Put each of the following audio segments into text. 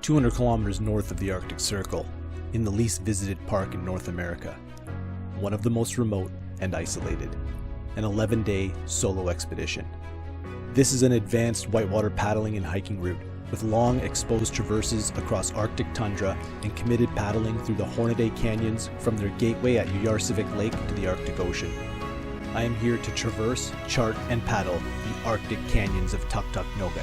200 kilometers north of the Arctic Circle, in the least visited park in North America. One of the most remote and isolated. An 11-day solo expedition. This is an advanced whitewater paddling and hiking route with long exposed traverses across Arctic tundra and committed paddling through the Hornaday Canyons from their gateway at Uyarsivik Lake to the Arctic Ocean. I am here to traverse, chart, and paddle the Arctic canyons of Tuktut Nogait.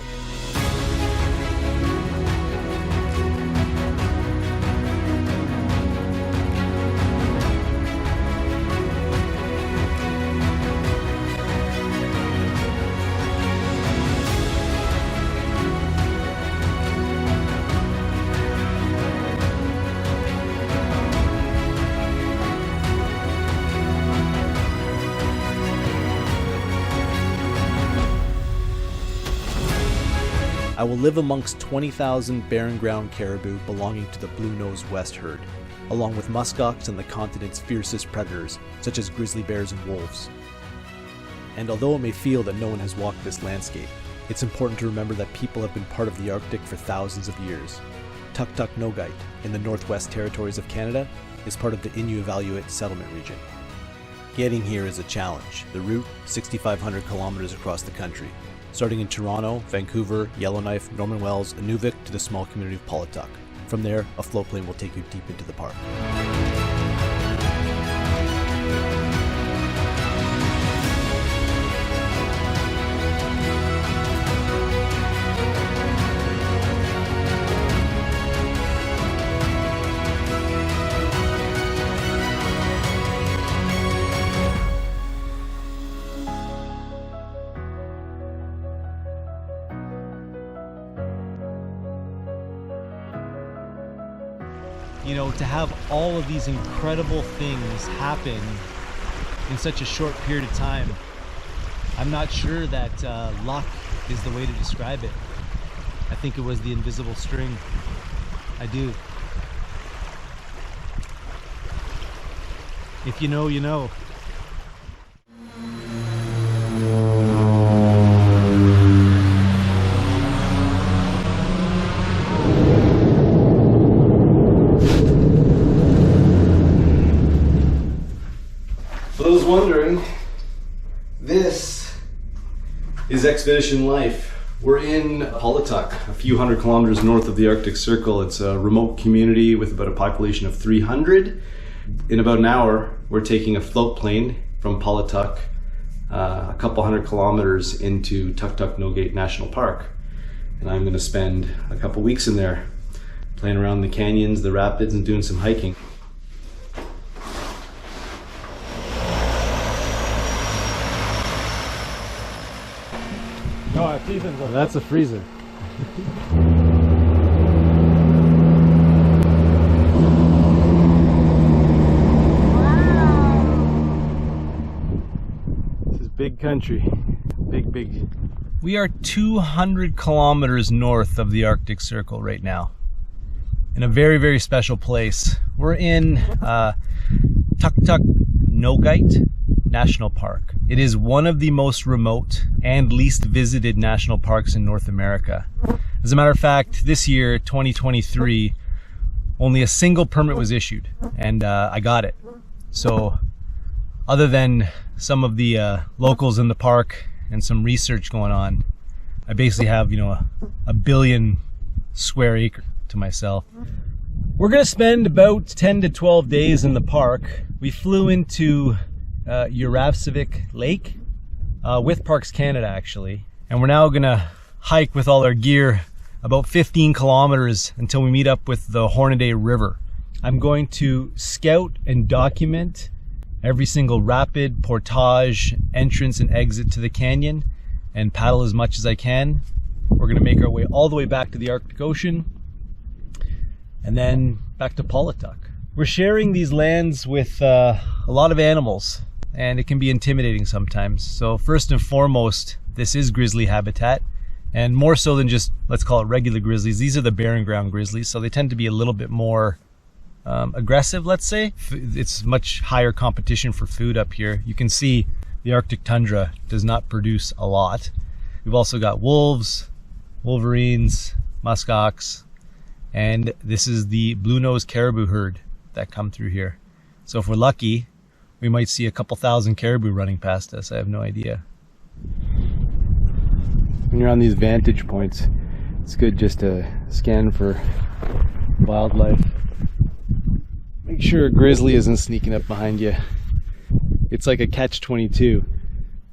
I will live amongst 20,000 barren ground caribou belonging to the blue-nosed west herd, along with muskox and the continent's fiercest predators, such as grizzly bears and wolves. And although it may feel that no one has walked this landscape, it's important to remember that people have been part of the Arctic for thousands of years. Tuktut Nogait, in the Northwest Territories of Canada, is part of the Inuit settlement region. Getting here is a challenge. The route, 6,500 kilometers across the country, starting in Toronto, Vancouver, Yellowknife, Norman Wells, Inuvik to the small community of Polituk. From there, a float plane will take you deep into the park. You know, to have all of these incredible things happen in such a short period of time, I'm not sure that luck is the way to describe it. I think it was the invisible string. I do. If you know, you know. For those wondering, this is Expedition Life. We're in Polituk, a few hundred kilometers north of the Arctic Circle. It's a remote community with about a population of 300. In about an hour, we're taking a float plane from Polituk a couple hundred kilometers into Tuktut Nogait National Park. And I'm going to spend a couple weeks in there, playing around the canyons, the rapids, and doing some hiking. Oh, that's a freezer. This is big country. Big. We are 200 kilometers north of the Arctic Circle right now, in a very, very special place. We're in Tuktut Nogait National Park. It is one of the most remote and least visited national parks in North America. As a matter of fact, this year, 2023, only a single permit was issued, and I got it. So, other than some of the locals in the park and some research going on, I basically have, a billion square acres to myself. We're gonna spend about 10 to 12 days in the park. We flew into Uyarsivik Lake with Parks Canada, actually, and we're now gonna hike with all our gear about 15 kilometers until we meet up with the Hornaday River. I'm going to scout and document every single rapid, portage, entrance and exit to the canyon and paddle as much as I can. We're gonna make our way all the way back to the Arctic Ocean and then back to Polituk. We're sharing these lands with a lot of animals, and it can be intimidating sometimes. So first and foremost, this is grizzly habitat, and more so than just, let's call it regular grizzlies. These are the barren ground grizzlies, so they tend to be a little bit more aggressive, let's say. It's much higher competition for food up here. You can see the Arctic tundra does not produce a lot. We've also got wolves, wolverines, muskox, And this is the blue nose caribou herd that come through here. So if we're lucky, we might see a couple thousand caribou running past us. I have no idea. When you're on these vantage points, it's good just to scan for wildlife. Make sure a grizzly isn't sneaking up behind you. It's like a catch-22.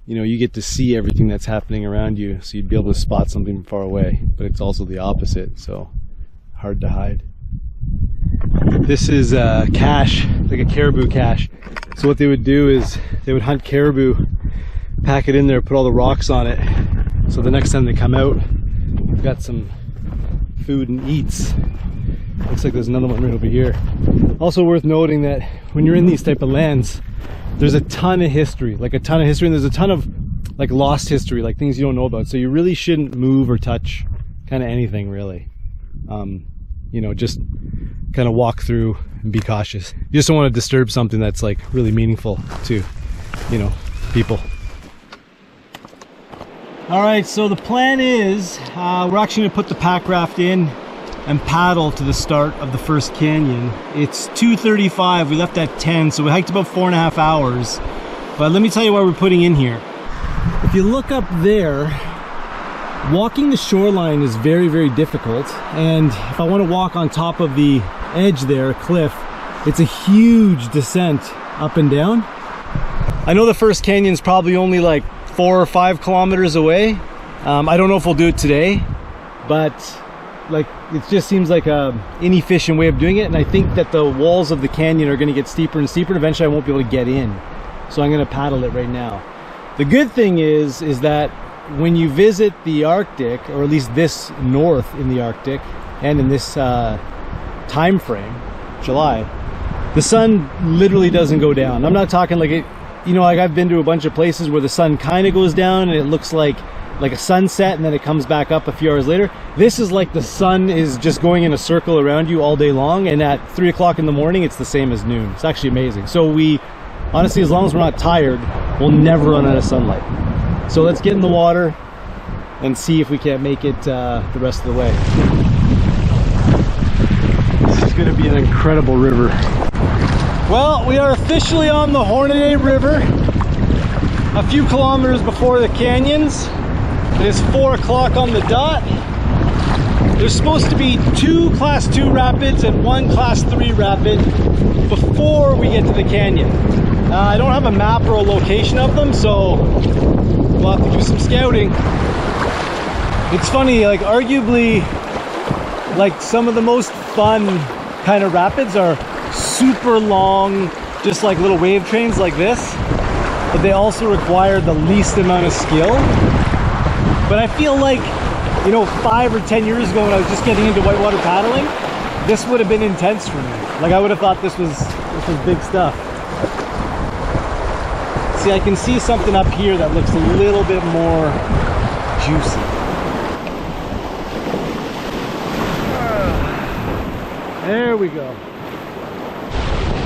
You know, you get to see everything that's happening around you, so you'd be able to spot something from far away, but it's also the opposite, so hard to hide. This is a cache, like a caribou cache. So what they would do is they would hunt caribou, pack it in there, put all the rocks on it, so the next time they come out, we've got some food and eats. Looks like there's another one right over here. Also worth noting that when you're in these type of lands, there's a ton of history, and there's a ton of like lost history, like things you don't know about. So you really shouldn't move or touch kind of anything, really. You know, just kind of walk through and be cautious. You just don't want to disturb something that's like really meaningful to, you know, people. All right, so the plan is we're actually gonna put the pack raft in and paddle to the start of the first canyon. It's 2:35, we left at 10, so we hiked about 4.5 hours. But let me tell you why we're putting in here. If you look up there, walking the shoreline is very, very difficult. And if I want to walk on top of the edge there, cliff, it's a huge descent up and down. I know the first canyon's probably only like 4 or 5 kilometers away. I don't know if we'll do it today, but like it just seems like a inefficient way of doing it, and I think that the walls of the canyon are going to get steeper and steeper, and eventually I won't be able to get in. So I'm going to paddle it right now. The good thing is that when you visit the Arctic, or at least this north in the Arctic, and in this time frame, July, the sun literally doesn't go down. I'm not talking like it, you know, like I've been to a bunch of places where the sun kind of goes down and it looks like a sunset and then it comes back up a few hours later. This is like the sun is just going in a circle around you all day long, and at 3 o'clock in the morning it's the same as noon. It's actually amazing. So we honestly, as long as we're not tired, we'll never run out of sunlight. So let's get in the water and see if we can't make it the rest of the way. This is going to be an incredible river. Well, we are officially on the Hornaday River, a few kilometers before the canyons. It is 4 o'clock on the dot. There's supposed to be 2 class 2 rapids and 1 class 3 rapid before we get to the canyon. I don't have a map or a location of them, so we'll have to do some scouting. It's funny, like arguably, like some of the most fun kind of rapids are super long, just like little wave trains like this, but they also require the least amount of skill. But I feel like, you know, 5 or 10 years ago when I was just getting into whitewater paddling, this would have been intense for me. Like I would have thought this was big stuff. See, I can see something up here that looks a little bit more juicy. There we go.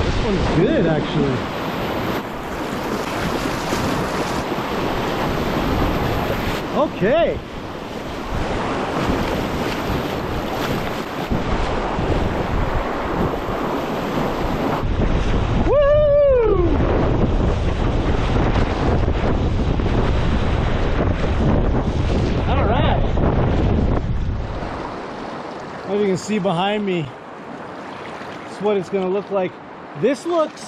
This one's good, actually. Okay. Woo! All right. As you can see behind me, this is what it's going to look like. This looks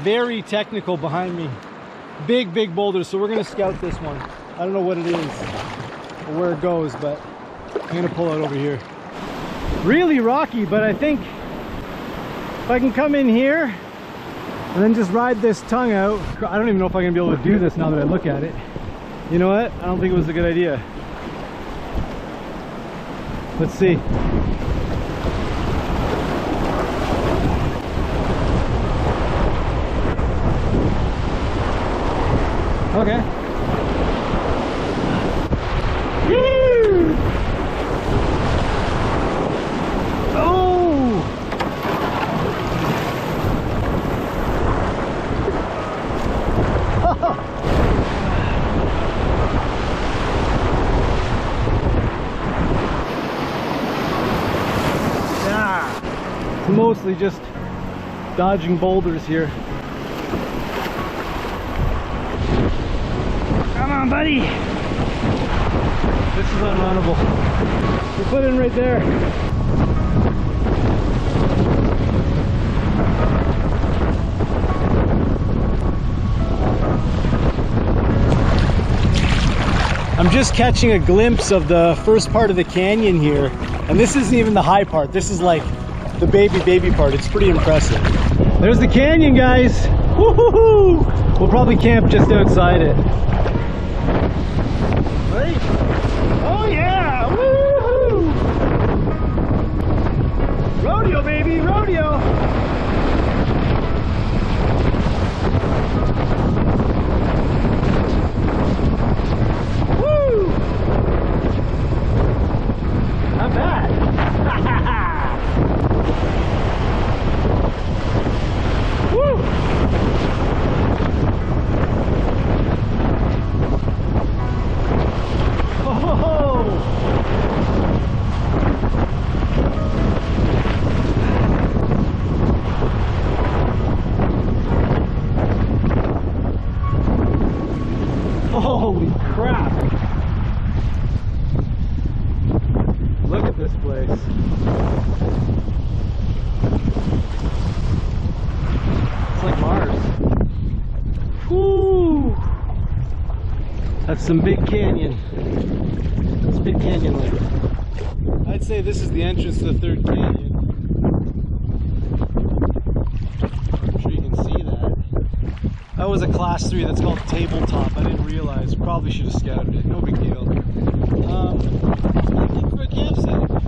very technical behind me. Big boulders, so we're going to scout this one. I don't know what it is or where it goes, but I'm gonna pull out over here. Really rocky, but I think if I can come in here and then just ride this tongue out, I don't even know if I'm gonna be able to do this now that I look at it. You know what? I don't think it was a good idea. Let's see. Okay. mostly just dodging boulders here. Come on, buddy. This is unrunnable. Your foot in right there. I'm just catching a glimpse of the first part of the canyon here, and this isn't even the high part. This is like the baby part. It's pretty impressive. There's the canyon, guys. Woo-hoo-hoo! We'll probably camp just outside it. Right? Oh yeah! Woo-hoo! Rodeo, baby, rodeo! Not bad. Woo! Oh! Holy crap! Look at this place. It's like Mars. Whoo! That's some big canyon. That's big canyon Lake. I'd say this is the entrance to the third canyon. I'm sure you can see that. That was a class 3. That's called tabletop. I didn't realize. Probably should have scouted it. No big deal. Looking for a campsite. I'm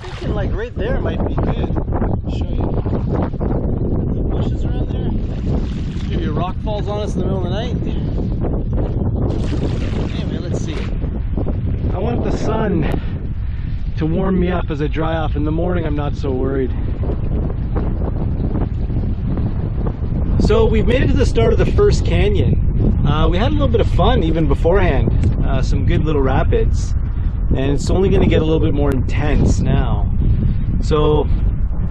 thinking like right there might be good. I'll show you. The bushes around there. Maybe a rock falls on us in the middle of the night. Anyway, let's see. I want the sun to warm me up as I dry off. In the morning, I'm not so worried. So we've made it to the start of the first canyon. We had a little bit of fun even beforehand. Some good little rapids. And it's only going to get a little bit more intense now. So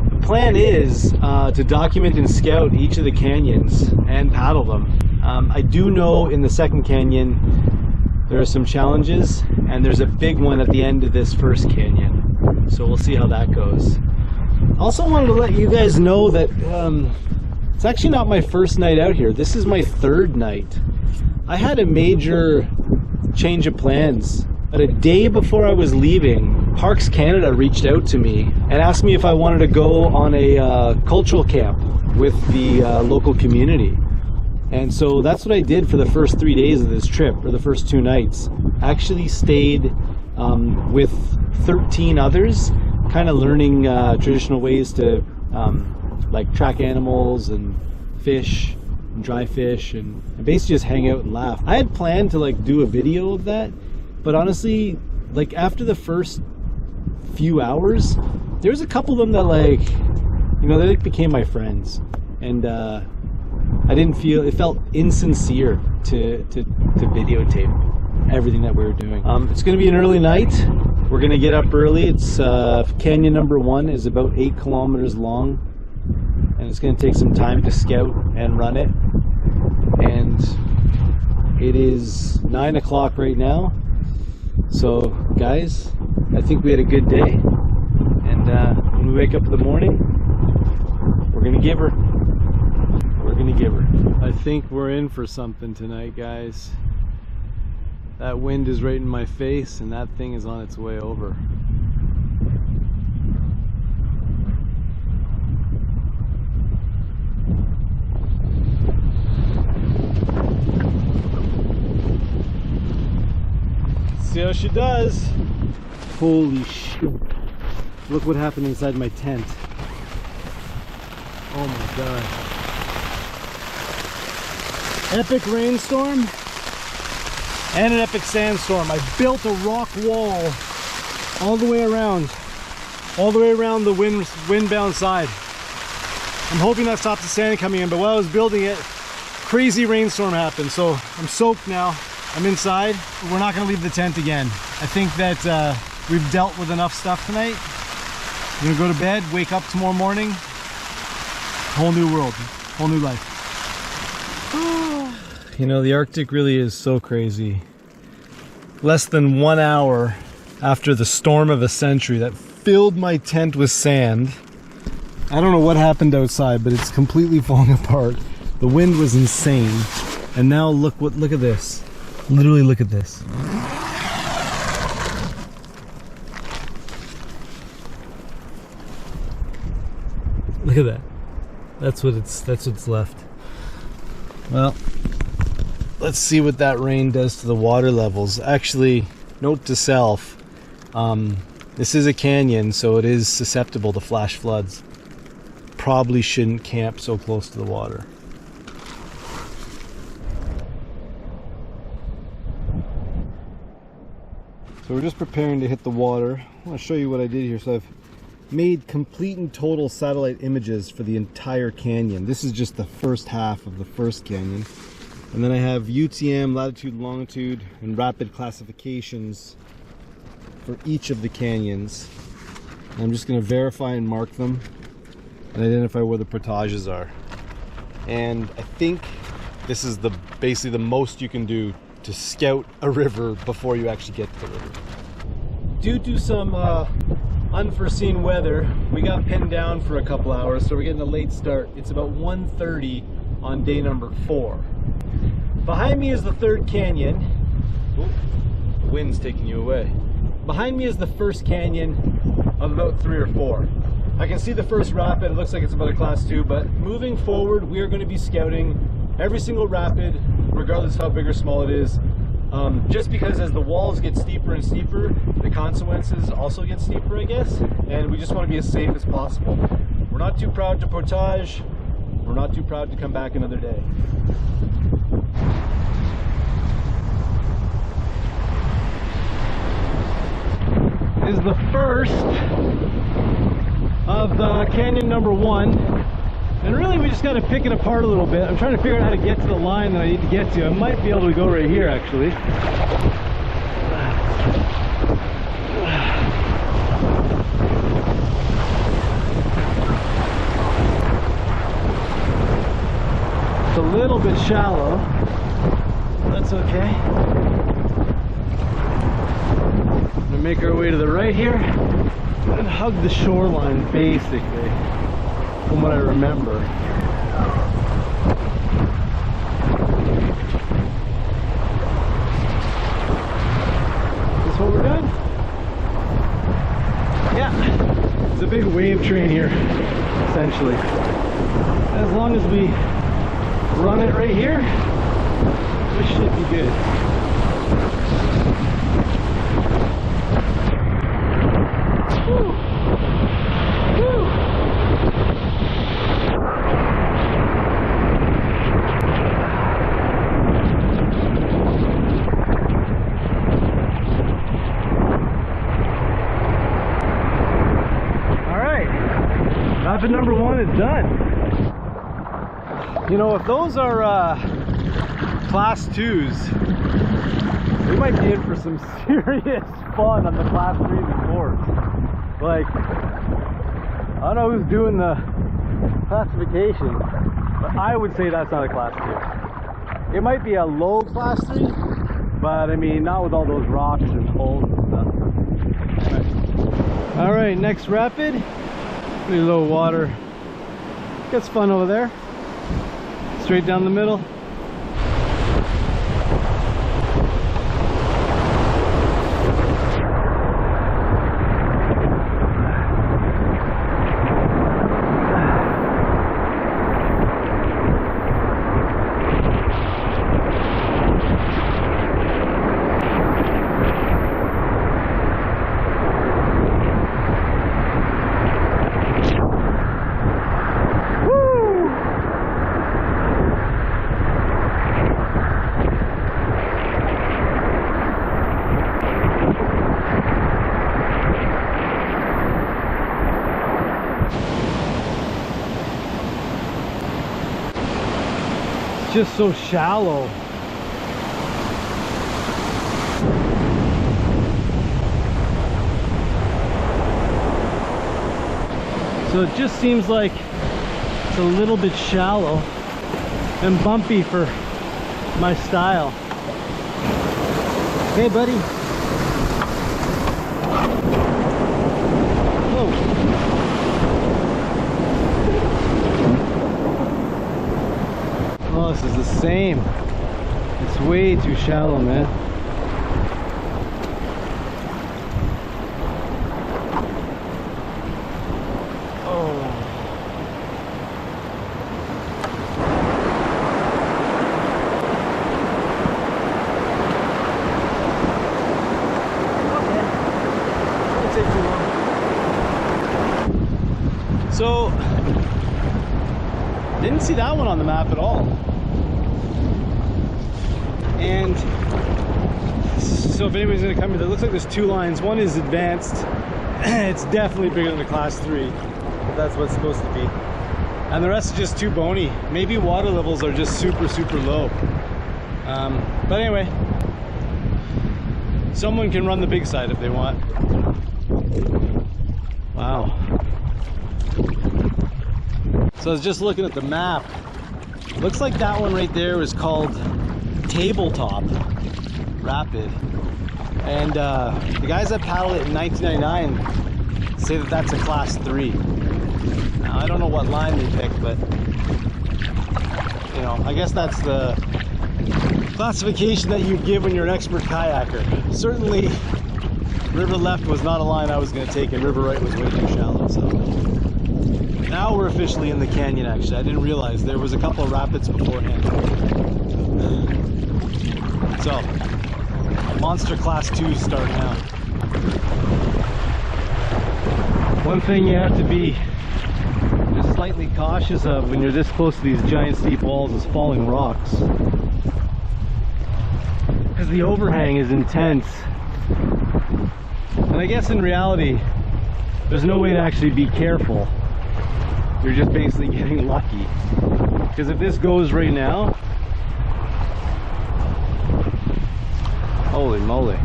the plan is to document and scout each of the canyons and paddle them. I do know in the second canyon there are some challenges, and there's a big one at the end of this first canyon. So we'll see how that goes. Also wanted to let you guys know that it's actually not my first night out here. This is my third night. I had a major change of plans. But a day before I was leaving, Parks Canada reached out to me and asked me if I wanted to go on a cultural camp with the local community. And so that's what I did for the first 3 days of this trip, or the first 2 nights. Actually stayed with 13 others, kind of learning traditional ways to like track animals and fish and dry fish and basically just hang out and laugh. I had planned to like do a video of that, but honestly, like after the first few hours, there was a couple of them that like, you know, they like became my friends, and I didn't feel, it felt insincere to videotape everything that we were doing. It's going to be an early night. We're going to get up early. It's canyon number 1 is about 8 kilometers long, and it's going to take some time to scout and run it. And it is 9 o'clock right now. So guys, I think we had a good day, and when we wake up in the morning, we're gonna give her. We're gonna give her. I think we're in for something tonight, guys. That wind is right in my face, and that thing is on its way over. See how she does. Holy shit. Look what happened inside my tent. Oh my god. Epic rainstorm and an epic sandstorm. I built a rock wall all the way around the wind-bound side. I'm hoping that stops the sand coming in, but while I was building it, crazy rainstorm happened. So I'm soaked now. I'm inside. We're not going to leave the tent again. I think that we've dealt with enough stuff tonight. You're gonna go to bed, wake up tomorrow morning, whole new world, whole new life. You know, the Arctic really is so crazy. Less than 1 hour after the storm of a century that filled my tent with sand. I don't know what happened outside, but it's completely falling apart. The wind was insane. And now look at this. Literally look at this. Look at that. That's what's left. Well, let's see what that rain does to the water levels. Actually, note to self, this is a canyon, so it is susceptible to flash floods. Probably shouldn't camp so close to the water. So we're just preparing to hit the water. I want to show you what I did here. So I've made complete and total satellite images for the entire canyon. This is just the first half of the first canyon. And then I have UTM, latitude, longitude, and rapid classifications for each of the canyons. And I'm just going to verify and mark them and identify where the portages are. And I think this is basically the most you can do to scout a river before you actually get to the river. Due to some unforeseen weather, we got pinned down for a couple hours, so we're getting a late start. It's about 1:30 on day number 4. Behind me is the third canyon. Ooh, the wind's taking you away. Behind me is the first canyon of about 3 or 4. I can see the first rapid. It looks like it's about a class 2, but moving forward, we are going to be scouting every single rapid, regardless of how big or small it is. Just because as the walls get steeper and steeper, the consequences also get steeper, I guess. And we just want to be as safe as possible. We're not too proud to portage. We're not too proud to come back another day. This is the first of the canyon number 1. And really we just got to pick it apart a little bit. I'm trying to figure out how to get to the line that I need to get to. I might be able to go right here actually. It's a little bit shallow. That's okay. I'm gonna make our way to the right here and hug the shoreline basically. From what I remember. Is this what we're doing? Yeah. It's a big wave train here, essentially. As long as we run it right here, we should be good. Woo. Woo. Rapid number 1 is done. You know, if those are class 2s, we might be in for some serious fun on the class 3s and 4s. Like, I don't know who's doing the classification, but I would say that's not a class 2. It might be a low class 3, but I mean, not with all those rocks and holes and stuff. All right, next rapid. Pretty low water. Gets fun over there. Straight down the middle. Just so shallow. So it just seems like it's a little bit shallow and bumpy for my style. Hey buddy. Whoa. Oh, this is the same. It's way too shallow, man. So, didn't see that one on the map at all. And so if anybody's gonna come here, it looks like there's two lines. One is advanced. It's definitely bigger than the class 3, if that's what it's supposed to be. And the rest is just too bony. Maybe water levels are just super, super low. But anyway, someone can run the big side if they want. Wow. So I was just looking at the map. Looks like that one right there was called Tabletop Rapid. And the guys that paddled it in 1999 say that that's a class 3. Now I don't know what line they picked, but you know, I guess that's the classification that you give when you're an expert kayaker. Certainly river left was not a line I was going to take, and river right was way too shallow. So now we're officially in the canyon. Actually, I didn't realize there was a couple of rapids beforehand. So monster class 2 starting out. One thing you have to be just slightly cautious of when you're this close to these giant steep walls is falling rocks, because the overhang is intense. And I guess in reality, there's no way to actually be careful. You're just basically getting lucky. Because if this goes right now, holy moly.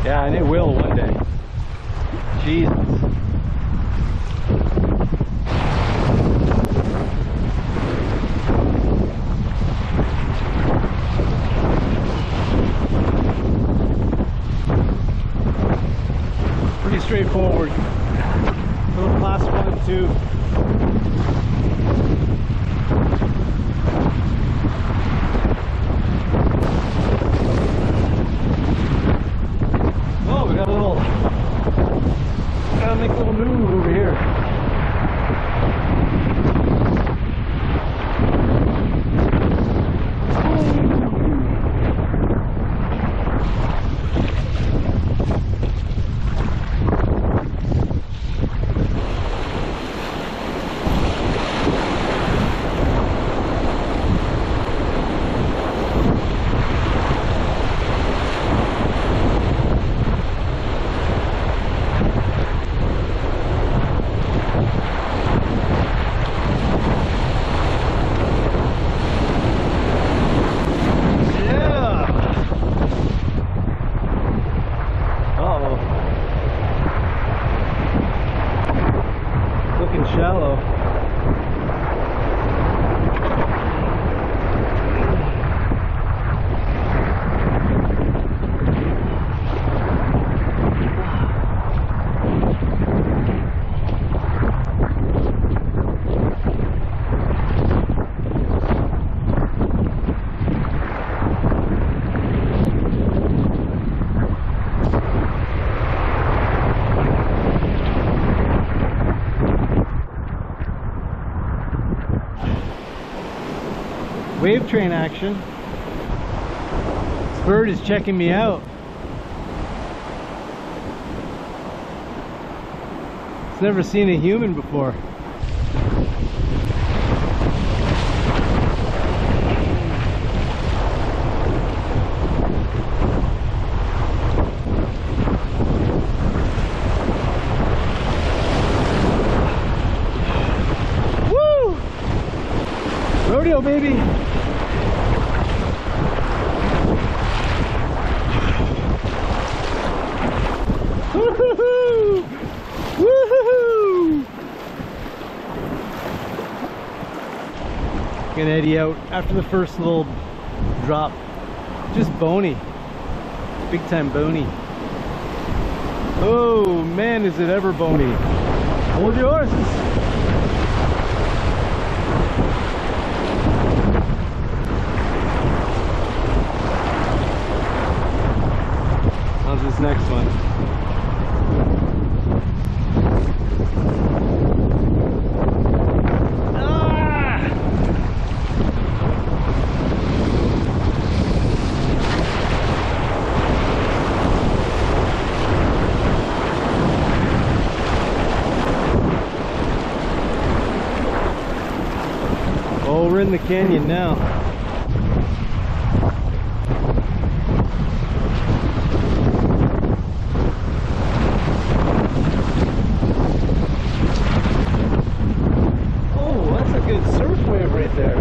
Yeah, and it will one day. Jesus. Pretty straightforward. Little class 1 and 2. Oh, we got a little, gotta make a little move over here. Shallow. Wave train action. This bird is checking me out. It's never seen a human before. Woo! Rodeo, baby! and Eddie out after the first little drop. Just bony, big time bony. Oh man, is it ever bony. Hold your horses. How's this next one? Oh, we're in the canyon now. Oh, that's a good surf wave right there.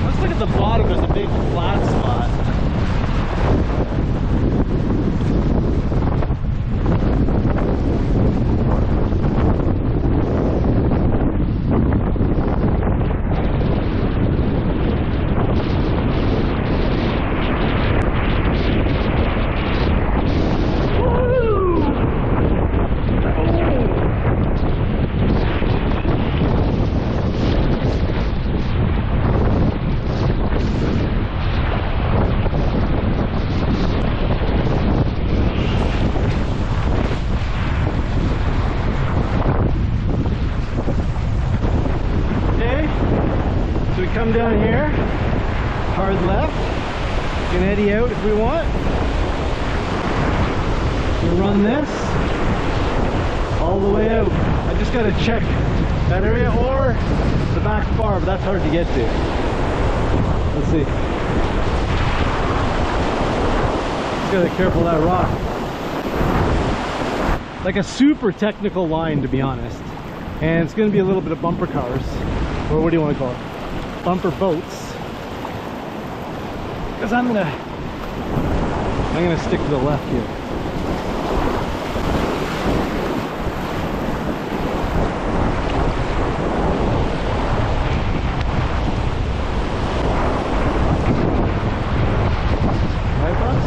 Let's look at the bottom. There's a big flat spot. Come down here, hard left, we can eddy out if we want. We'll run this all the way out. I just got to check that area or the back bar, but that's hard to get to. Let's see. Just got to be careful of that rock. Like a super technical line, to be honest. And it's going to be a little bit of bumper cars, or what do you want to call it? Bumper boats, because I'm gonna stick to the left here. Right, boss?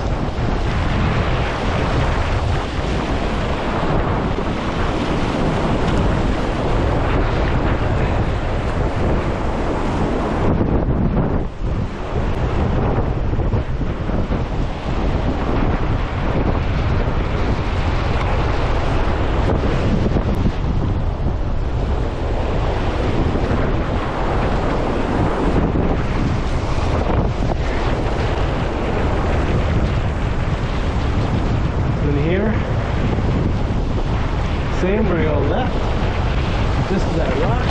Same, we're going to go left, just to that rock.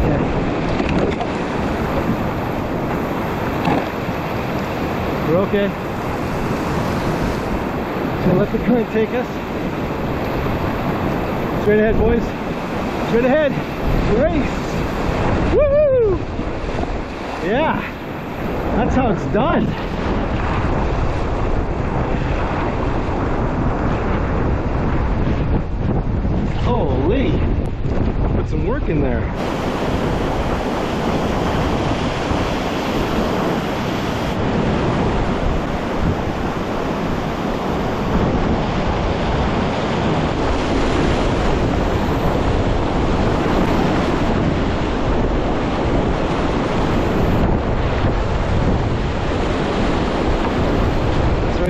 Okay. We're okay. So let the current take us. Straight ahead, boys. Straight ahead. Race. Woo! Yeah, that's how it's done. Holy, put some work in there.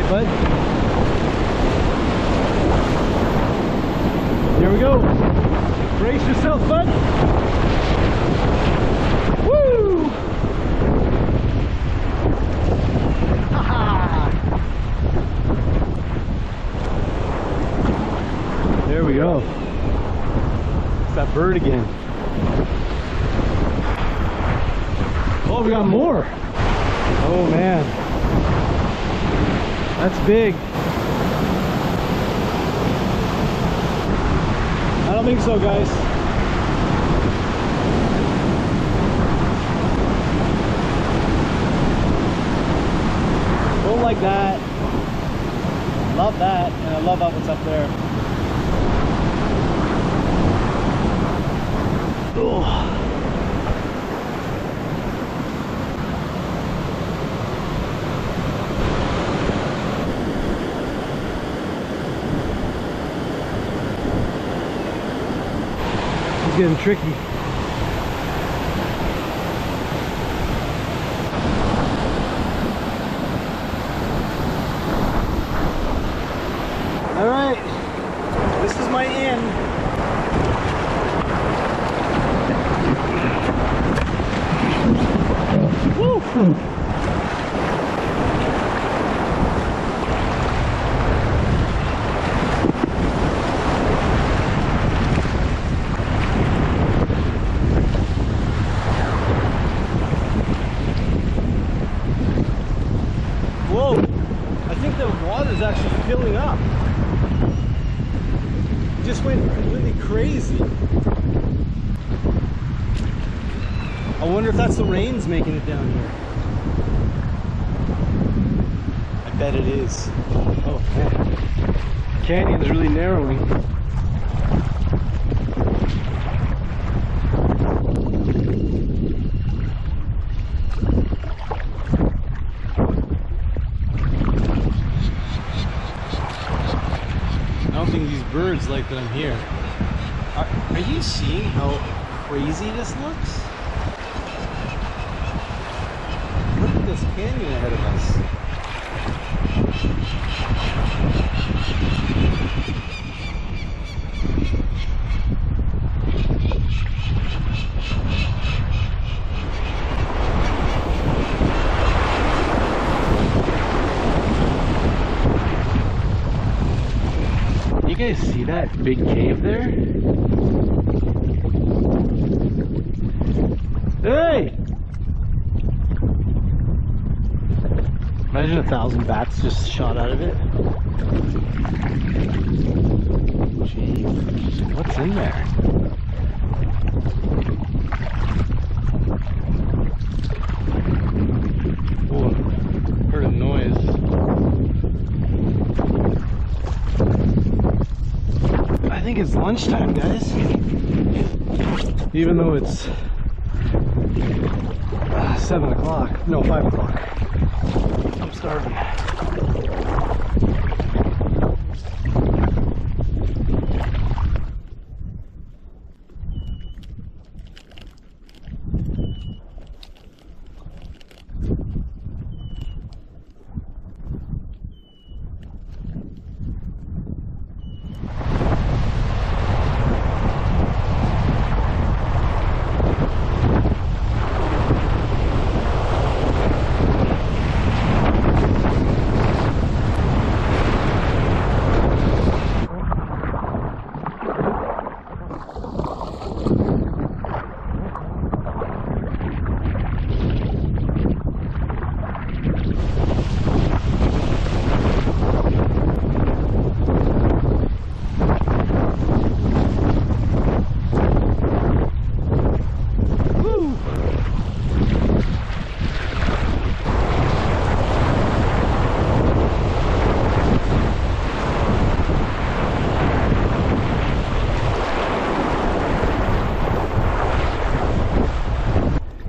Bud. Here we go. Brace yourself, bud. Woo! There we go. It's that bird again. Oh, we got more. Oh man. That's big. I don't think so, guys. Don't like that. Love that, and I love what's up there. Oh. It's getting tricky. All right, this is my inn. Woo! Whoa! I think the water's actually filling up. Just went completely crazy. I wonder if that's the rains making it down here. I bet it is. Oh man, the canyon's really narrowing. I don't think these birds like that I'm here. Are you seeing how crazy this looks? Look at this canyon ahead of us. You guys see that big cave there? Hey! Imagine 1,000 bats just shot out of it. Jeez, what's in there? Whoa, heard a noise. I think it's lunchtime, guys. Even though it's 7 o'clock. No, 5 o'clock. I'm starving.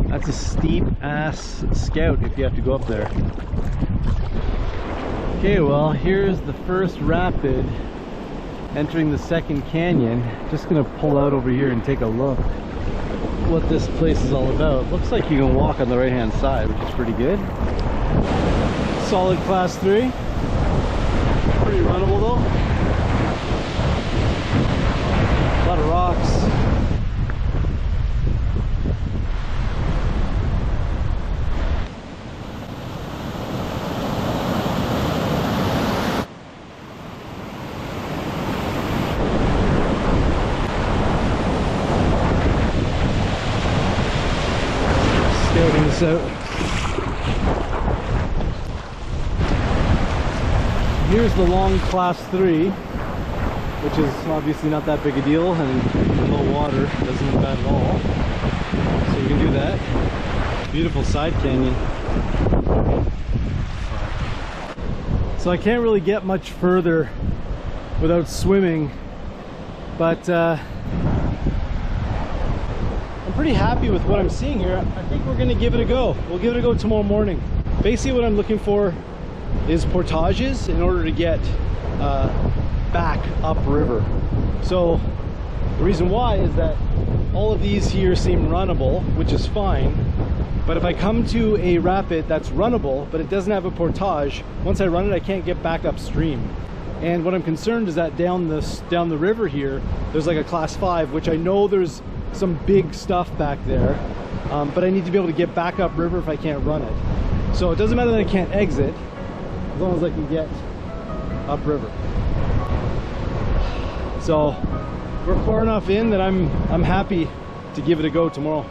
That's a steep ass scout if you have to go up there. Okay, well, here's the first rapid entering the second canyon. Just gonna pull out over here and take a look what this place is all about. Looks like you can walk on the right hand side, which is pretty good. Solid class 3. Pretty runnable though. A lot of rocks. So here's the long class 3. which is obviously not that big a deal, and low water doesn't look bad at all. So you can do that. Beautiful side canyon. So I can't really get much further without swimming, but I'm pretty happy with what I'm seeing here. I think we're gonna give it a go. We'll give it a go tomorrow morning. Basically what I'm looking for is portages in order to get back upriver. So the reason why is that all of these here seem runnable, which is fine. But if I come to a rapid that's runnable, but it doesn't have a portage, once I run it, I can't get back upstream. And what I'm concerned is that down the river here, there's like a class 5, which I know there's some big stuff back there, but I need to be able to get back upriver if I can't run it. So it doesn't matter that I can't exit, as long as I can get upriver. So we're far enough in that I'm happy to give it a go tomorrow.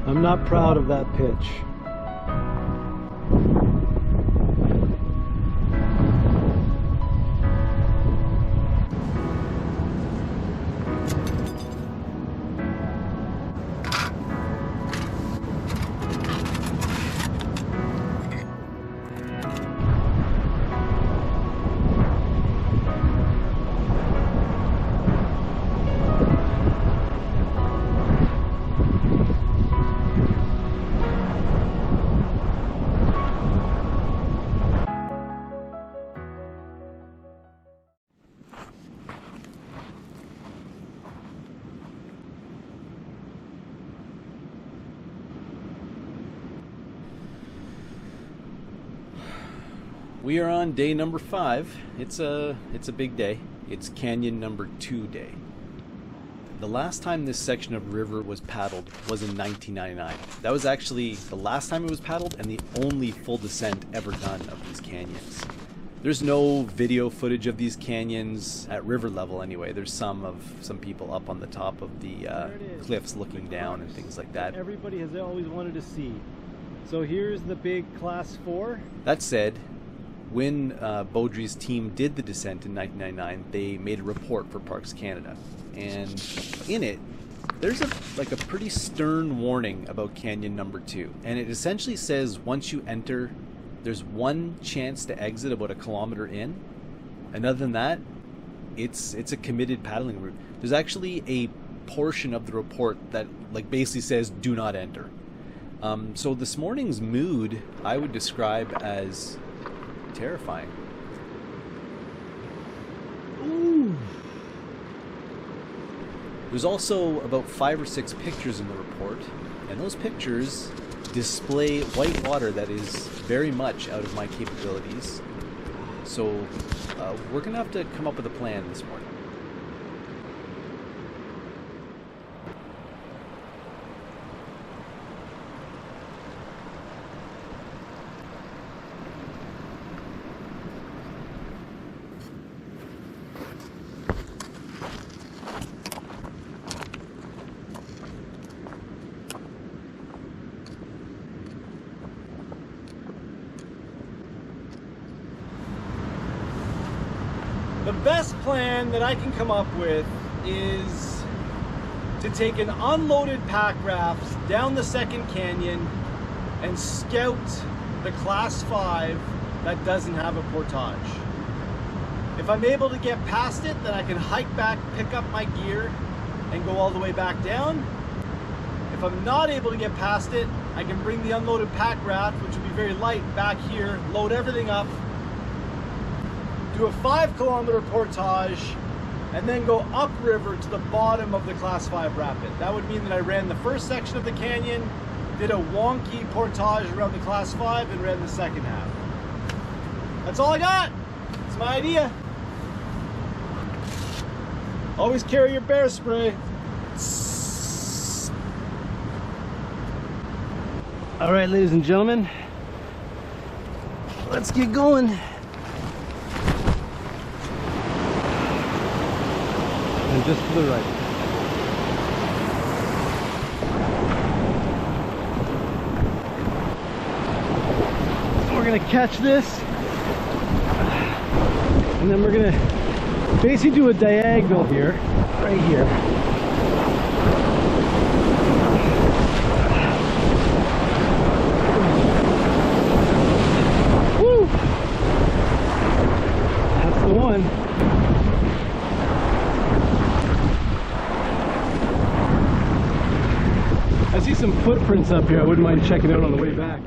I'm not proud of that pitch. We are on day number 5. It's a big day. It's canyon number 2 day. The last time this section of river was paddled was in 1999. That was actually the last time it was paddled and the only full descent ever done of these canyons. There's no video footage of these canyons at river level anyway. There's some people up on the top of the cliffs looking down and things like that. Everybody has always wanted to see. So here's the big class 4. That said, when Beaudry's team did the descent in 1999, they made a report for Parks Canada, and in it there's a pretty stern warning about canyon number 2, and it essentially says once you enter, there's one chance to exit about 1 kilometer in, and other than that, it's a committed paddling route. There's actually a portion of the report that basically says do not enter. So this morning's mood I would describe as terrifying. Ooh. There's also about 5 or 6 pictures in the report, and those pictures display white water that is very much out of my capabilities. So we're gonna have to come up with a plan this morning. The best plan that I can come up with is to take an unloaded pack raft down the second canyon and scout the class 5 that doesn't have a portage. If I'm able to get past it, then I can hike back, pick up my gear, and go all the way back down. If I'm not able to get past it, I can bring the unloaded pack raft, which will be very light, back here, load everything up, do a 5 kilometer portage, and then go upriver to the bottom of the class 5 rapid. That would mean that I ran the first section of the canyon, did a wonky portage around the class 5, and ran the second half. That's all I got. It's my idea. Always carry your bear spray. All right, ladies and gentlemen, let's get going. And just to the right. So we're gonna catch this, and then we're gonna basically do a diagonal here, right here. Woo! That's the one. I see some footprints up here. I wouldn't mind checking out on the way back.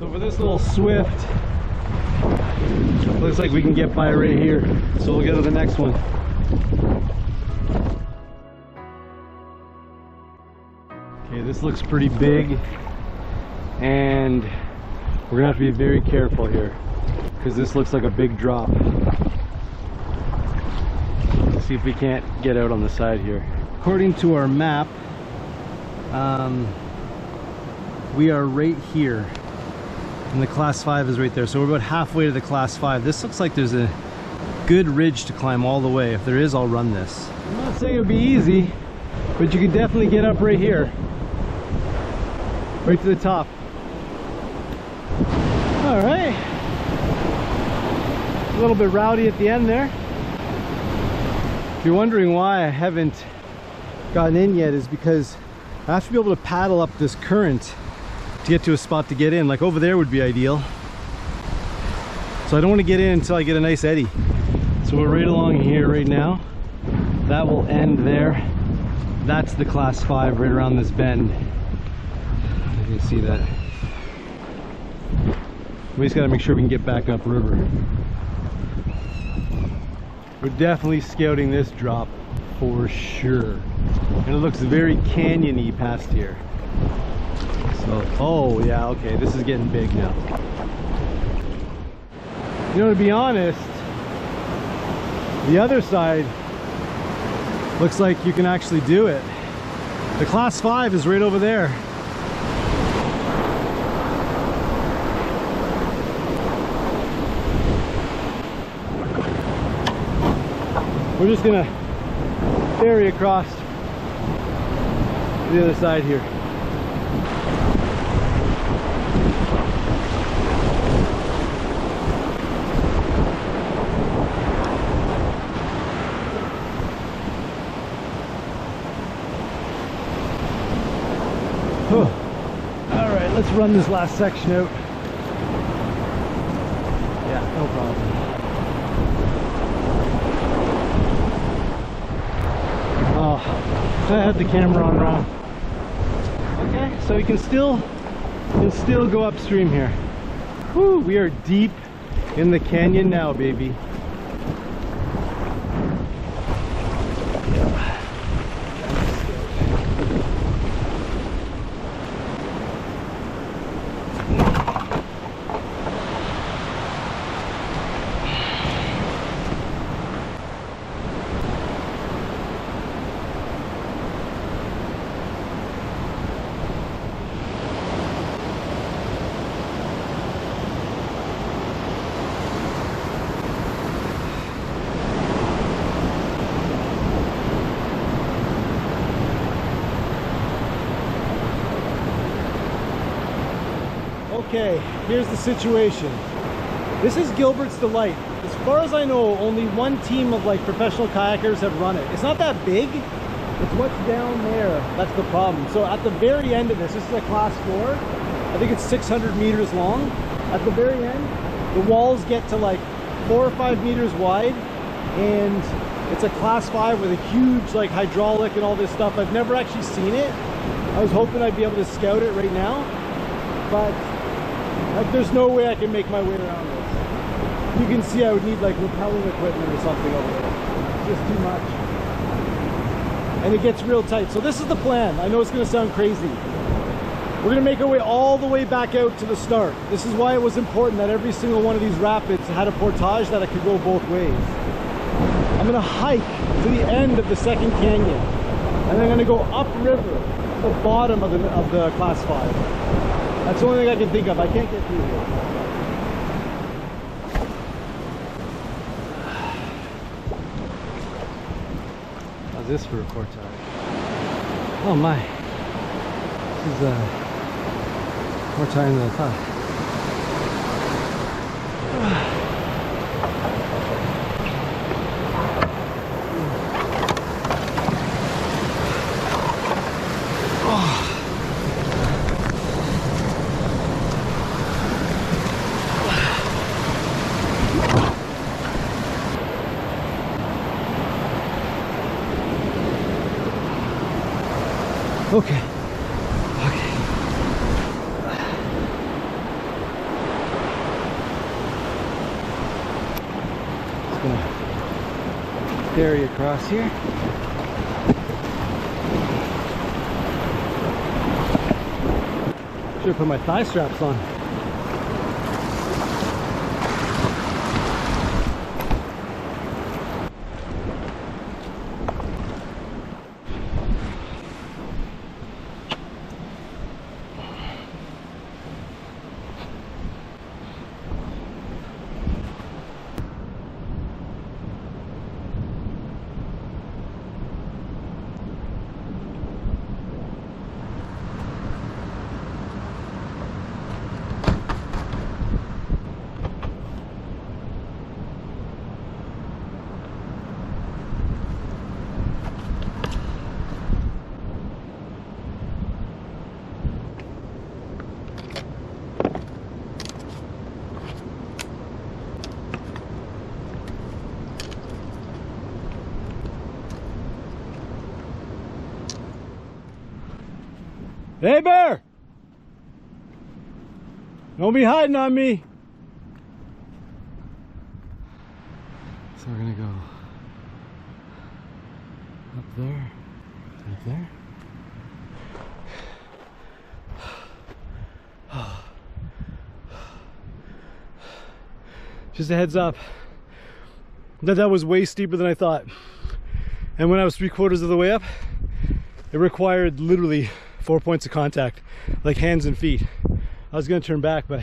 So for this little swift, looks like we can get by right here. So we'll go to the next one. Okay, this looks pretty big, and we're gonna have to be very careful here because this looks like a big drop. Let's see if we can't get out on the side here. According to our map, we are right here. And the class 5 is right there, so we're about halfway to the class 5. This looks like there's a good ridge to climb all the way. If there is, I'll run this. I'm not saying it would be easy, but you can definitely get up right here, right to the top. All right, a little bit rowdy at the end there. If you're wondering why I haven't gotten in yet, is because I have to be able to paddle up this current to get to a spot to get in. Like over there would be ideal. So I don't want to get in until I get a nice eddy. So we're right along here right now. That will end there. That's the class 5 right around this bend. You can see that. We just got to make sure we can get back up river. We're definitely scouting this drop for sure. And it looks very canyon-y past here. So, oh yeah, okay, this is getting big now. You know, to be honest, the other side looks like you can actually do it. The class 5 is right over there. We're just gonna ferry across to the other side here. Alright, let's run this last section out. Yeah, no problem. Oh, I had the camera on wrong. Okay, so you can still go upstream here. Whew, we are deep in the canyon now, baby. Okay, here's the situation. This is Gilbert's Delight. As far as I know, only one team of like professional kayakers have run it. It's not that big. It's what's down there that's the problem. So at the very end of this is a class 4. I think it's 600 meters long. At the very end, the walls get to like 4 or 5 meters wide, and it's a class 5 with a huge like hydraulic and all this stuff. I've never actually seen it. I was hoping I'd be able to scout it right now, but like, there's no way I can make my way around this. You can see I would need like rappelling equipment or something over there. It's just too much. And it gets real tight. So this is the plan. I know it's gonna sound crazy. We're gonna make our way all the way back out to the start. This is why it was important that every single one of these rapids had a portage that it could go both ways. I'm gonna hike to the end of the second canyon, and then I'm gonna go upriver to the bottom of the class 5. That's the only thing I can think of. I can't get through here. How's this for a portage? Oh my. This is more time than I thought. Okay. Ferry across here. Should have put my thigh straps on. Hey Bear! Don't be hiding on me! So we're gonna go up there, right there. Just a heads up that was way steeper than I thought. And when I was 3/4 of the way up, it required literally 4 points of contact, like hands and feet. I was gonna turn back, but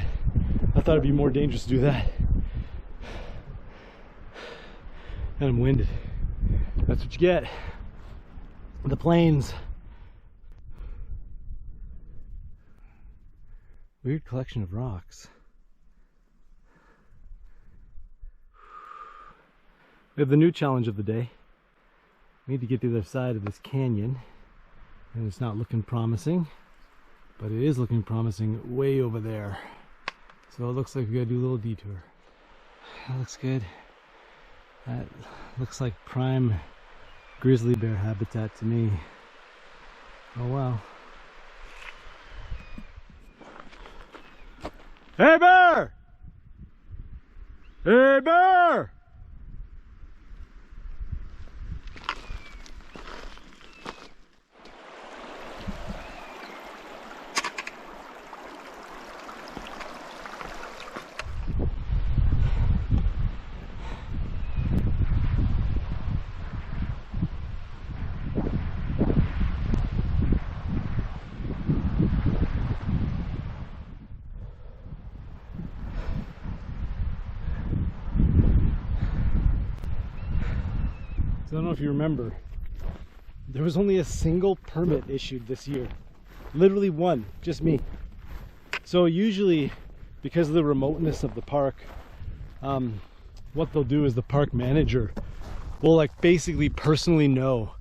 I thought it'd be more dangerous to do that. And I'm winded. That's what you get. The plains. Weird collection of rocks. We have the new challenge of the day. We need to get to the other side of this canyon. And it's not looking promising, but it is looking promising way over there. So it looks like we gotta do a little detour. That looks good. That looks like prime grizzly bear habitat to me. Oh wow. Hey bear! Hey bear! I don't know if you remember, there was only a single permit issued this year. Literally one, just me. So usually, because of the remoteness of the park, what they'll do is the park manager will like basically personally know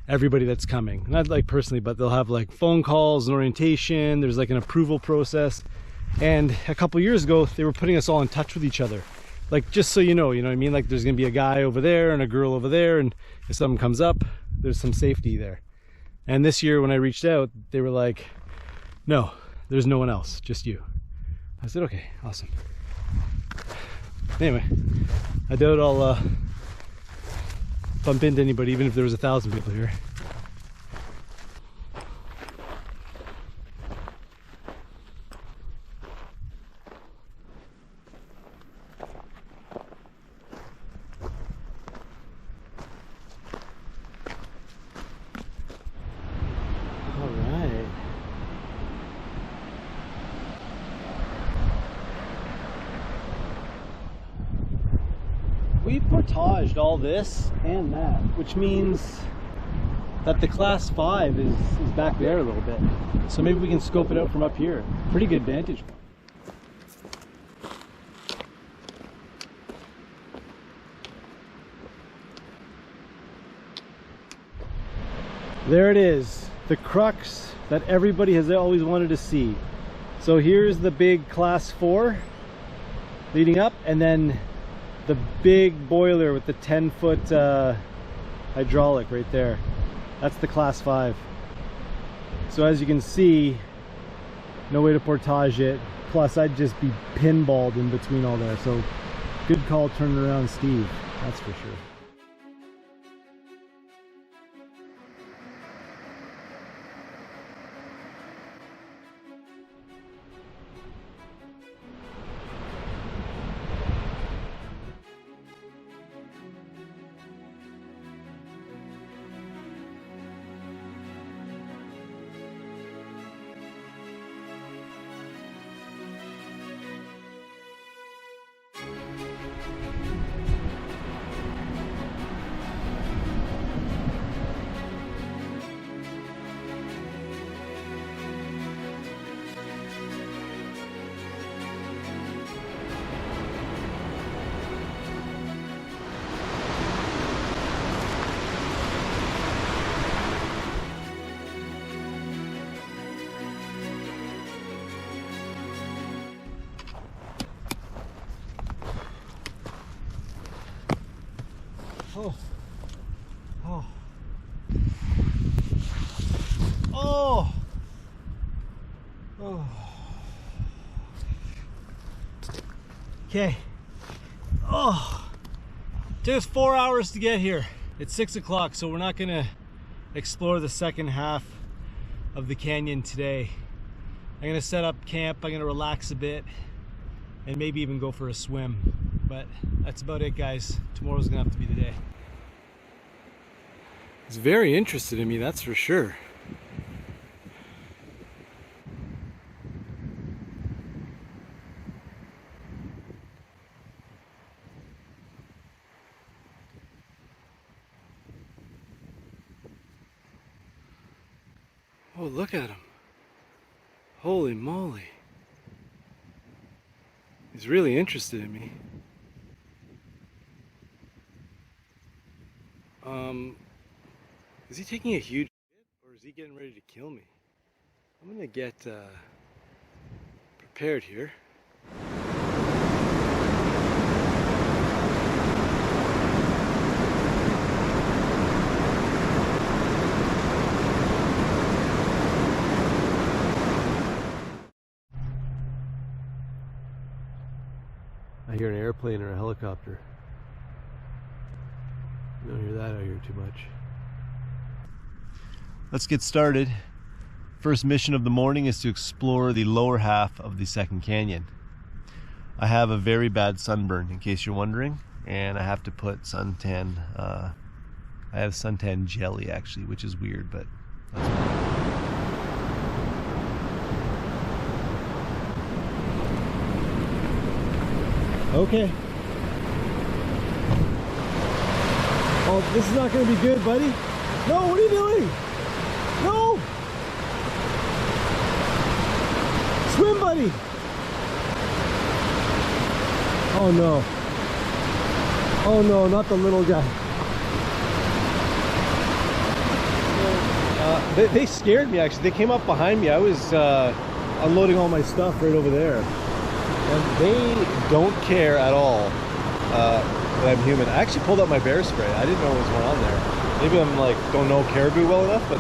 everybody that's coming. Not like personally, but they'll have like phone calls and orientation. There's like an approval process. And a couple years ago, they were putting us all in touch with each other. Like, just so you know what I mean? Like, there's gonna be a guy over there and a girl over there, and if something comes up, there's some safety there. And this year when I reached out, they were like, no, there's no one else, just you. I said, okay, awesome. Anyway, I doubt I'll bump into anybody, even if there was 1,000 people here. We portaged all this and that, which means that the class 5 is back there a little bit. So maybe we can scope it out from up here. Pretty good vantage point. There it is, the crux that everybody has always wanted to see. So here's the big class 4 leading up, and then the big boiler with the 10-foot hydraulic right there. That's the class 5. So as you can see, no way to portage it. Plus I'd just be pinballed in between all there. So good call turning around Steve, that's for sure. Oh. Oh. Oh. Oh. Okay. Oh. Took us 4 hours to get here. It's 6 o'clock, so we're not gonna explore the second half of the canyon today. I'm gonna set up camp, I'm gonna relax a bit, and maybe even go for a swim. But that's about it, guys. Tomorrow's gonna have to be the day. He's very interested in me, that's for sure. Oh, look at him. Holy moly. He's really interested in me. Is he taking a huge hit, or is he getting ready to kill me? I'm gonna get prepared here. I hear an airplane or a helicopter. You don't hear that out here too much. Let's get started. First mission of the morning is to explore the lower half of the second canyon. I have a very bad sunburn, in case you're wondering, and I have to put suntan. I have suntan jelly actually, which is weird, but that's okay. Oh, this is not going to be good, buddy. No, what are you doing? No! Swim, buddy! Oh no. Oh no, not the little guy. They scared me actually. They came up behind me. I was unloading all my stuff right over there. And they don't care at all that I'm human. I actually pulled out my bear spray. I didn't know what was going on there. Maybe I'm like, don't know caribou well enough, but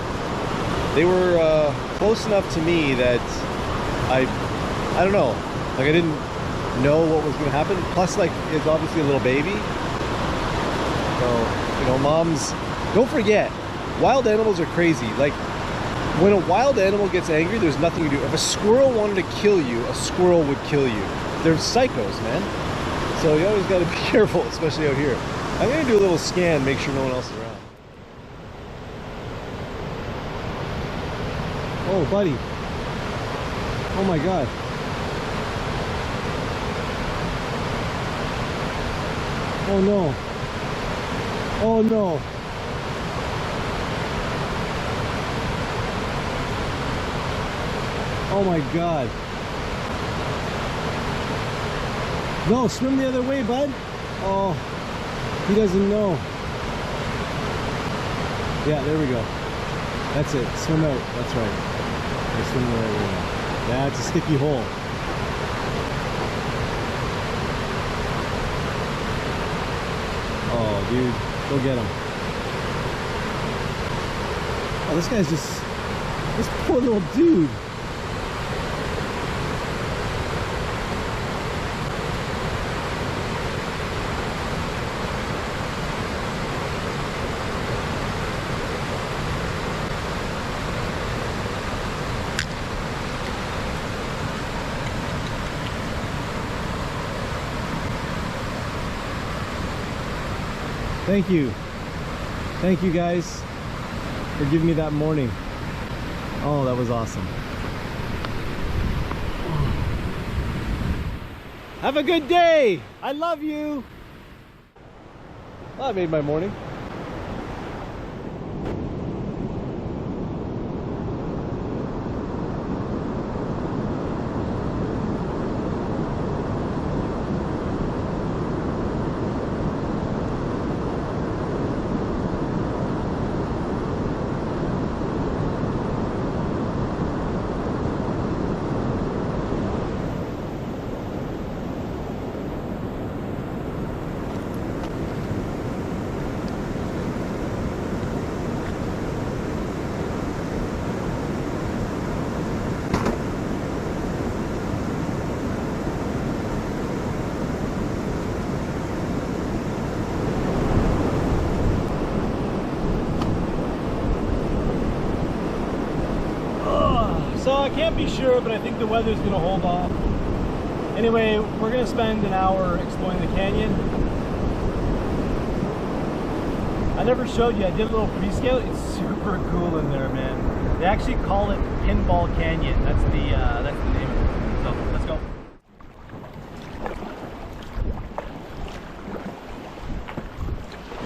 they were close enough to me that I don't know. Like I didn't know what was going to happen. Plus, like, it's obviously a little baby. So, you know, moms, don't forget, wild animals are crazy. Like, when a wild animal gets angry, there's nothing you do. If a squirrel wanted to kill you, a squirrel would kill you. They're psychos, man. So you always got to be careful, especially out here. I'm going to do a little scan, make sure no one else is around. Oh, buddy. Oh my God. Oh no. Oh no. Oh my God. No, swim the other way, bud. Oh, he doesn't know. Yeah, there we go. That's it. Swim out. That's right. I swim the right way now. Yeah, it's a sticky hole. Oh, dude. Go get him. Oh, this guy's just... This poor little dude. Thank you. Thank you guys for giving me that morning. Oh, that was awesome. Have a good day. I love you. Well, I made my morning. So I can't be sure, but I think the weather's gonna hold off. Anyway, we're gonna spend an hour exploring the canyon. I never showed you, I did a little pre-scout. It's super cool in there, man. They actually call it Pinball Canyon. That's the name of it. So let's go.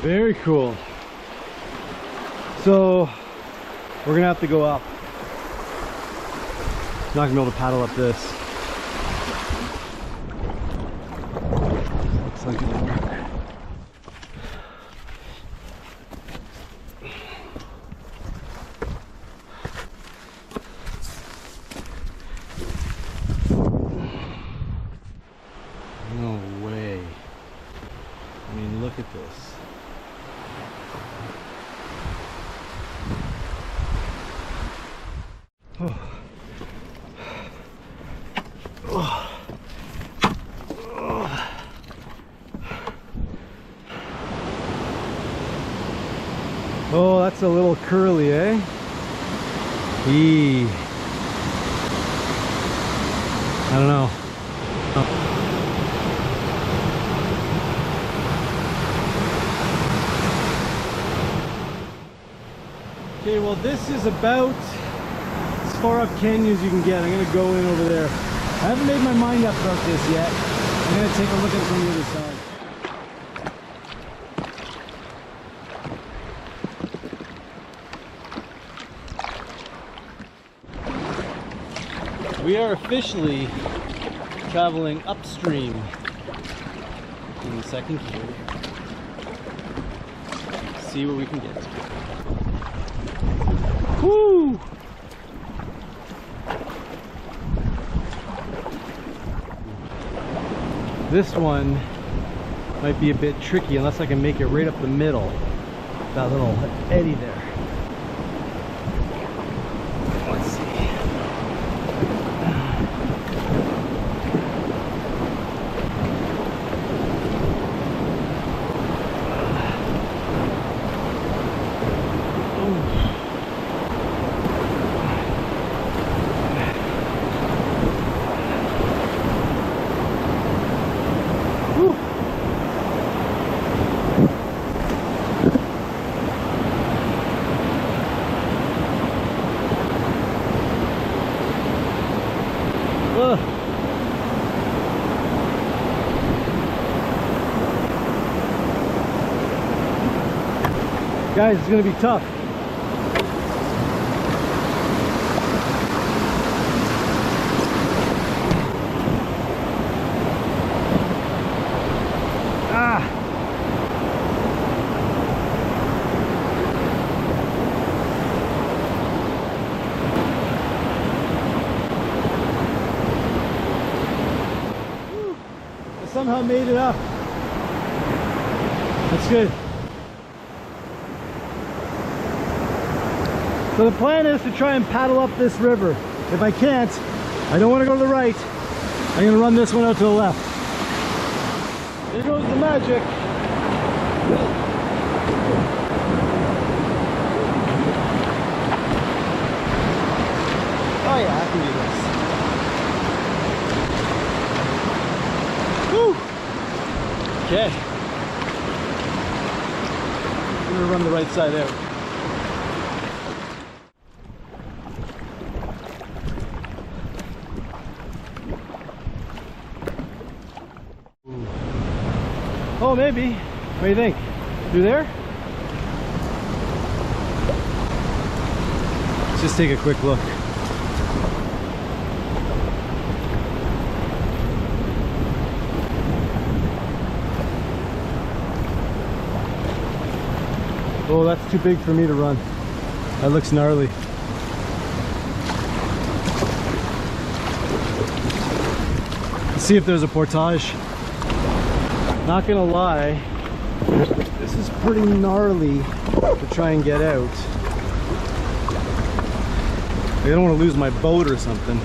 Very cool. So we're gonna have to go up. Not gonna be able to paddle up this. Looks like it'll work. No way. I mean, look at this. Oh. Oh, that's a little curly, eh? Eee. I don't know. Oh. Okay, well this is about as far up canyon as you can get. I'm gonna go in over there. I haven't made my mind up about this yet. I'm gonna take a look at it from the other side. We are officially traveling upstream in the second canyon. See what we can get to. Woo! This one might be a bit tricky unless I can make it right up the middle. That little eddy there. Let's see. Guys, it's gonna be tough. I somehow made it up. That's good. So the plan is to try and paddle up this river. If I can't, I don't want to go to the right. I'm going to run this one out to the left. There goes the magic. Oh yeah, I can do this. Woo! Okay. I'm going to run the right side out. Oh, maybe. What do you think? Through there? Let's just take a quick look. Oh, that's too big for me to run. That looks gnarly. Let's see if there's a portage. Not gonna lie, this is pretty gnarly to try and get out. I don't want to lose my boat or something.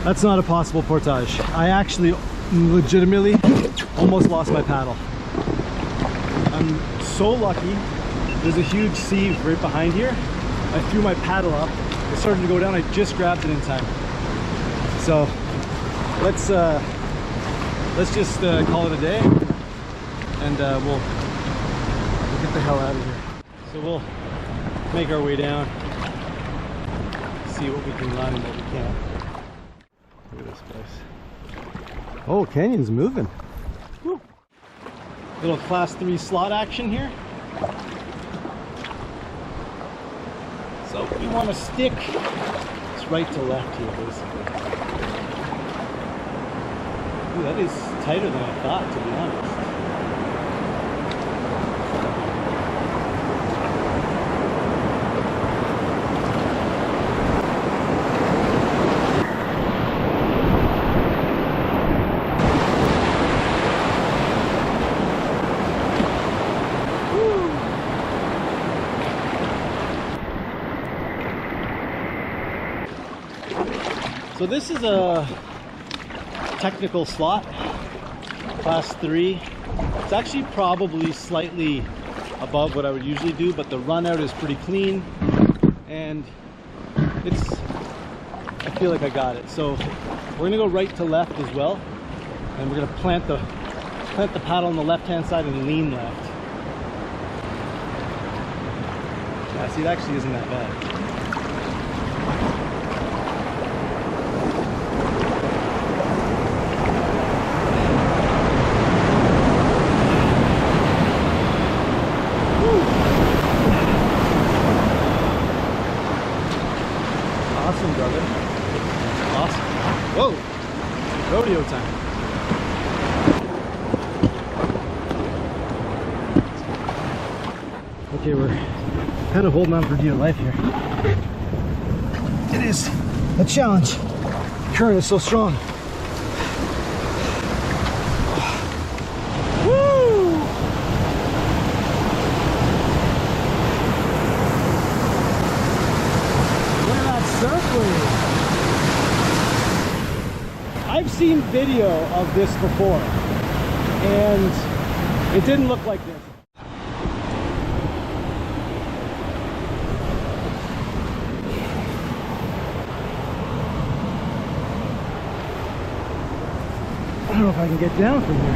That's not a possible portage. I actually legitimately almost lost my paddle. I'm so lucky. There's a huge sea right behind here. I threw my paddle up. It started to go down. I just grabbed it in time. So let's just call it a day, and we'll get the hell out of here. So we'll make our way down, see what we can run and what we can't. Look at this place. Oh, canyon's moving. Woo. Little class 3 slot action here. So we want to stick, it's right to left here basically. Ooh, that is tighter than I thought, to be honest. So this is a technical slot, class 3. It's actually probably slightly above what I would usually do, but the run out is pretty clean, and I feel like I got it. So we're gonna go right to left as well, and we're gonna plant the paddle on the left hand side and lean left. Yeah, see, it actually isn't that bad. Awesome. Okay, we're kind of holding on for dear life here. It is a challenge. The current is so strong. Woo! Look at that circling. I've seen video of this before, and it didn't look like this. I don't know if I can get down from here.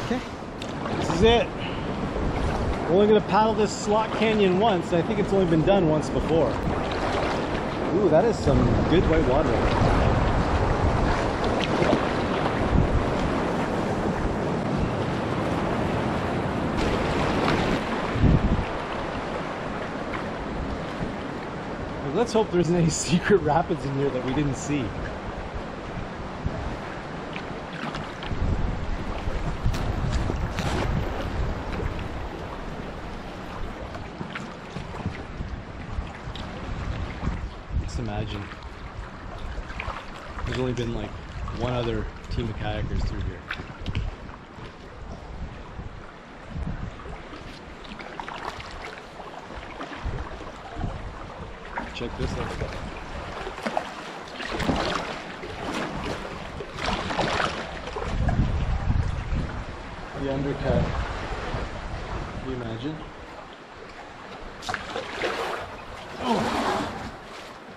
Okay, this is it. We're only going to paddle this slot canyon once. I think it's only been done once before. Ooh, that is some good white water. Let's hope there isn't any secret rapids in here that we didn't see. Just imagine there's only been like one other team of kayakers through here. Check this out. The undercut. Can you imagine? Oh,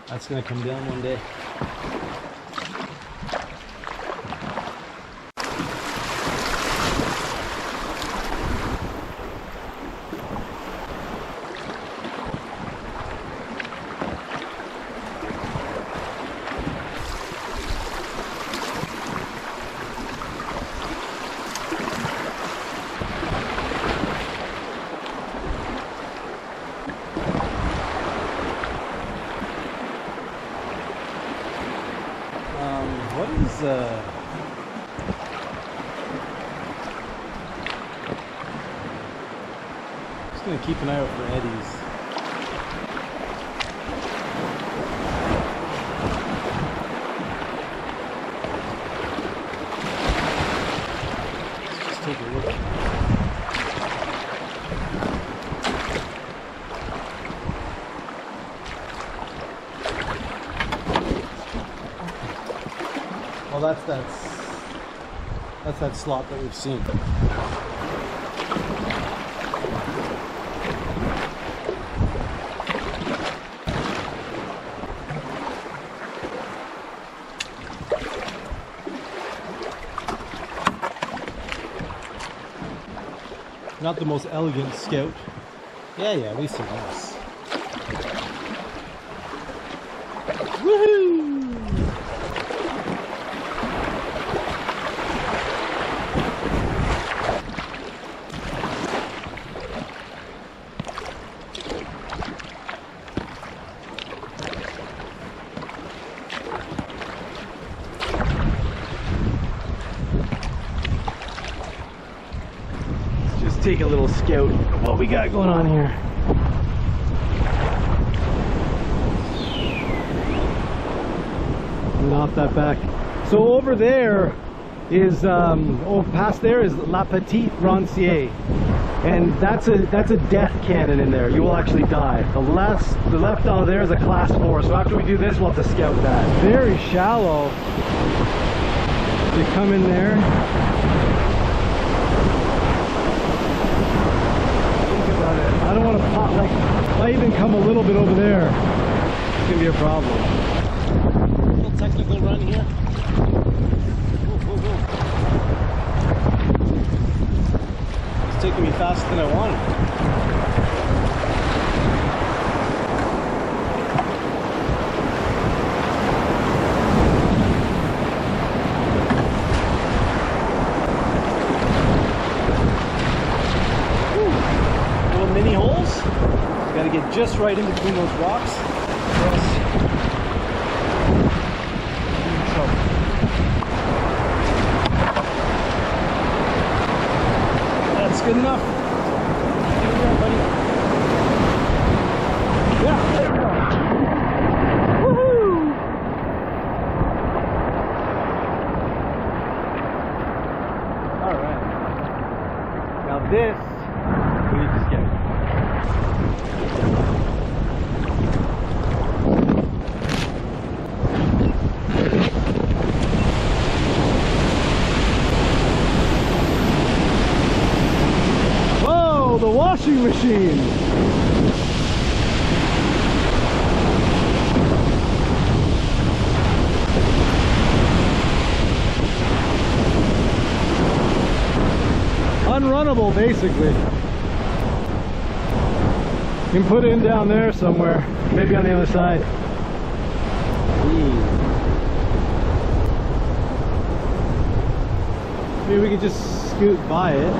that's gonna come down one day. What is just gonna keep an eye out for eddies. Let's just take a look. Well, that's that slot that we've seen. Not the most elegant scout. Yeah, we've seen this. Woohoo! Take a little scout of what we got going on here. And off that back. So over there is past there is La Petite Roncier, and that's a death cannon in there. You will actually die. The left down there is a class 4. So after we do this, we'll have to scout that. Very shallow. You come in there. I don't want to pop, like, if I even come a little bit over there, it's going to be a problem. A little technical run here. Whoa. It's taking me faster than I wanted. get just right in between those rocks. Yes. That's good enough. There we go, buddy. Yeah, there we go. Woohoo! All right. Now this we need to scout. Whoa, the washing machine! Unrunnable, basically. You can put it in down there somewhere, maybe on the other side. Maybe we could just scoot by it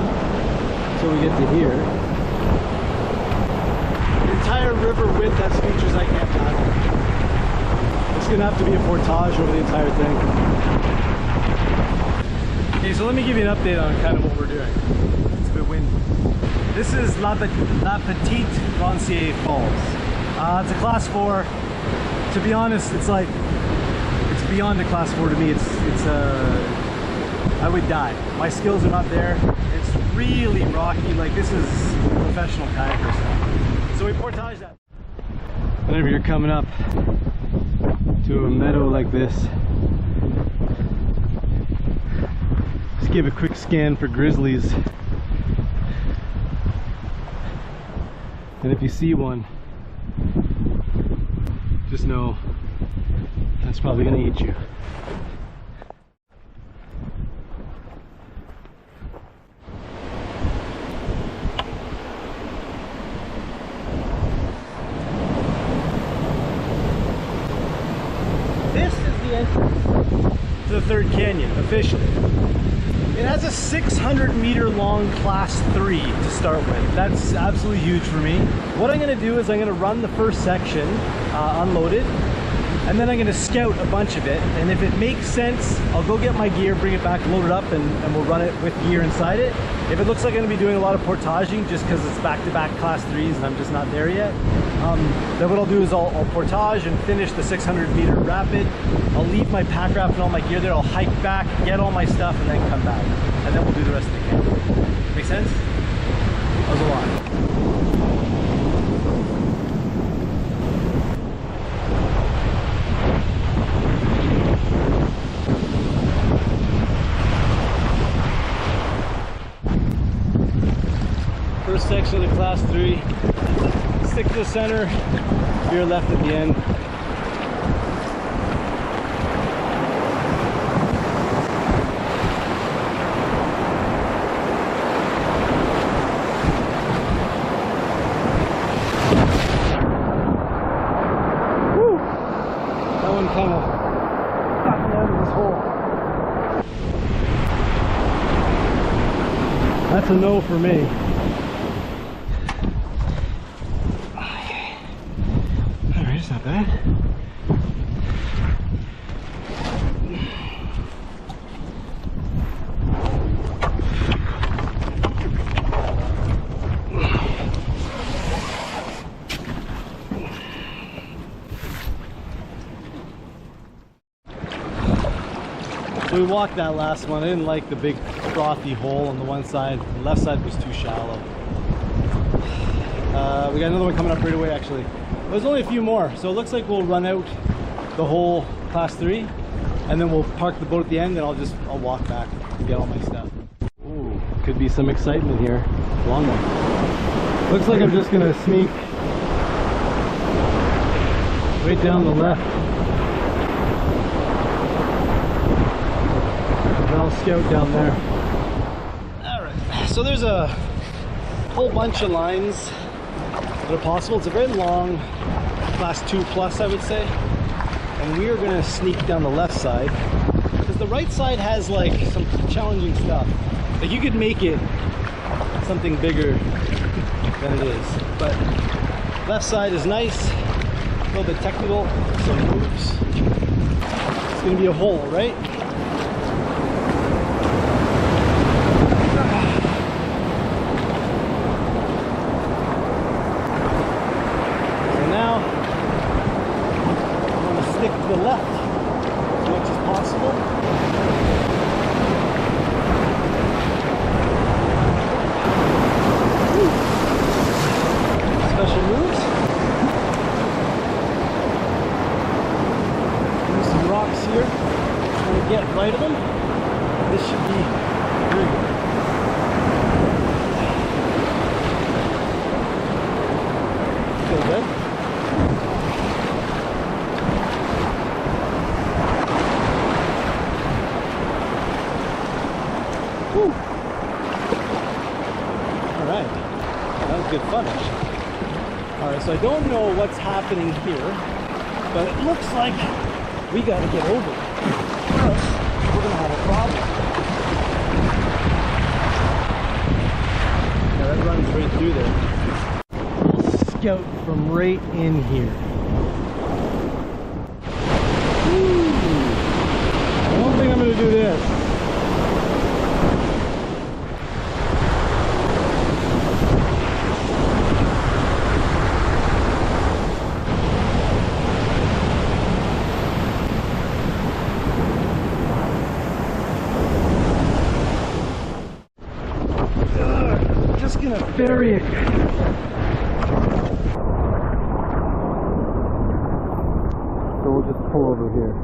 until we get to here. The entire river width has features I can't tackle. It's gonna have to be a portage over the entire thing. Okay, so let me give you an update on kind of what we're doing. It's a bit windy. This is La Petite Roncier Falls. It's a class 4. To be honest, it's beyond a class 4 to me. I would die. My skills are not there. It's really rocky. Like, this is professional kayaker stuff. So we portage that. Whenever you're coming up to a meadow like this, just give a quick scan for grizzlies. And if you see one, just know that's probably gonna eat you. This is the entrance to the third canyon, officially. It has a 600-meter long class 3 to start with. That's absolutely huge for me. What I'm gonna do is I'm gonna run the first section unloaded, and then I'm gonna scout a bunch of it. And if it makes sense, I'll go get my gear, bring it back, load it up, and we'll run it with gear inside it. If it looks like I'm gonna be doing a lot of portaging just because it's back-to-back class 3s and I'm just not there yet, then what I'll do is I'll portage and finish the 600-meter rapid. I'll leave my pack raft and all my gear there. I'll hike back, get all my stuff, and then come back. And then we'll do the rest of the camp. Make sense? That was a lot. First section of the class 3. Stick to the center, veer left at the end. Woo! That one kind of got me out of this hole. That's a no for me. Not bad. So we walked that last one. I didn't like the big frothy hole on the one side. The left side was too shallow. We got another one coming up right away actually. There's only a few more, so it looks like we'll run out the whole class 3 and then we'll park the boat at the end and I'll walk back and get all my stuff. Ooh, could be some excitement here. Long one. Looks like I'm just gonna sneak right down the left. And I'll scout down there. Alright, so there's a whole bunch of lines that are possible. It's a very long class 2 plus, I would say, and we are going to sneak down the left side because the right side has like some challenging stuff. Like you could make it something bigger than it is, but Left side is nice, a little bit technical, some moves. It's gonna be a hole, right? So now, I'm gonna stick to the left as much as possible. Special moves. Use some rocks here. Trying to get right of them. This should be very good. Feel good? Whew. All right. That was good fun, actually. Alright, so I don't know what's happening here, but it looks like we gotta get over it. Or else we're gonna have a problem. Yeah, that runs right through there. We'll scout from right in here. Woo. I don't think I'm gonna do this. Bury it. So we'll just pull over here.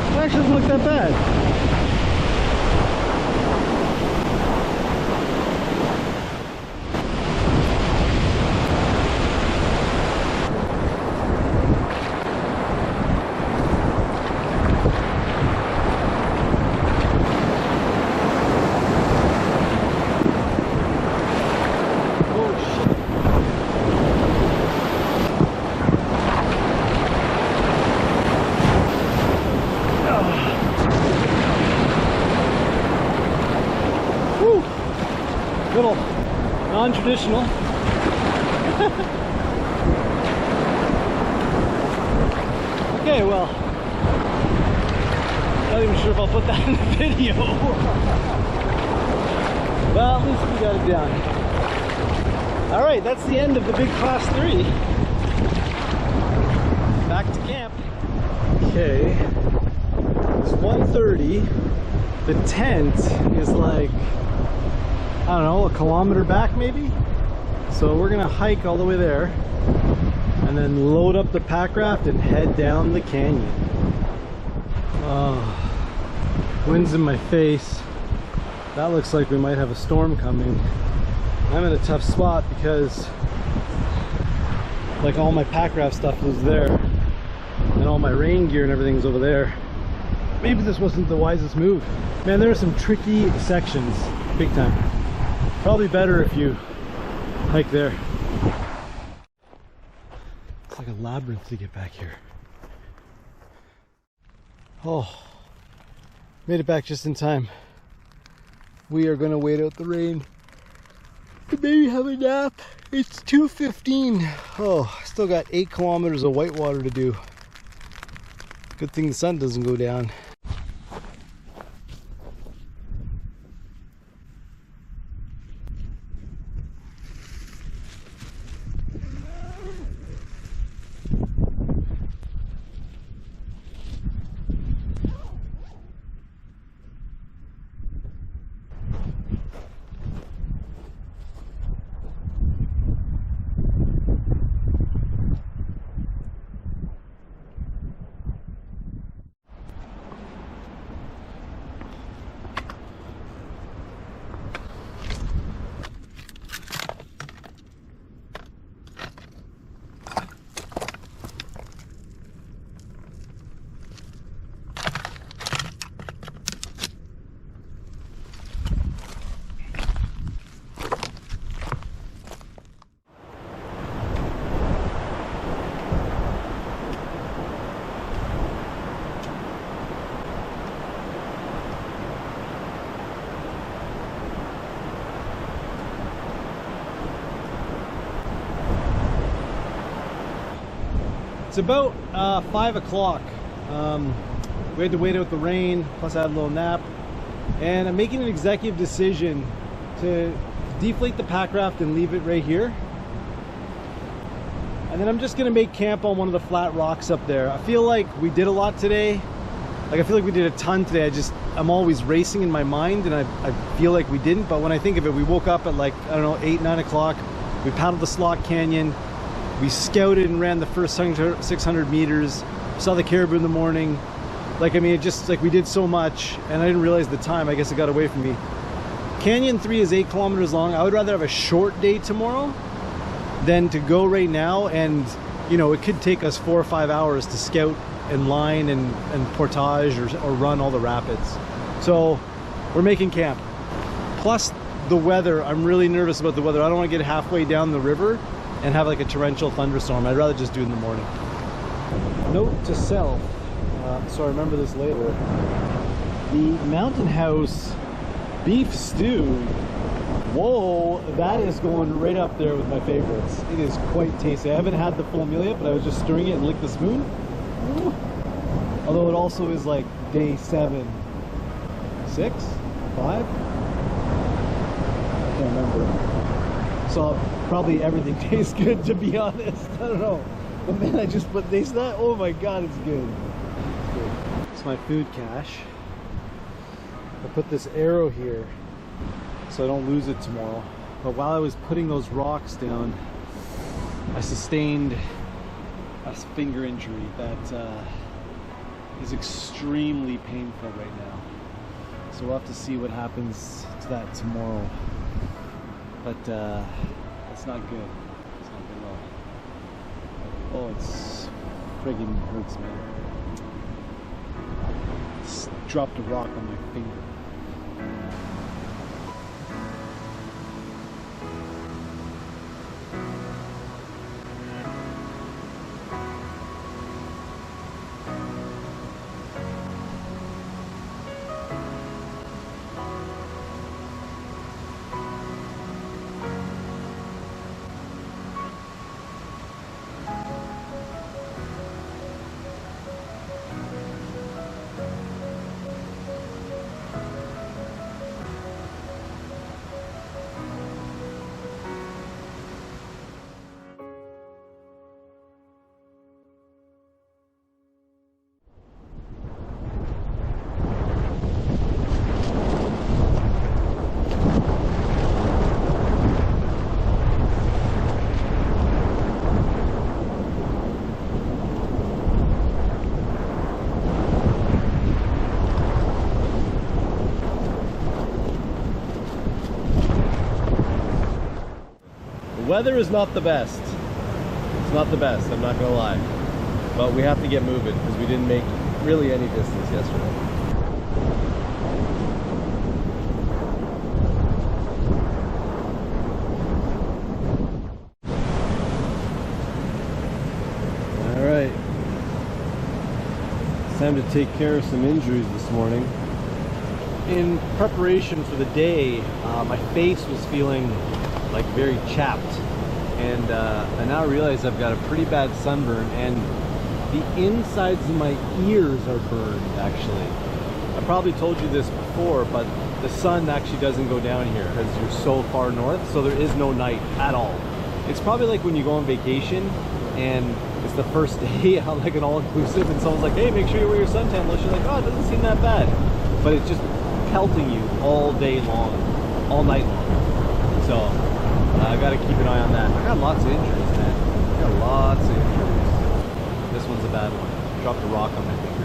It actually doesn't look that bad. Little non-traditional. Okay, well, not even sure if I'll put that in the video. Well, at least we got it down. All right, that's the end of the big class 3. Back to camp. Okay, it's 1:30. The tent is like, I don't know, a kilometer back maybe? So we're gonna hike all the way there and then load up the pack raft and head down the canyon. Oh, wind's in my face. That looks like we might have a storm coming. I'm in a tough spot because like all my pack raft stuff is there and all my rain gear and everything's over there. Maybe this wasn't the wisest move. Man, there are some tricky sections, big time. Probably better if you hike there. It's like a labyrinth to get back here. Oh, made it back just in time. We are gonna wait out the rain and maybe have a nap. It's 2:15. Oh, still got 8 kilometers of whitewater to do. Good thing the sun doesn't go down. It's about 5 o'clock. We had to wait out the rain, plus I had a little nap. And I'm making an executive decision to deflate the pack raft and leave it right here. And then I'm just gonna make camp on one of the flat rocks up there. I feel like we did a lot today. Like I feel like we did a ton today. I'm always racing in my mind and I feel like we didn't, but when I think of it, we woke up at like, I don't know, 8, 9 o'clock. We paddled the Slot Canyon. We scouted and ran the first 600 meters. Saw the caribou in the morning. Like, I mean, it just, like, we did so much and I didn't realize the time. I guess it got away from me. Canyon 3 is 8 kilometers long. I would rather have a short day tomorrow than to go right now, and you know, it could take us 4 or 5 hours to scout and line and portage or run all the rapids. So we're making camp. Plus the weather, I'm really nervous about the weather. I don't want to get halfway down the river and have like a torrential thunderstorm. I'd rather just do it in the morning. Note to self, so I remember this later. The Mountain House beef stew, whoa, that is going right up there with my favorites. It is quite tasty. I haven't had the full meal yet, but I was just stirring it and licked the spoon. Ooh. Although it also is like day 7, 6, 5? I can't remember. So probably everything tastes good, to be honest. I don't know. But man, I just put taste that. Oh my god, it's good. It's good. It's my food cache. I put this arrow here so I don't lose it tomorrow. But while I was putting those rocks down, I sustained a finger injury that is extremely painful right now. So we'll have to see what happens to that tomorrow. But it's not good. It's not good at all. Oh, it's friggin' hurts, man. Just dropped a rock on my finger. Weather is not the best. It's not the best, I'm not gonna lie. But we have to get moving because we didn't make really any distance yesterday. All right. It's time to take care of some injuries this morning. In preparation for the day, my face was feeling like very chapped, and I now realize I've got a pretty bad sunburn, and the insides of my ears are burned. Actually, I probably told you this before, but the sun actually doesn't go down here because you're so far north, so there is no night at all. It's probably like when you go on vacation and it's the first day on like an all-inclusive and someone's like, hey, make sure you wear your suntan lotion. You're like, oh, it doesn't seem that bad, but it's just pelting you all day long, all night long. So I gotta keep an eye on that. I got lots of injuries, man. I got lots of injuries. This one's a bad one. Dropped a rock on my finger.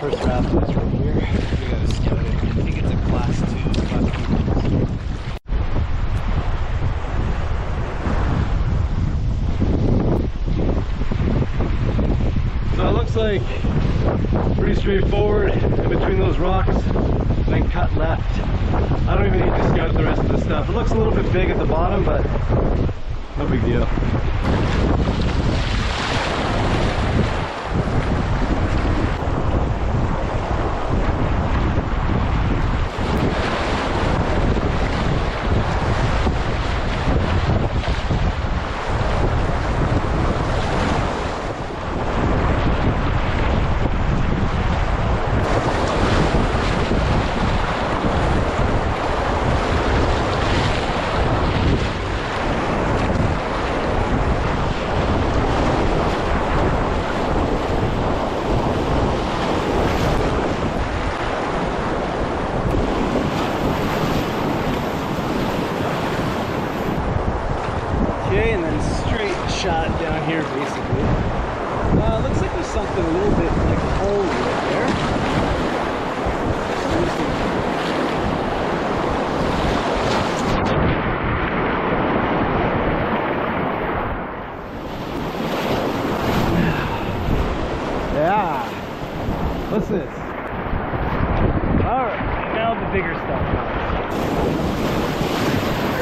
first raft is right here. We gotta scout it. I think it's a class 2, class 2. So it looks like pretty straightforward in between those rocks, and then cut left. I don't even need to scout the rest of the stuff. It looks a little bit big at the bottom, but no big deal. And then straight shot down here basically. Looks like there's something a little bit like a hole right there. Yeah. What's this? Alright, now the bigger stuff.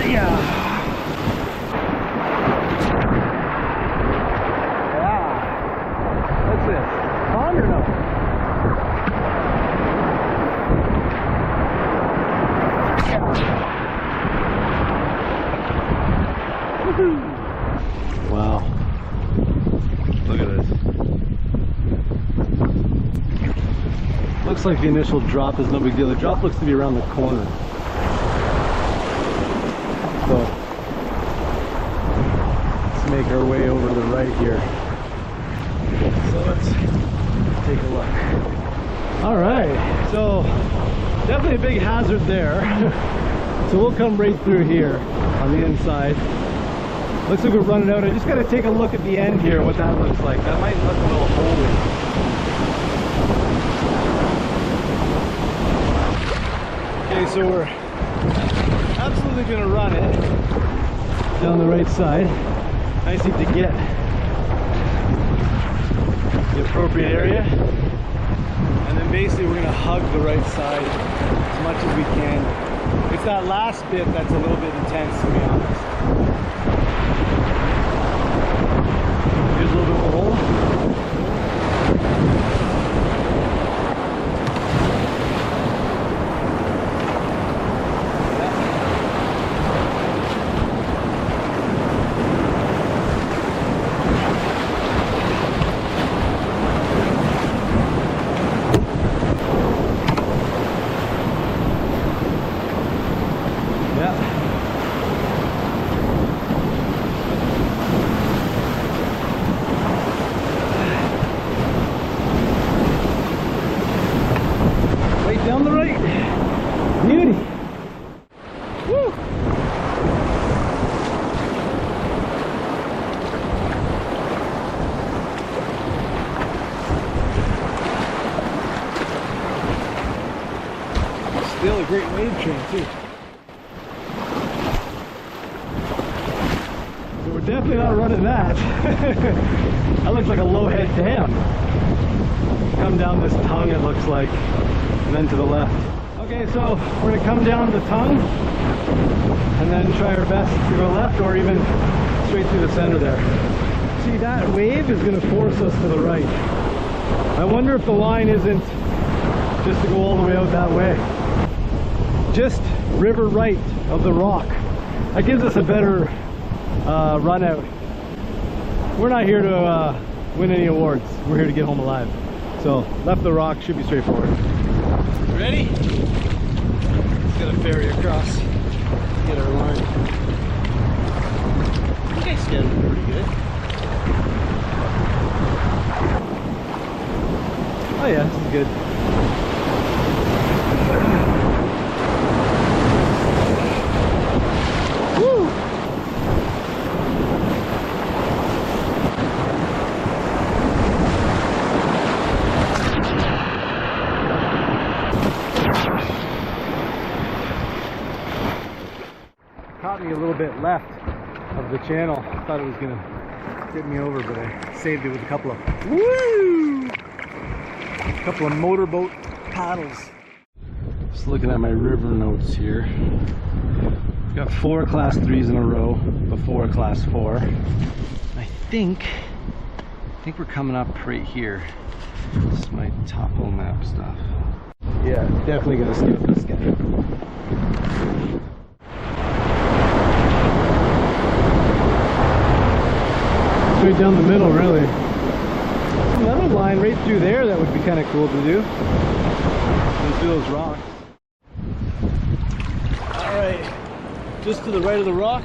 Yeah. What's this? Pond or no? Wow. Look at this. Looks like the initial drop is no big deal. The drop looks to be around the corner. So let's make our way over to the right here. So let's take a look. All right, so definitely a big hazard there. So we'll come right through here on the inside. Looks like we're running out. I just got to take a look at the end here, what that looks like. That might look a little holy. Okay, so we're absolutely going to run it down the right side. I just need to get the appropriate area, and then basically we're going to hug the right side as much as we can. It's that last bit that's a little bit intense, to be honest. Here's a little bit of a hole. Down the right. Beauty. Woo. Still a great wave train too. So we're definitely not running that. That looks like a low head dam. Come down this tongue, it looks like. And then to the left. Okay, so we're going to come down the tongue and then try our best to go left or even straight through the center there. See, that wave is going to force us to the right. I wonder if the line isn't just to go all the way out that way. Just river right of the rock. That gives us a better run out. We're not here to win any awards. We're here to get home alive. So left the rock should be straightforward. Ready? Just gotta ferry across, get our line. I think I scanned it pretty good. Oh yeah, this is good. Woo! me a little bit left of the channel. I thought it was gonna get me over, but I saved it with a couple of motorboat paddles. Just looking at my river notes here. Got 4 class 3s in a row before class 4. I think we're coming up right here. This is my topo map stuff. Yeah, definitely gonna skip this guy. Straight down the middle, really. Another line right through there that would be kind of cool to do. And through those rocks. Alright, just to the right of the rock,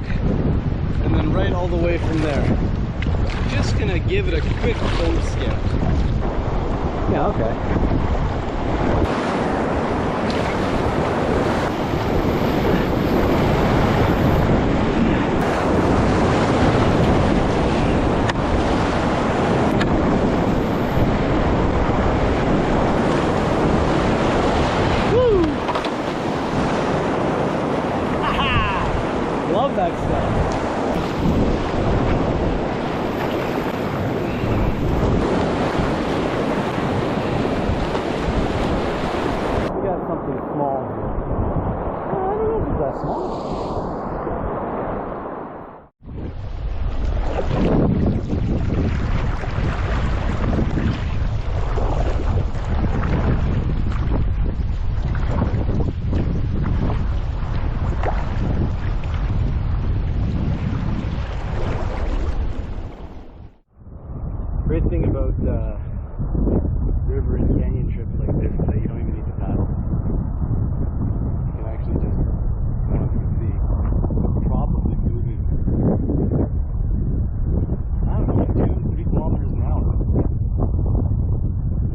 and then right all the way from there. Just gonna give it a quick boat scout. Yeah, okay. Love that stuff. We got something small. I don't know if it's that small. Great thing about river and canyon trips like this is that you don't even need to paddle. You can actually just go through the probably moving, I don't know, 2-3 kilometers an hour.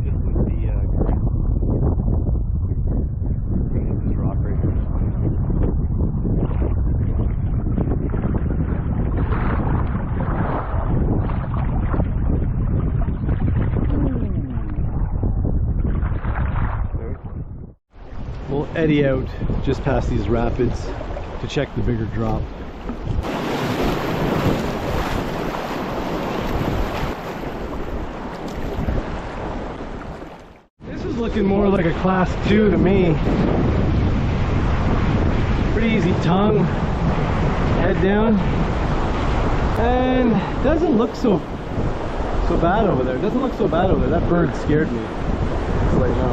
Just with the current. Bring up this rock right here. We'll eddy out just past these rapids to check the bigger drop. This is looking more like a class 2 to me. Pretty easy tongue, head down, and doesn't look so bad over there. Doesn't look so bad over there. That bird scared me. It's like, no.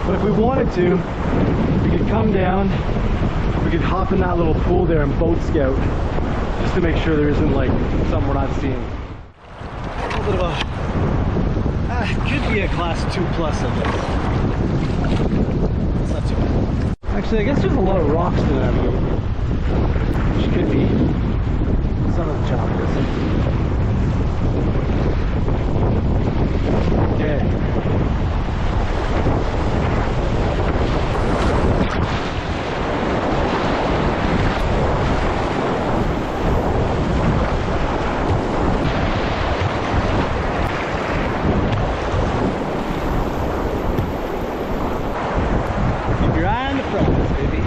But if we wanted to, we could come down, we could hop in that little pool there and boat scout, just to make sure there isn't like something we're not seeing. A little bit of a, could be a class 2 plus of it. It's not too bad. Actually, I guess there's a lot of rocks to navigate, which could be some of the challenges. Okay. Keep your eye on the prize, baby.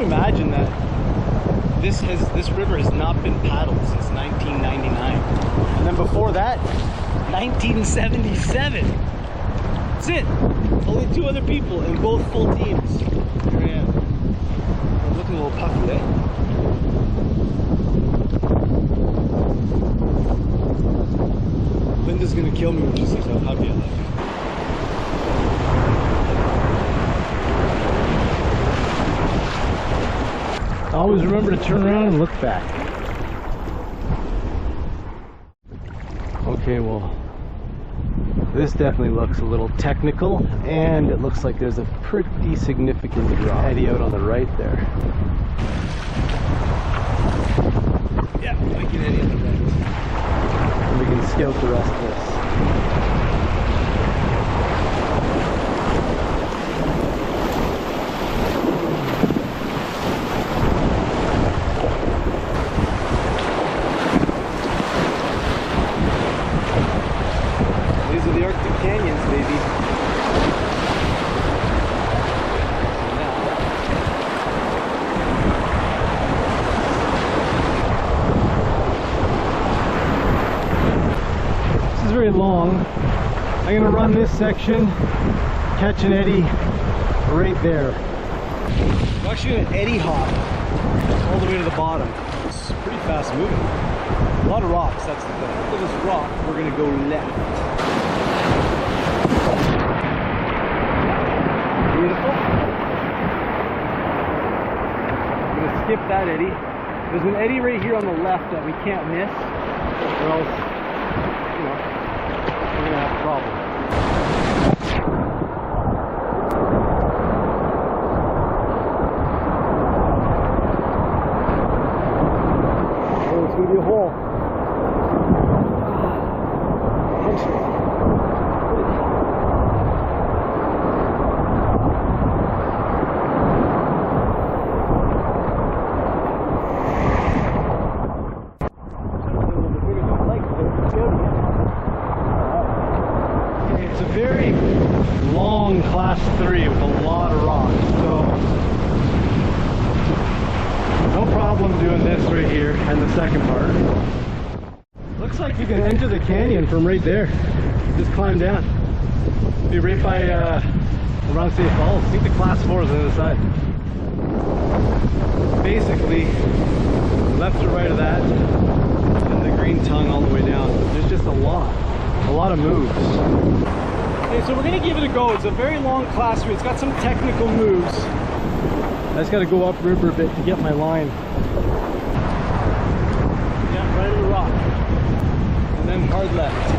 Imagine that this river has not been paddled since 1999, and then before that 1977. That's it. Only 2 other people and both full teams. Here I am. I'm looking a little puffy, eh? Linda's gonna kill me when she sees how puffy I look. Always remember to turn around and look back. Okay, well, this definitely looks a little technical, and it looks like there's a pretty significant eddy out on the right there. Yeah, we can eddy on the right. And we can scout the rest of this. These are the Arctic Canyons, baby. This is very long. I'm going to run this section, catch an eddy right there. I'm actually going to eddy hop all the way to the bottom. It's pretty fast moving. A lot of rocks, that's the thing. Look at this rock, we're going to go left. Beautiful. I'm going to skip that eddy. There's an eddy right here on the left that we can't miss, or else, you know, we're going to have a problem. Oh, it's going to be a hole. It's a very long class 3 with a lot of rocks, so no problem doing this right here and the second part. Looks like you can enter the canyon from right there. Just climb down. Be right by around St. Falls. I think the class 4 is on the other side. Basically, left to right of that, and the green tongue all the way down. There's just a lot of moves. Okay, so we're gonna give it a go. It's a very long class 3. It's got some technical moves. I just gotta go upriver a bit to get my line. Yeah, right of the rock. And then hard left.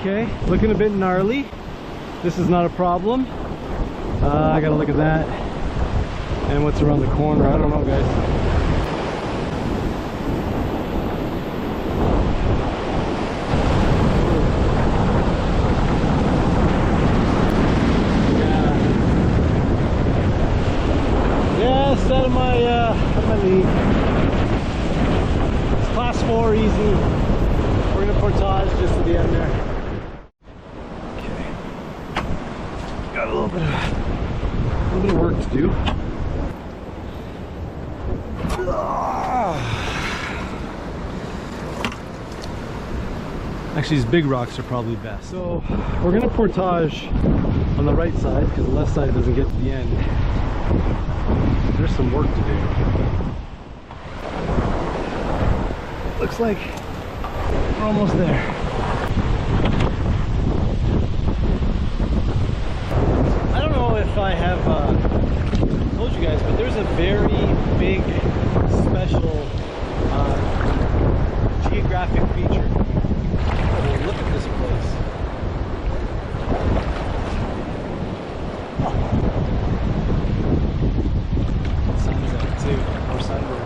Okay, looking a bit gnarly. This is not a problem. I gotta look at that. And what's around the corner, I don't know, guys. Yeah, it's out of my league. It's class 4 easy. We're gonna portage just at the end there. Got a little bit of work to do. Actually, these big rocks are probably best. So we're gonna portage on the right side because the left side doesn't get to the end. There's some work to do. Looks like we're almost there. I don't know if I have told you guys, but there's a very big, special geographic feature. Oh, look at this place. Oh. Sun's out too, or sunburn.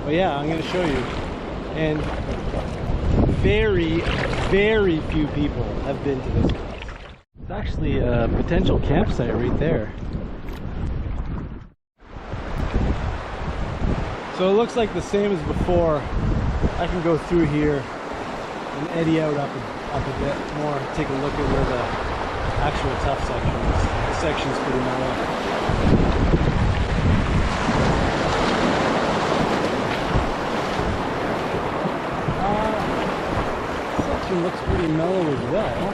But yeah, I'm going to show you. And very, very few people have been to this place. It's actually a potential campsite right there. So it looks like the same as before. I can go through here and eddy out up a bit more, take a look at where the actual tough section is. This section's pretty mellow. Looks pretty mellow as well.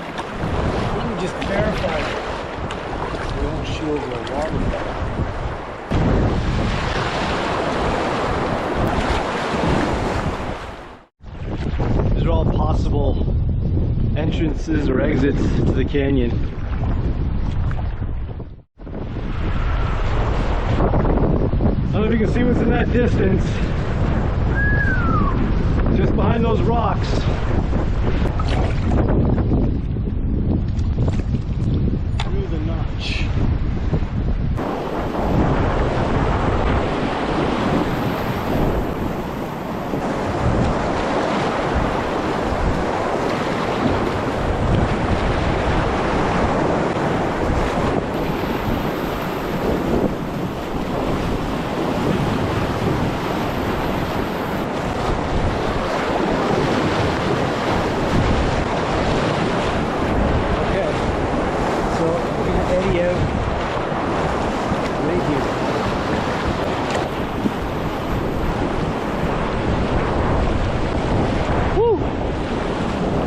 Let me just verify so we don't shoot over the water. These are all possible entrances or exits to the canyon. I don't know if you can see what's in that distance. Just behind those rocks. Through the notch.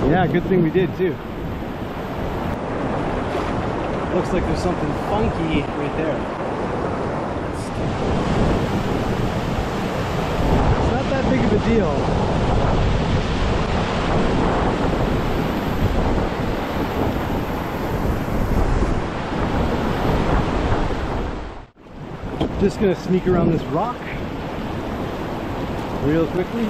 Yeah, good thing we did too. Looks like there's something funky right there. It's not that big of a deal. Just gonna sneak around this rock real quickly.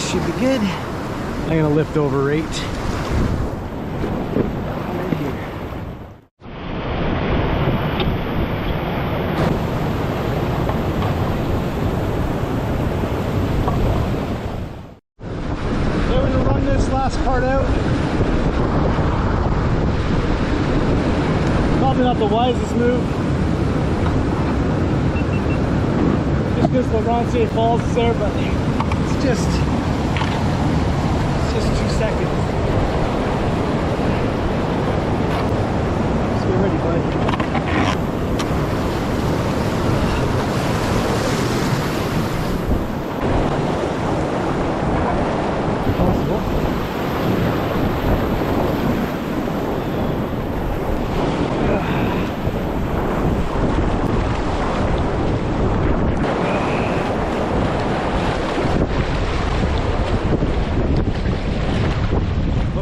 Should be good. I'm gonna lift over right here. So we're gonna run this last part out. Probably not the wisest move. Just because the Ronce Falls is there, but it's just 2 seconds. Let's get ready, bud.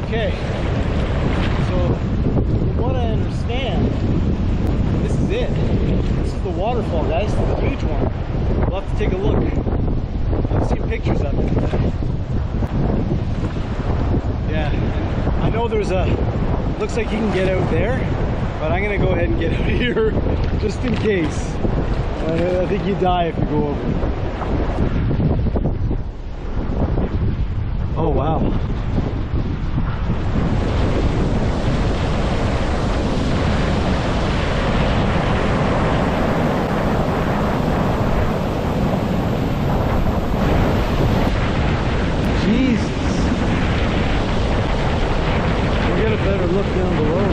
Okay, so from what I understand, this is it. This is the waterfall, guys, the huge one. We'll have to take a look. I've seen pictures of it. Yeah, and I know there's looks like you can get out there, but I'm gonna go ahead and get out of here just in case. I think you die if you go over. Oh, wow. Look down below.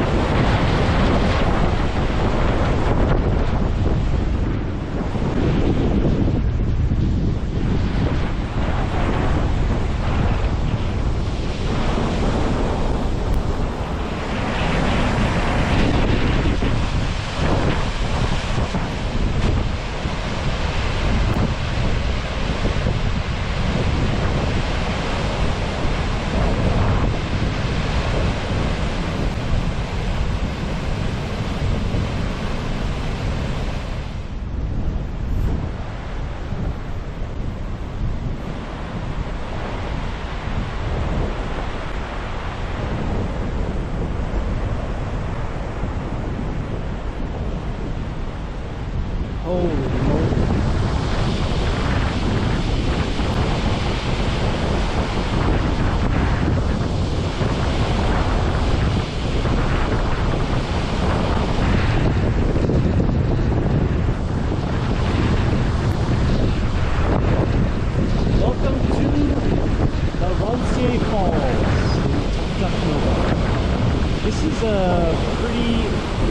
This is a pretty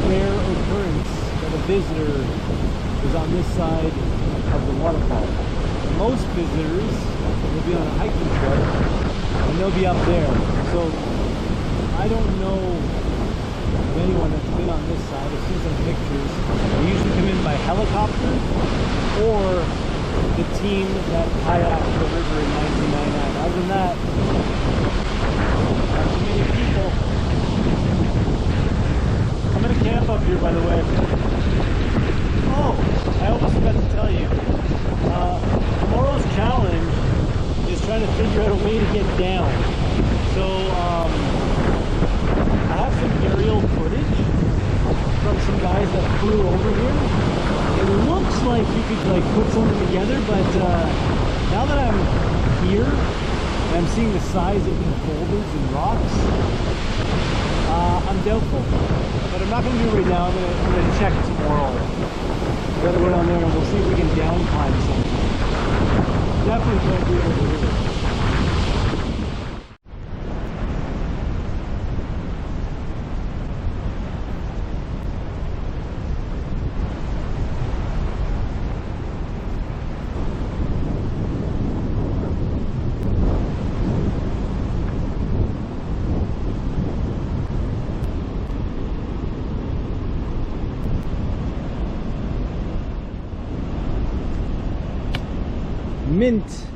rare occurrence that a visitor is on this side of the waterfall. Most visitors will be on a hiking trip and they'll be up there. So I don't know of anyone that's been on this side. I've seen some pictures. They usually come in by helicopter or the team that kayaked the river in 1999. Other than that, not too many people. I'm gonna camp up here, by the way. Oh, I almost forgot to tell you. Tomorrow's challenge is trying to figure out a way to get down. So I have some aerial footage from some guys that flew over here. It looks like you could like put something together, but now that I'm here and I'm seeing the size of these boulders and rocks, I'm doubtful. But I'm not going to do it right now. I'm going to check tomorrow. We're going to go down there and we'll see if we can down climb something. Definitely can't do it over here. Mint.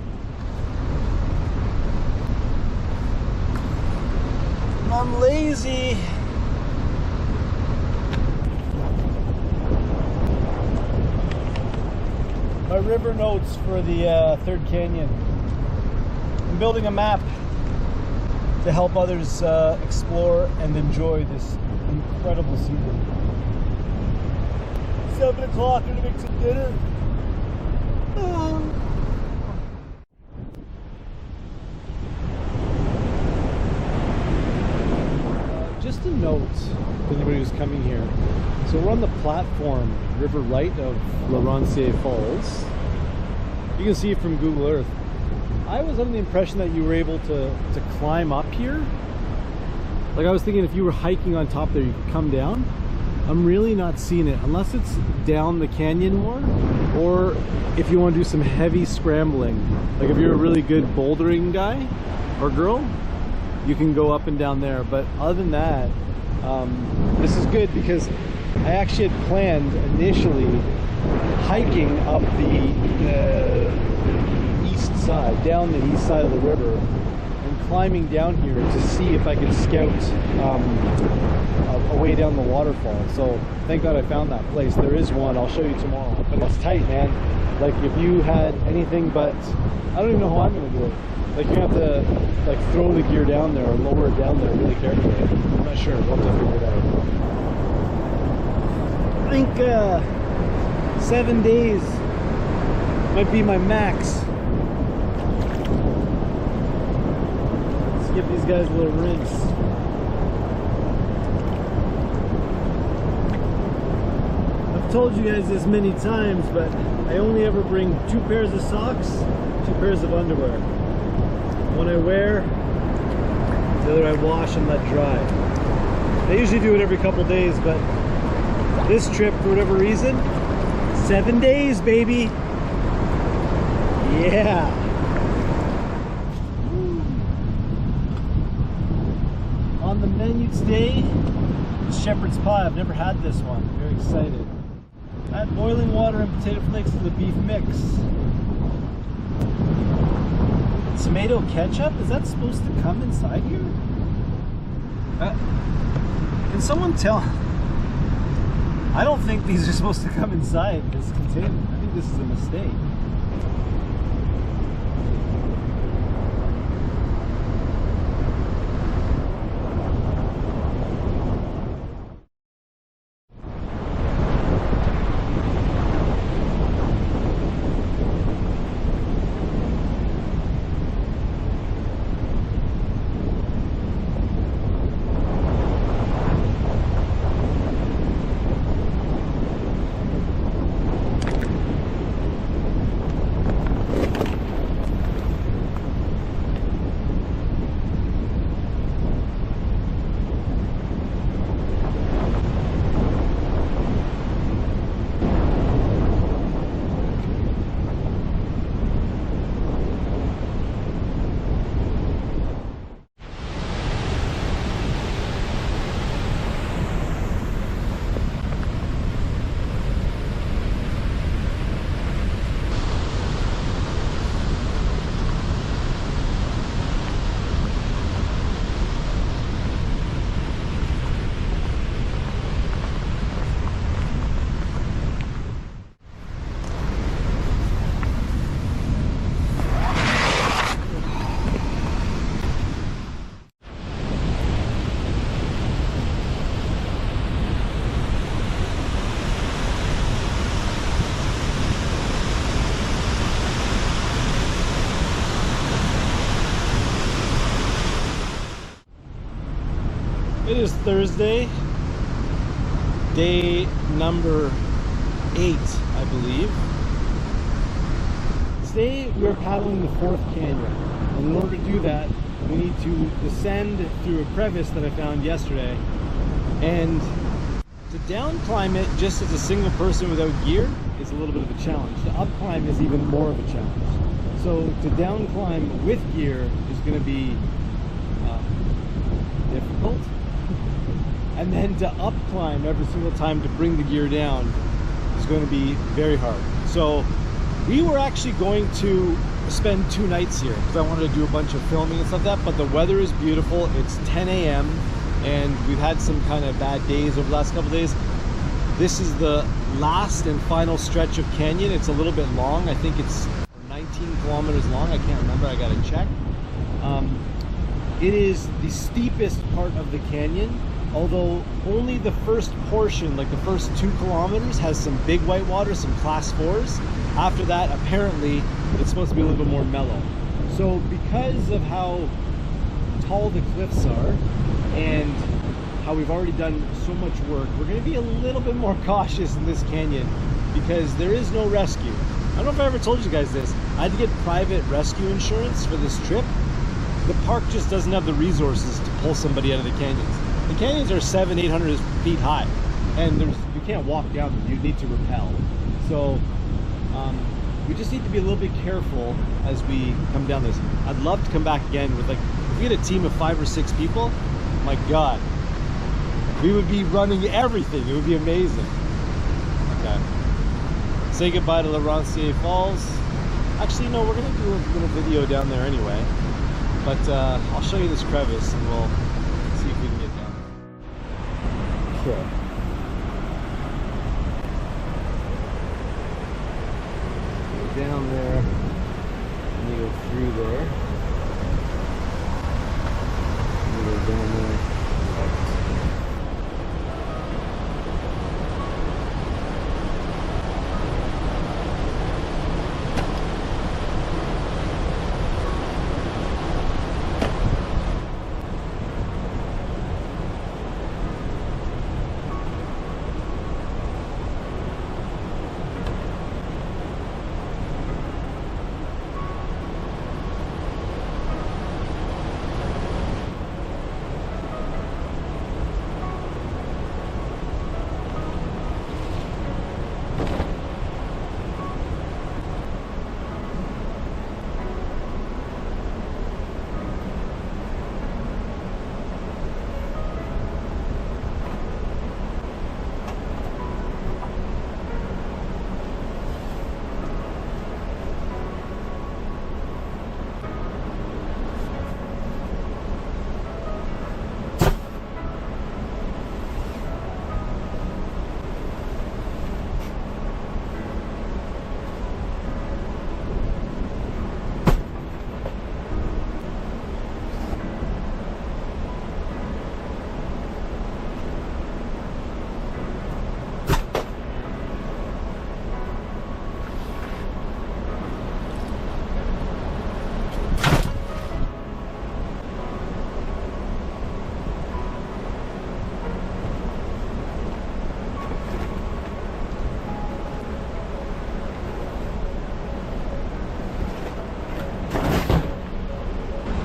I'm lazy. My river notes for the third canyon. I'm building a map to help others explore and enjoy this incredible scenery. 7 o'clock, I'm gonna make some dinner. Just a note for anybody who's coming here. So we're on the platform, river right of Laurentier Falls. You can see it from Google Earth. I was under the impression that you were able to climb up here. Like I was thinking if you were hiking on top there, you could come down. I'm really not seeing it unless it's down the canyon more, or if you want to do some heavy scrambling. Like if you're a really good bouldering guy or girl, you can go up and down there. But other than that, this is good because I actually had planned initially hiking up the east side, down the east side of the river, and climbing down here to see if I could scout a way down the waterfall. So thank God I found that place. There is one, I'll show you tomorrow, but it's tight, man. Like if you had anything but, I don't even know how I'm gonna do it. Like you have to like throw the gear down there or lower it down there really carefully. I'm not sure, we'll have to figure it out. I think 7 days might be my max. Let's give these guys a little rinse. I've told you guys this many times, but I only ever bring 2 pairs of socks, 2 pairs of underwear. One I wear, the other I wash and let dry. I usually do it every couple days, but this trip, for whatever reason, 7 days, baby. Yeah. On the menu today, shepherd's pie. I've never had this one. Very excited. Add boiling water and potato flakes to the beef mix. Tomato ketchup? Is that supposed to come inside here? Can someone tell? I don't think these are supposed to come inside this container. I think this is a mistake. It is Thursday, day number 8, I believe. Today we are paddling the 4th canyon, and in order to do that, we need to descend through a crevice that I found yesterday. And to down climb it just as a single person without gear is a little bit of a challenge. To up climb is even more of a challenge. So to down climb with gear is going to be difficult. And then to up climb every single time to bring the gear down is going to be very hard. So we were actually going to spend 2 nights here because I wanted to do a bunch of filming and stuff like that, but the weather is beautiful. It's 10 a.m. and we've had some kind of bad days over the last couple days. This is the last and final stretch of canyon. It's a little bit long. I think it's 19 kilometers long. I can't remember. I got to check. It is the steepest part of the canyon, although only the first portion, like the first 2 kilometers, has some big whitewater, some class 4s. After that, apparently, it's supposed to be a little bit more mellow. So because of how tall the cliffs are and how we've already done so much work, we're going to be a little bit more cautious in this canyon because there is no rescue. I don't know if I ever told you guys this. I had to get private rescue insurance for this trip. The park just doesn't have the resources to pull somebody out of the canyons. The canyons are 700-800 feet high, and you can't walk down them. You need to rappel. So we just need to be a little bit careful as we come down this. I'd love to come back again with, like, if we had a team of 5 or 6 people, my God, we would be running everything. It would be amazing. Okay. Say goodbye to Laurentier Falls. Actually, no, we're gonna do a little video down there anyway. But I'll show you this crevice and we'll see if we can get down. Okay. Go down there, and you go through there. And you go down there.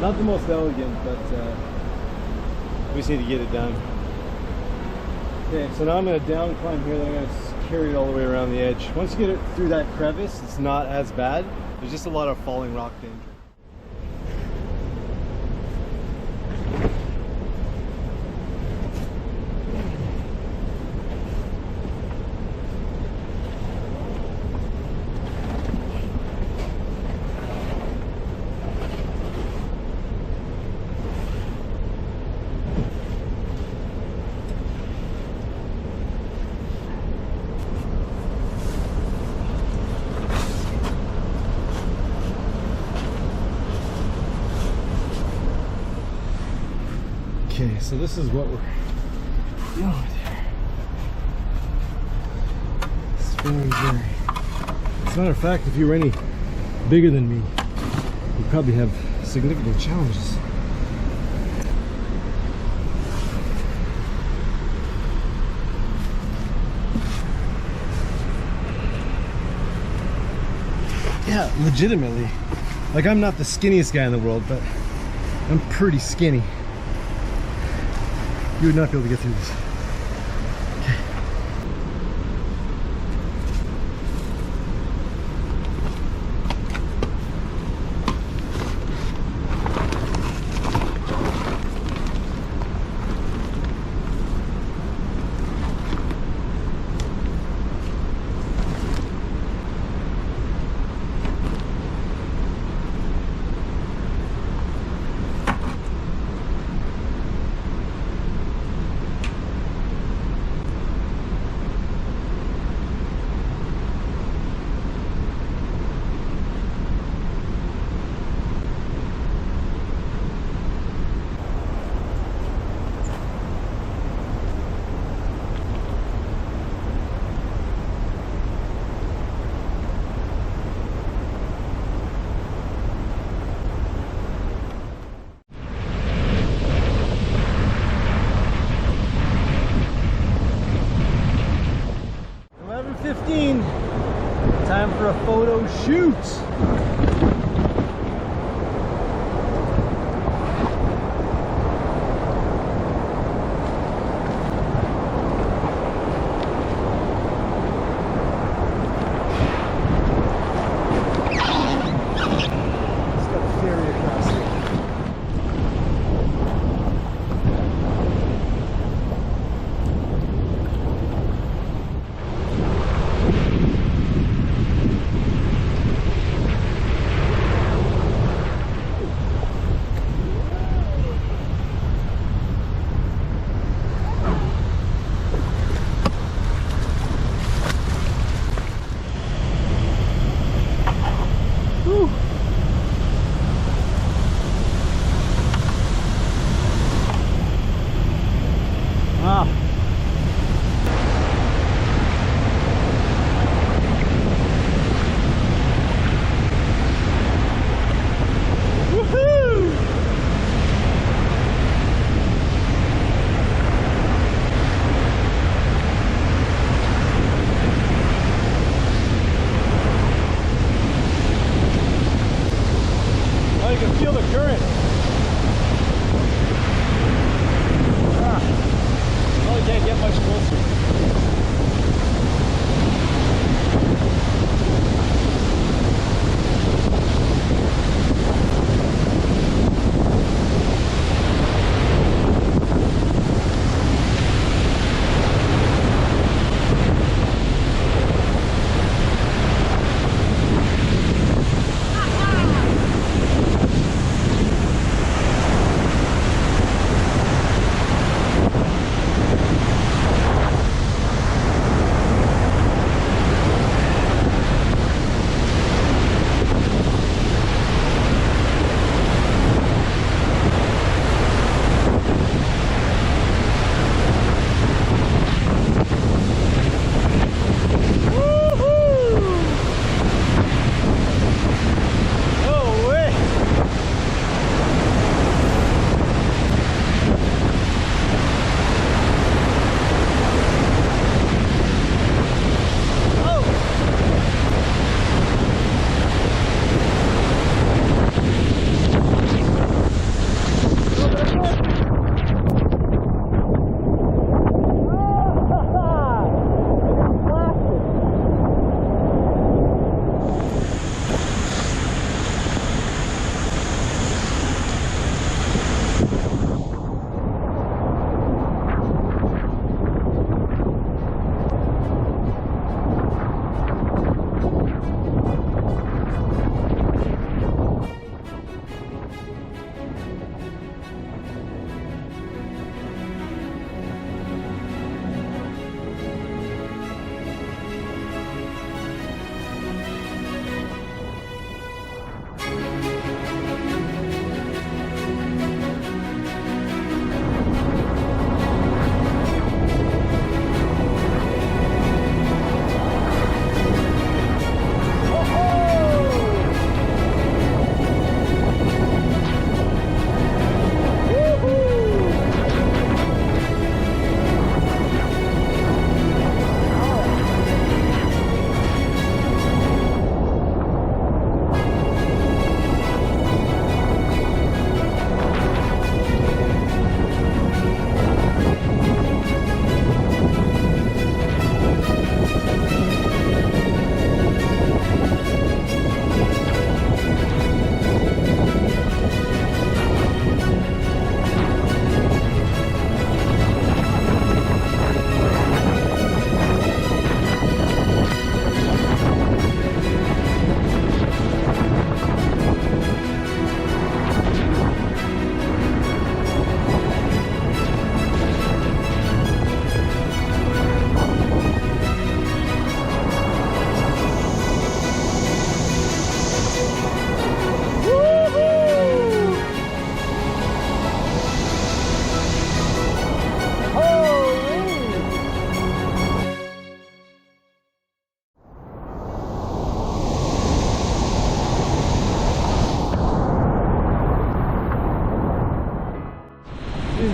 Not the most elegant, but we just need to get it done. Okay, so now I'm going to down climb here, then I'm going to carry it all the way around the edge. Once you get it through that crevice, it's not as bad. There's just a lot of falling rock danger. Okay, so this is what we're dealing with here. It's very, as a matter of fact, if you were any bigger than me, you'd probably have significant challenges. Yeah, legitimately. Like, I'm not the skinniest guy in the world, but I'm pretty skinny. You would not be able to get through this. Time for a photo shoot.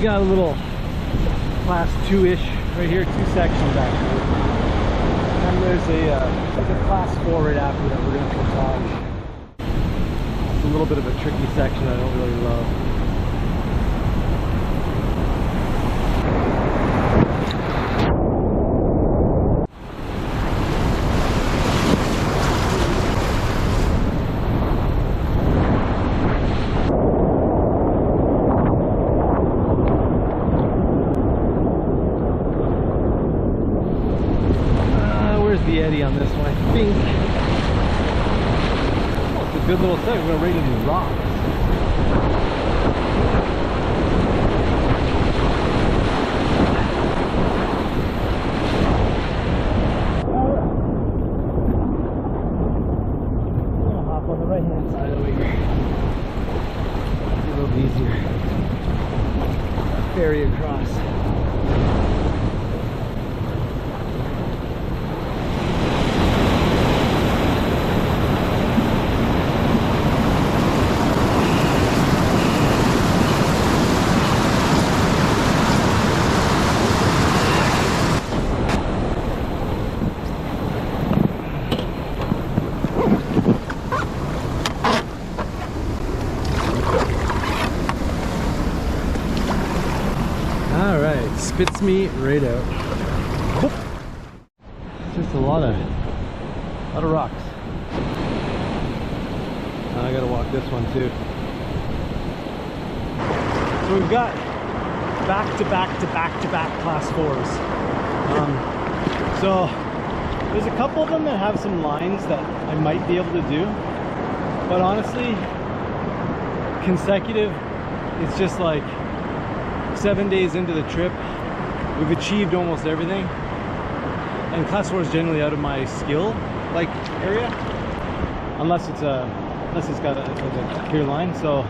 got a little class 2-ish right here, 2 sections actually. And there's like a class 4 right after that we're going to portage. It's a little bit of a tricky section I don't really love. The eddy on this one, I think. Oh, it's a good little set. We're gonna rate it in rocks. I'm gonna hop on the right hand side over here. A little easier. Ferry across. Spits me right out. It's just a lot of rocks. I gotta walk this one too. So we've got back to back class 4s. So there's a couple of them that have some lines that I might be able to do, but honestly, consecutive, it's just like 7 days into the trip. We've achieved almost everything, and class 4 is generally out of my skill area, unless it's got a clear line. So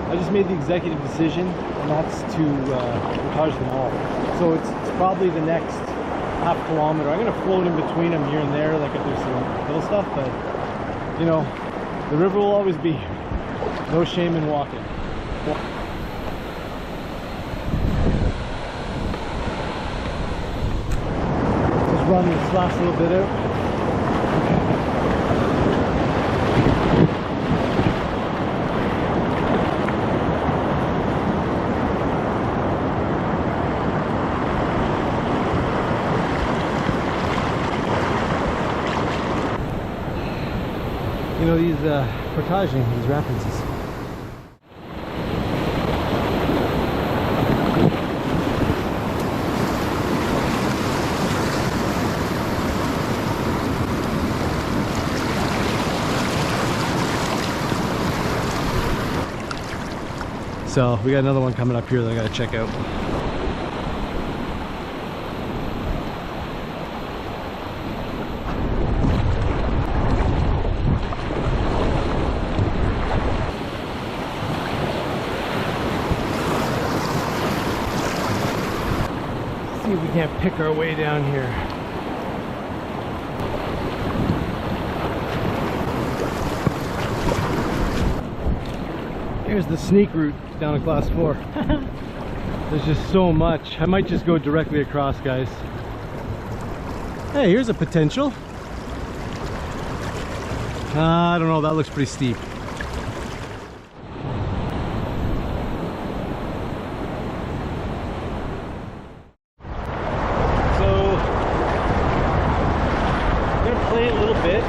I just made the executive decision, and that's to portage them all. So it's probably the next half kilometer. I'm gonna float in between them here and there, like if there's some little stuff, but you know, the river will always be here. No shame in walking. Run this last little bit out. You know, these portaging, these rapids. So we got another one coming up here that I gotta check out. Let's see if we can't pick our way down here. Here's the sneak route down to class 4. There's just so much. I might just go directly across, guys. Hey, here's a potential. I don't know, that looks pretty steep. So, I'm gonna play a little bit.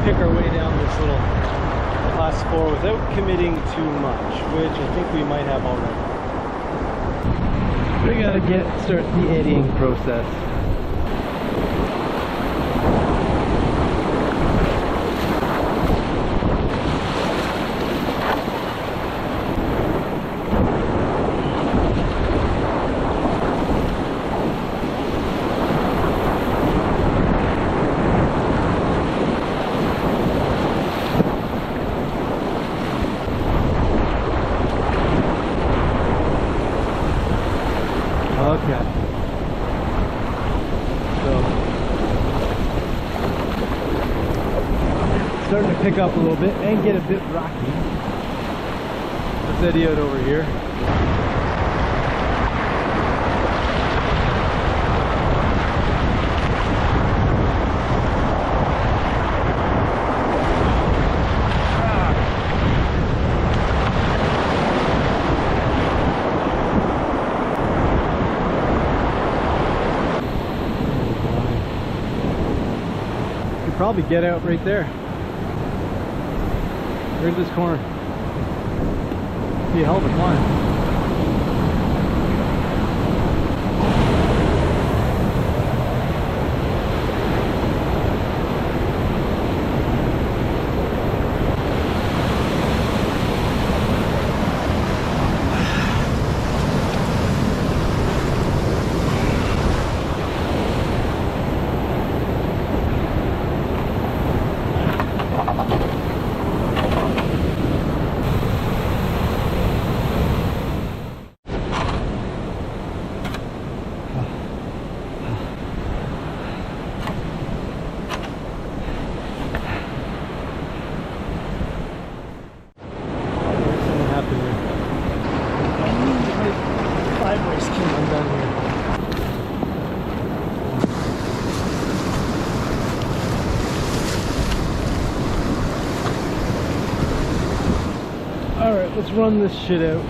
Pick our way down this little class 4 without committing too much, which I think we might have already. We gotta start the eddying process. Okay. pick up a little bit and get a bit rocky. Let's eddy out over here. Probably get out right there. Right this corner. Be a hell of a climb. Alright, let's run this shit out.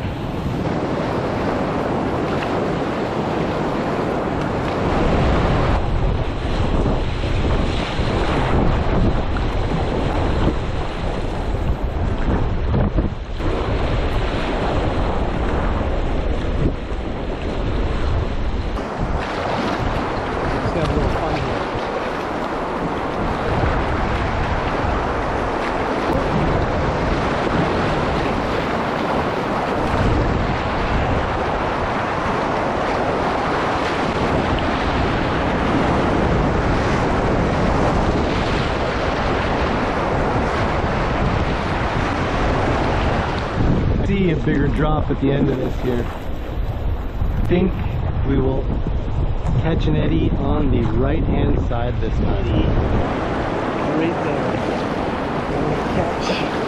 Let's have a little fun here. A bigger drop at the end of this here. I think we will catch an eddy on the right hand side this time. Right there. Catch.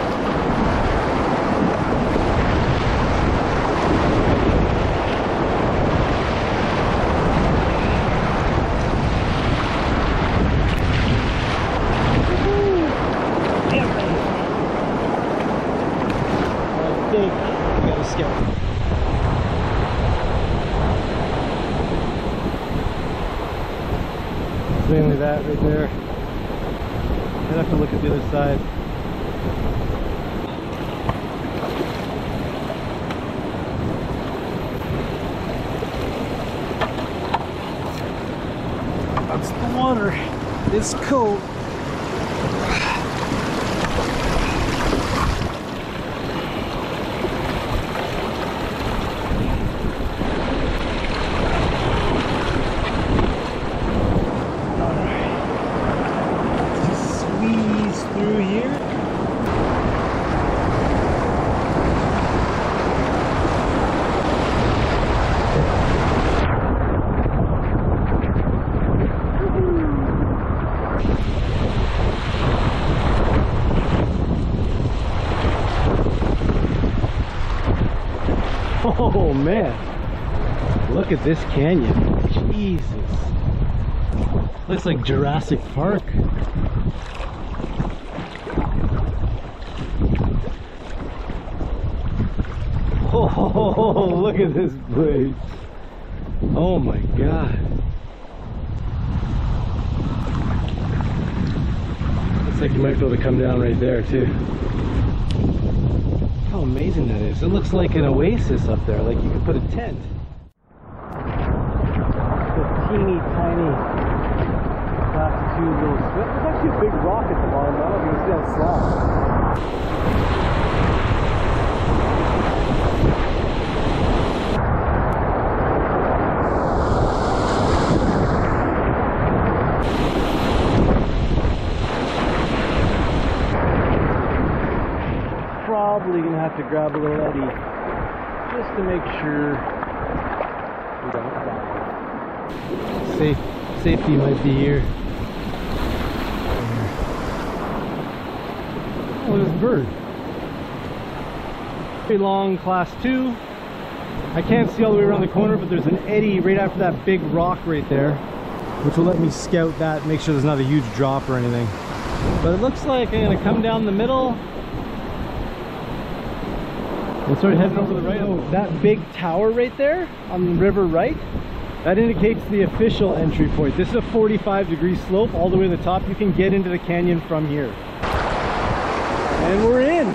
Mainly that right there. I'd have to look at the other side. That's the water. It's cold. Oh man, look at this canyon. Jesus. Looks like Jurassic Park. Oh, look at this place. Oh my God. Looks like you might be able to come down right there too. How amazing that is. It looks like an oasis up there, like you could put a tent. The teeny tiny class 2 little slip. There's actually a big rock at the bottom. I don't know if you can see that slab. Probably gonna have to grab a little eddy just to make sure we don't die. Safety might be here. look at this bird. Very long class 2. I can't see all the way around the corner, but there's an eddy right after that big rock right there, which will let me scout that, make sure there's not a huge drop or anything. But it looks like I'm gonna come down the middle and start heading over the right. Oh, that big tower right there on the river right, that indicates the official entry point. This is a 45-degree slope all the way to the top. You can get into the canyon from here. And we're in.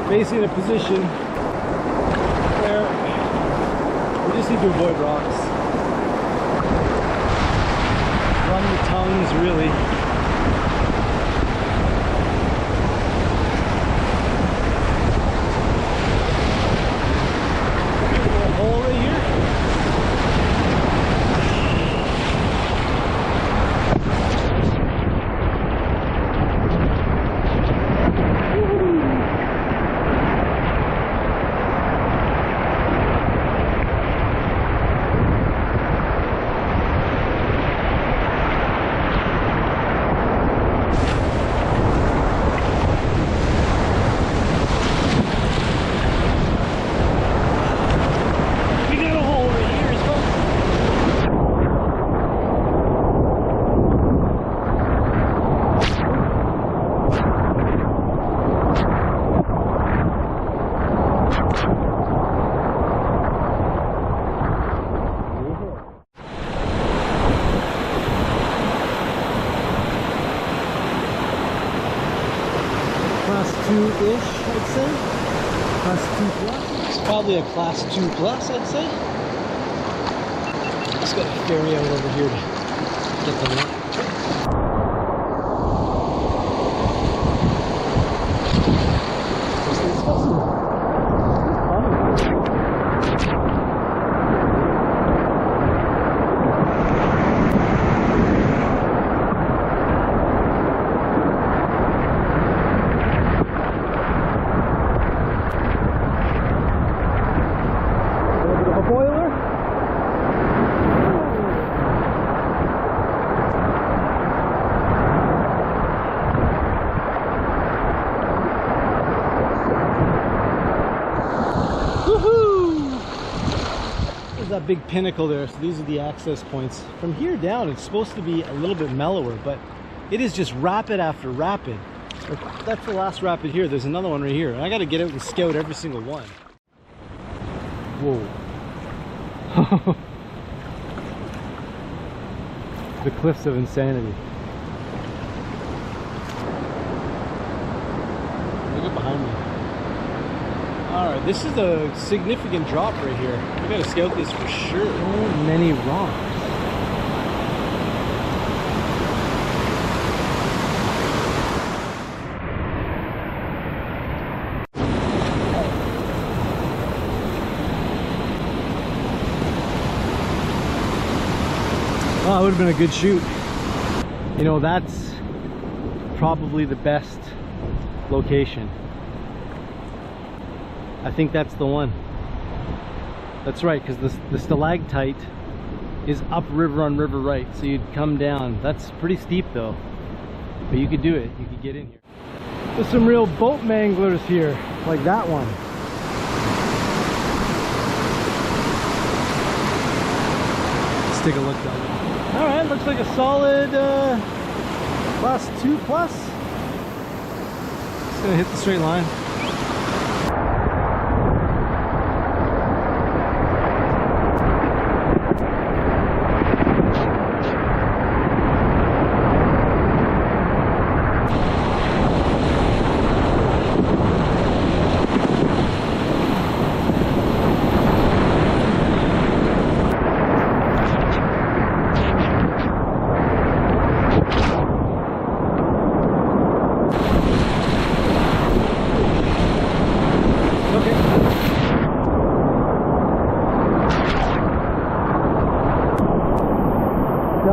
Basically in a position where we just need to avoid rocks. Run the tongues, really. There's a little hole right here. Class 2-ish, I'd say. Class 2 plus. It's probably a class 2 plus, I'd say. Just got a ferry out over here to get them up. That big pinnacle there, so these are the access points. From here down it's supposed to be a little bit mellower, but it is just rapid after rapid. That's the last rapid here. There's another one right here, and I got to get out and scout every single one. Whoa. The cliffs of insanity. Look at behind me. Alright, this is a significant drop right here. We gotta scout this for sure. So many rocks. Oh, that would have been a good shoot. You know, that's probably the best location. I think that's the one. That's right, because the stalactite is upriver on river right, so you'd come down. That's pretty steep though, but you could do it. You could get in here. There's some real boat manglers here, like that one. Let's take a look down there. All right, looks like a solid class 2 plus. Just gonna hit the straight line.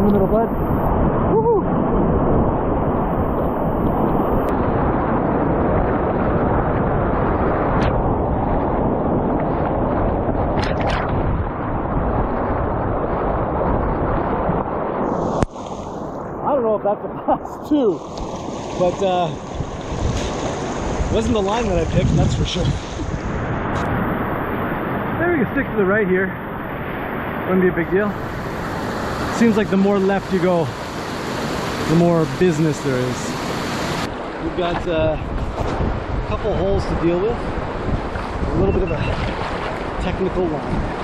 the middle, bud. Woohoo! I don't know if that's a class 2, but it wasn't the line that I picked, that's for sure. Maybe we can stick to the right here. Wouldn't be a big deal. Seems like the more left you go, the more business there is. We've got a couple holes to deal with. A little bit of a technical line.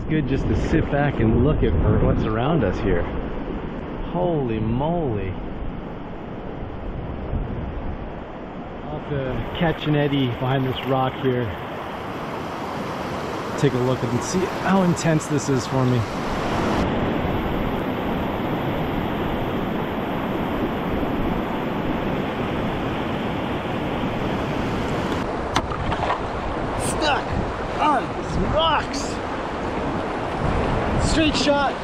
Good just to sit back and look at what's around us here. Holy moly. I'll have to catch an eddy behind this rock here. Take a look and see how intense this is for me. Stuck on some rocks. Straight shot. A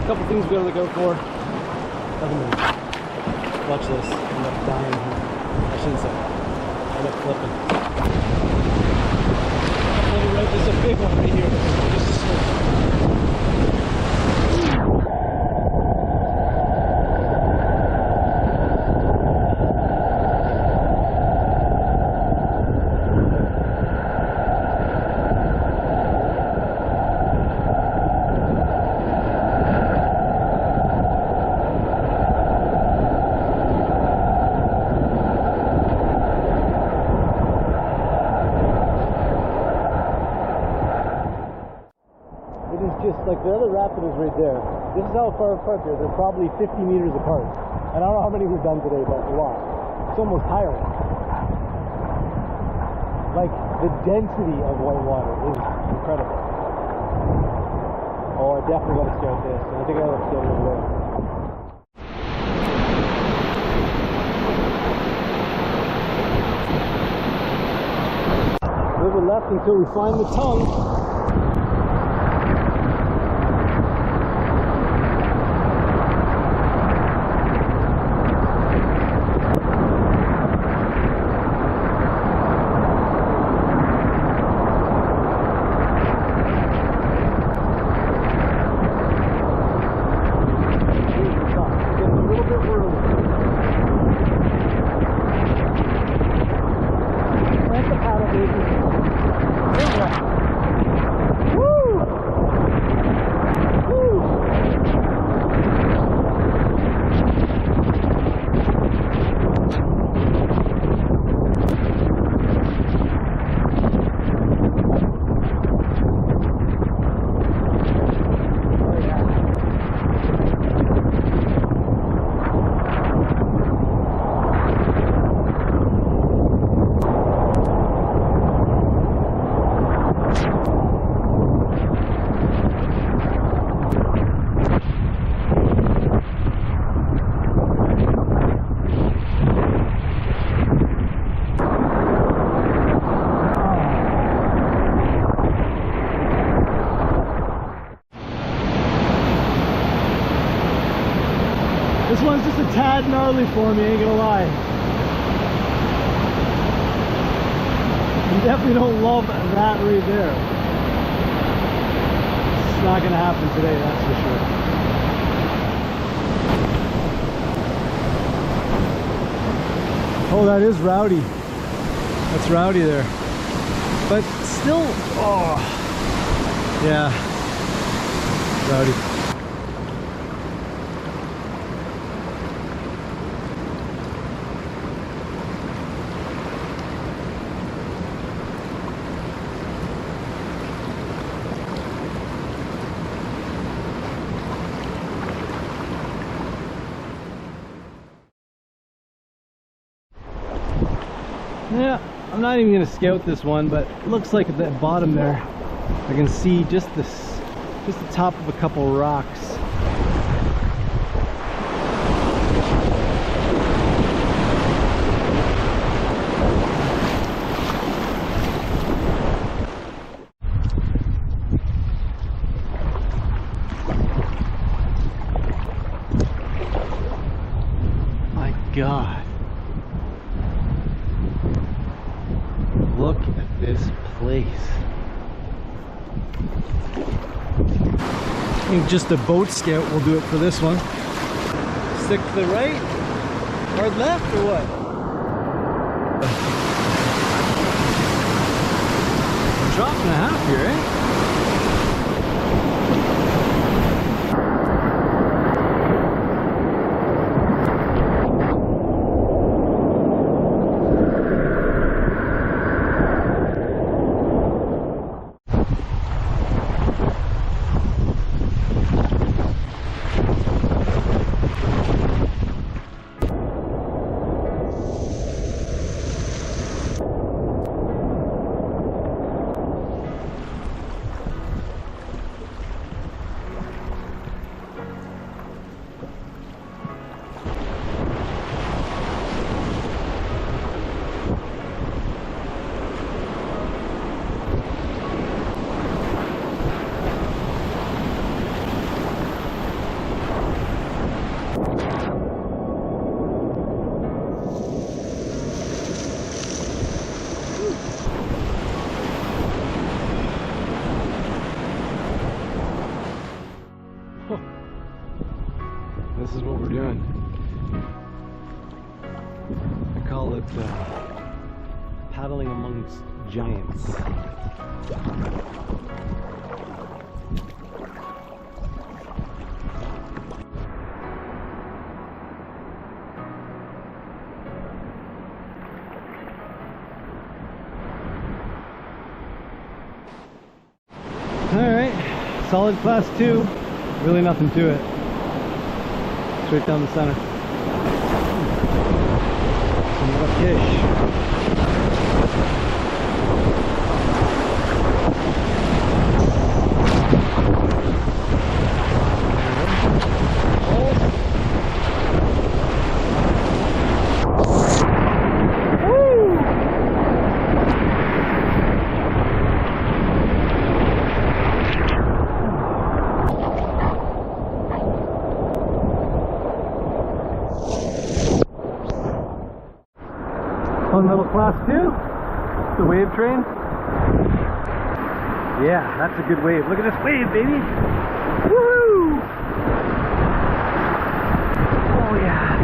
couple things we gotta look out for. Nothing more. Watch this. End up dying here. I shouldn't say. End up flipping. There's a big one right here. Just a slow. Just like the other rapid is right there. This is how far apart they're. They're probably 50 meters apart. I don't know how many we've done today, but a lot. It's almost tiring. Like the density of white water is incredible. Oh, I definitely got to start this. I think I got to start over there. A little bit left until we find the tongue. This one's just a tad gnarly for me, ain't gonna lie. You definitely don't love that right there. It's not gonna happen today, that's for sure. Oh, that is rowdy. That's rowdy there. But still, oh, yeah, rowdy. Yeah, I'm not even gonna scout this one, but it looks like at the bottom there, I can see just the top of a couple rocks. My God. Look at this place. I think just a boat scout will do it for this one. Stick to the right, hard left, or what? Drop and a half here, eh? This is what we're doing. I call it paddling amongst giants. Alright, solid class 2. Really nothing to it. Straight down the center. Some fish. Fun little class 2, the wave train. Yeah, that's a good wave. Look at this wave, baby. Woohoo! Oh yeah.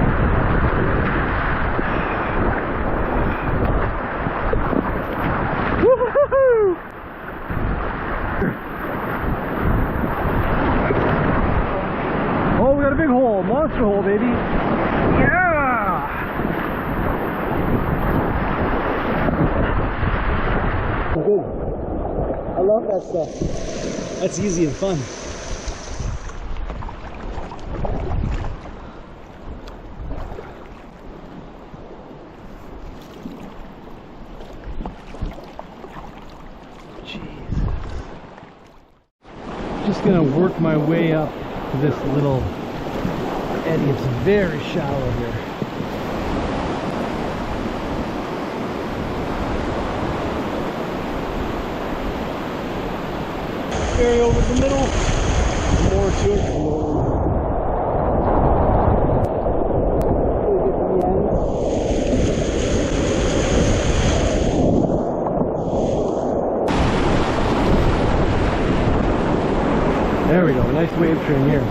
Woohoo! Oh, we got a big hole, monster hole, baby. Yeah! Good. I love that stuff. That's easy and fun. Jesus. Just gonna work my way up to this little eddy. It's very shallow here. Carry over the middle, more to it. There we go, nice wave train here.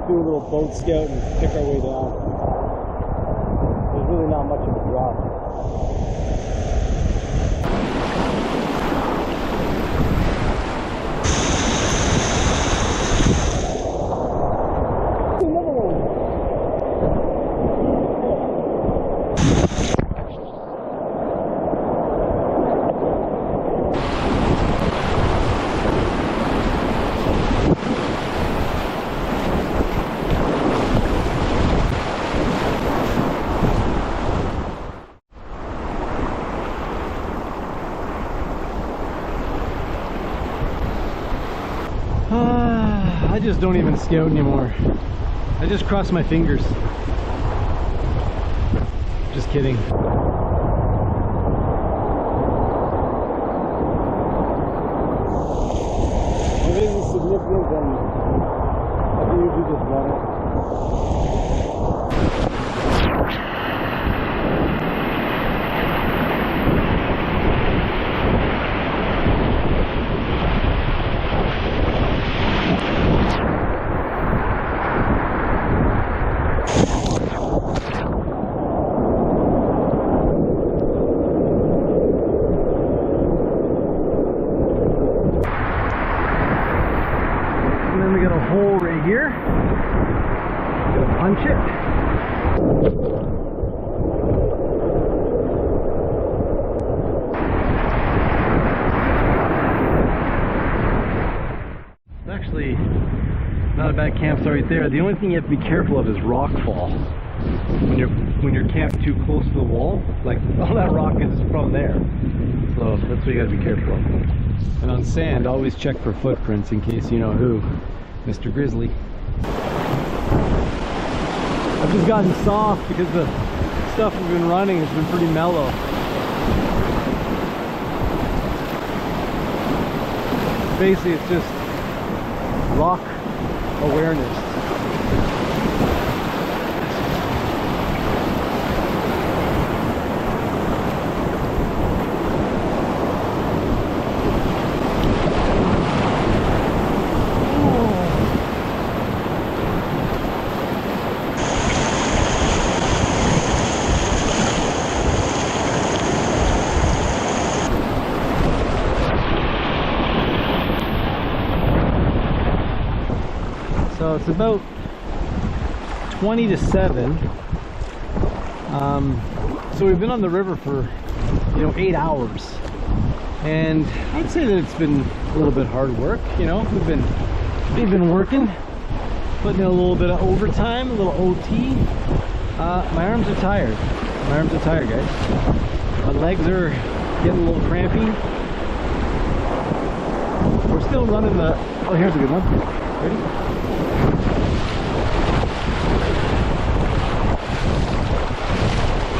Do a little boat scout and pick our way down. There's really not much of a drop. I just don't even scout anymore. I just cross my fingers. Just kidding. Everything is significant, and I can usually just run it. Hole right here. Gonna punch it. It's actually not a bad campsite right there. The only thing you have to be careful of is rock fall. When you're camped too close to the wall, like all that rock is from there. So that's what you gotta be careful of. And on sand, always check for footprints in case you know who. Mr. Grizzly. I've just gotten soft because the stuff we've been running has been pretty mellow. Basically, it's just rock awareness. So it's about 20 to 7. So we've been on the river for 8 hours, and I'd say that it's been a little bit hard work. We've been working, putting in a little bit of overtime, a little OT. My arms are tired. My arms are tired, guys. My legs are getting a little crampy. We're still running the. Oh, here's a good one. Ready?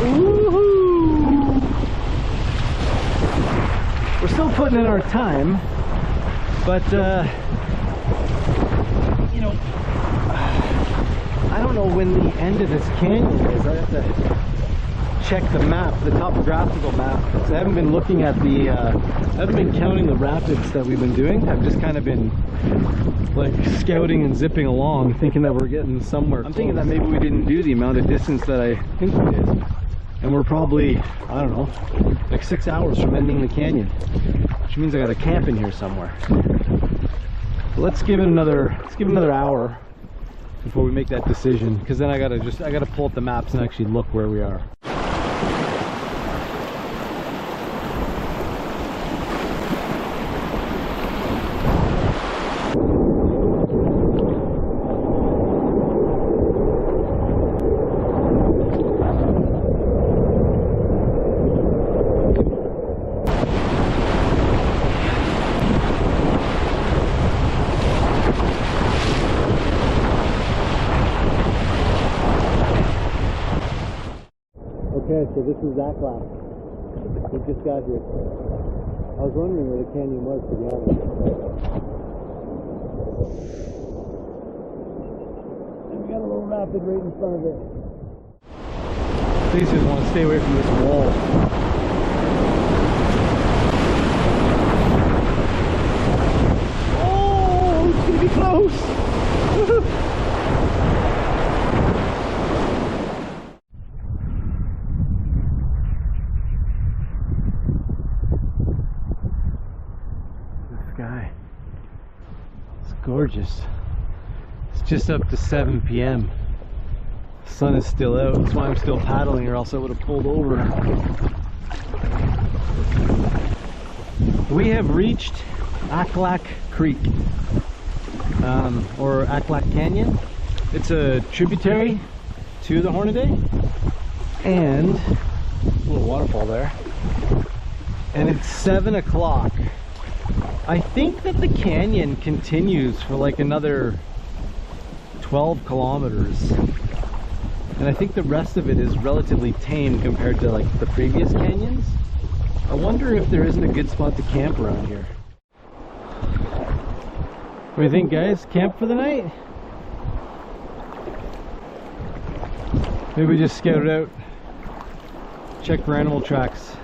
Woohoo! We're still putting in our time, but I don't know when the end of this canyon is. I have to check the map, the topographical map. So I haven't been looking at the, I haven't been counting the rapids that we've been doing. I've just kind of been like scouting and zipping along, thinking that we're getting somewhere. I'm thinking that maybe we didn't do the amount of distance that I think we did. And we're probably, I don't know, like 6 hours from ending the canyon, which means I got to camp in here somewhere. So let's give it another hour before we make that decision, because then I gotta pull up the maps and actually look where we are. Okay, so this is Akhlak. We just got here. I was wondering where the canyon was, to be honest. And we got a little rapid right in front of it. Please just want to stay away from this wall. Oh, it's gonna be close! Gorgeous. It's just up to 7 p.m. The sun is still out. That's why I'm still paddling, or else I would have pulled over. We have reached Akhlak Creek, or Akhlak Canyon. It's a tributary to the Hornaday, and a little waterfall there. And it's 7 o'clock. I think that the canyon continues for like another 12 kilometers. And I think the rest of it is relatively tame compared to like the previous canyons. I wonder if there isn't a good spot to camp around here. What do you think, guys? Camp for the night? Maybe we just scout it out, check for animal tracks,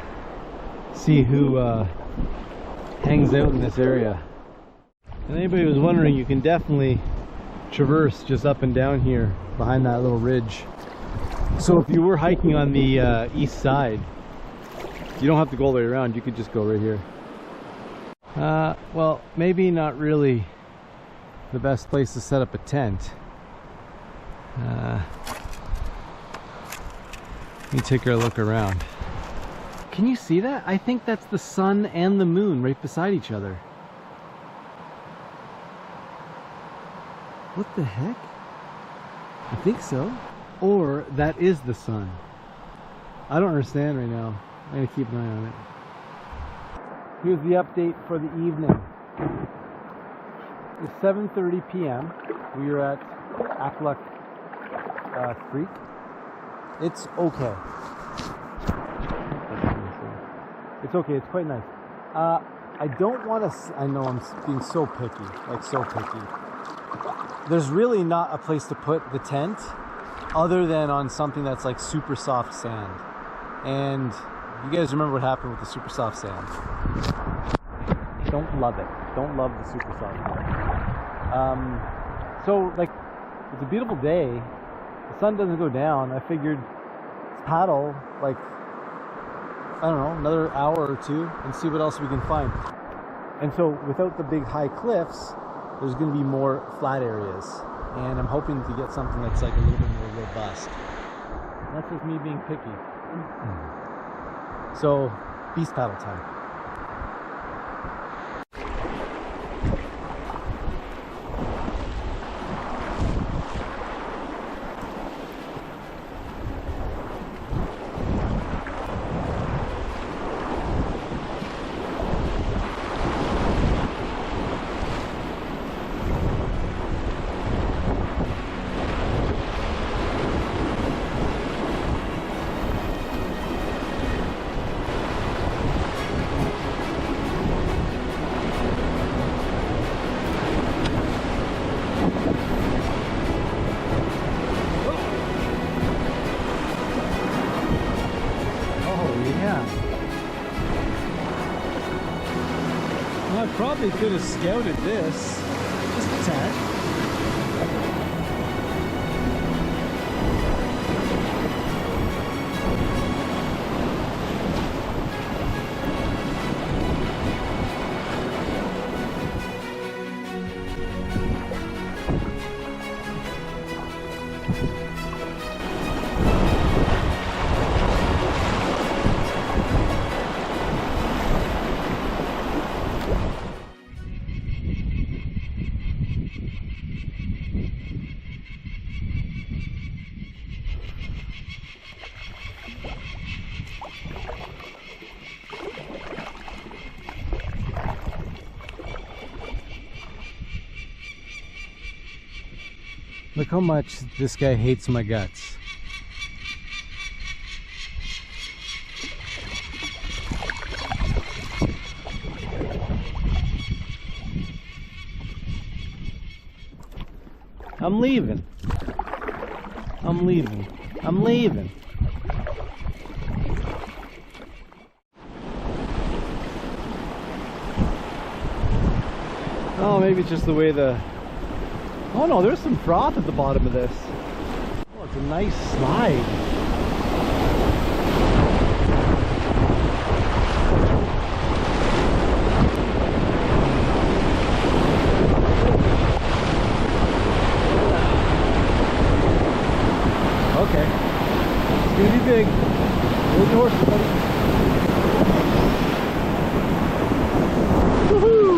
see who hangs out in this area. And anybody who's wondering, you can definitely traverse just up and down here behind that little ridge. So if you were hiking on the east side, you don't have to go all the way around, you could just go right here. Well, maybe not really the best place to set up a tent. Let me take a look around. Can you see that? I think that's the sun and the moon right beside each other. What the heck? I think so. Or that is the sun. I don't understand right now. I'm gonna keep an eye on it. Here's the update for the evening. It's 7:30 p.m. We are at Akluk Creek. It's okay. It's okay, it's quite nice. I don't want to, I know I'm being so picky, like so picky. There's really not a place to put the tent other than on something that's like super soft sand. And you guys remember what happened with the super soft sand. Don't love it. Don't love the super soft sand. So like, it's a beautiful day. The sun doesn't go down. I figured let's paddle like, I don't know, another hour or two and see what else we can find. And so without the big high cliffs, there's going to be more flat areas. And I'm hoping to get something that's like a little bit more robust. That's just me being picky. So, beast paddle time. I probably could have scouted this just a tad. Look how much this guy hates my guts. I'm leaving. I'm leaving. I'm leaving. Oh, maybe it's just the way the... Oh no, there's some froth at the bottom of this. Oh, it's a nice slide. Okay. It's gonna be big. Hold your horses, buddy. Woohoo!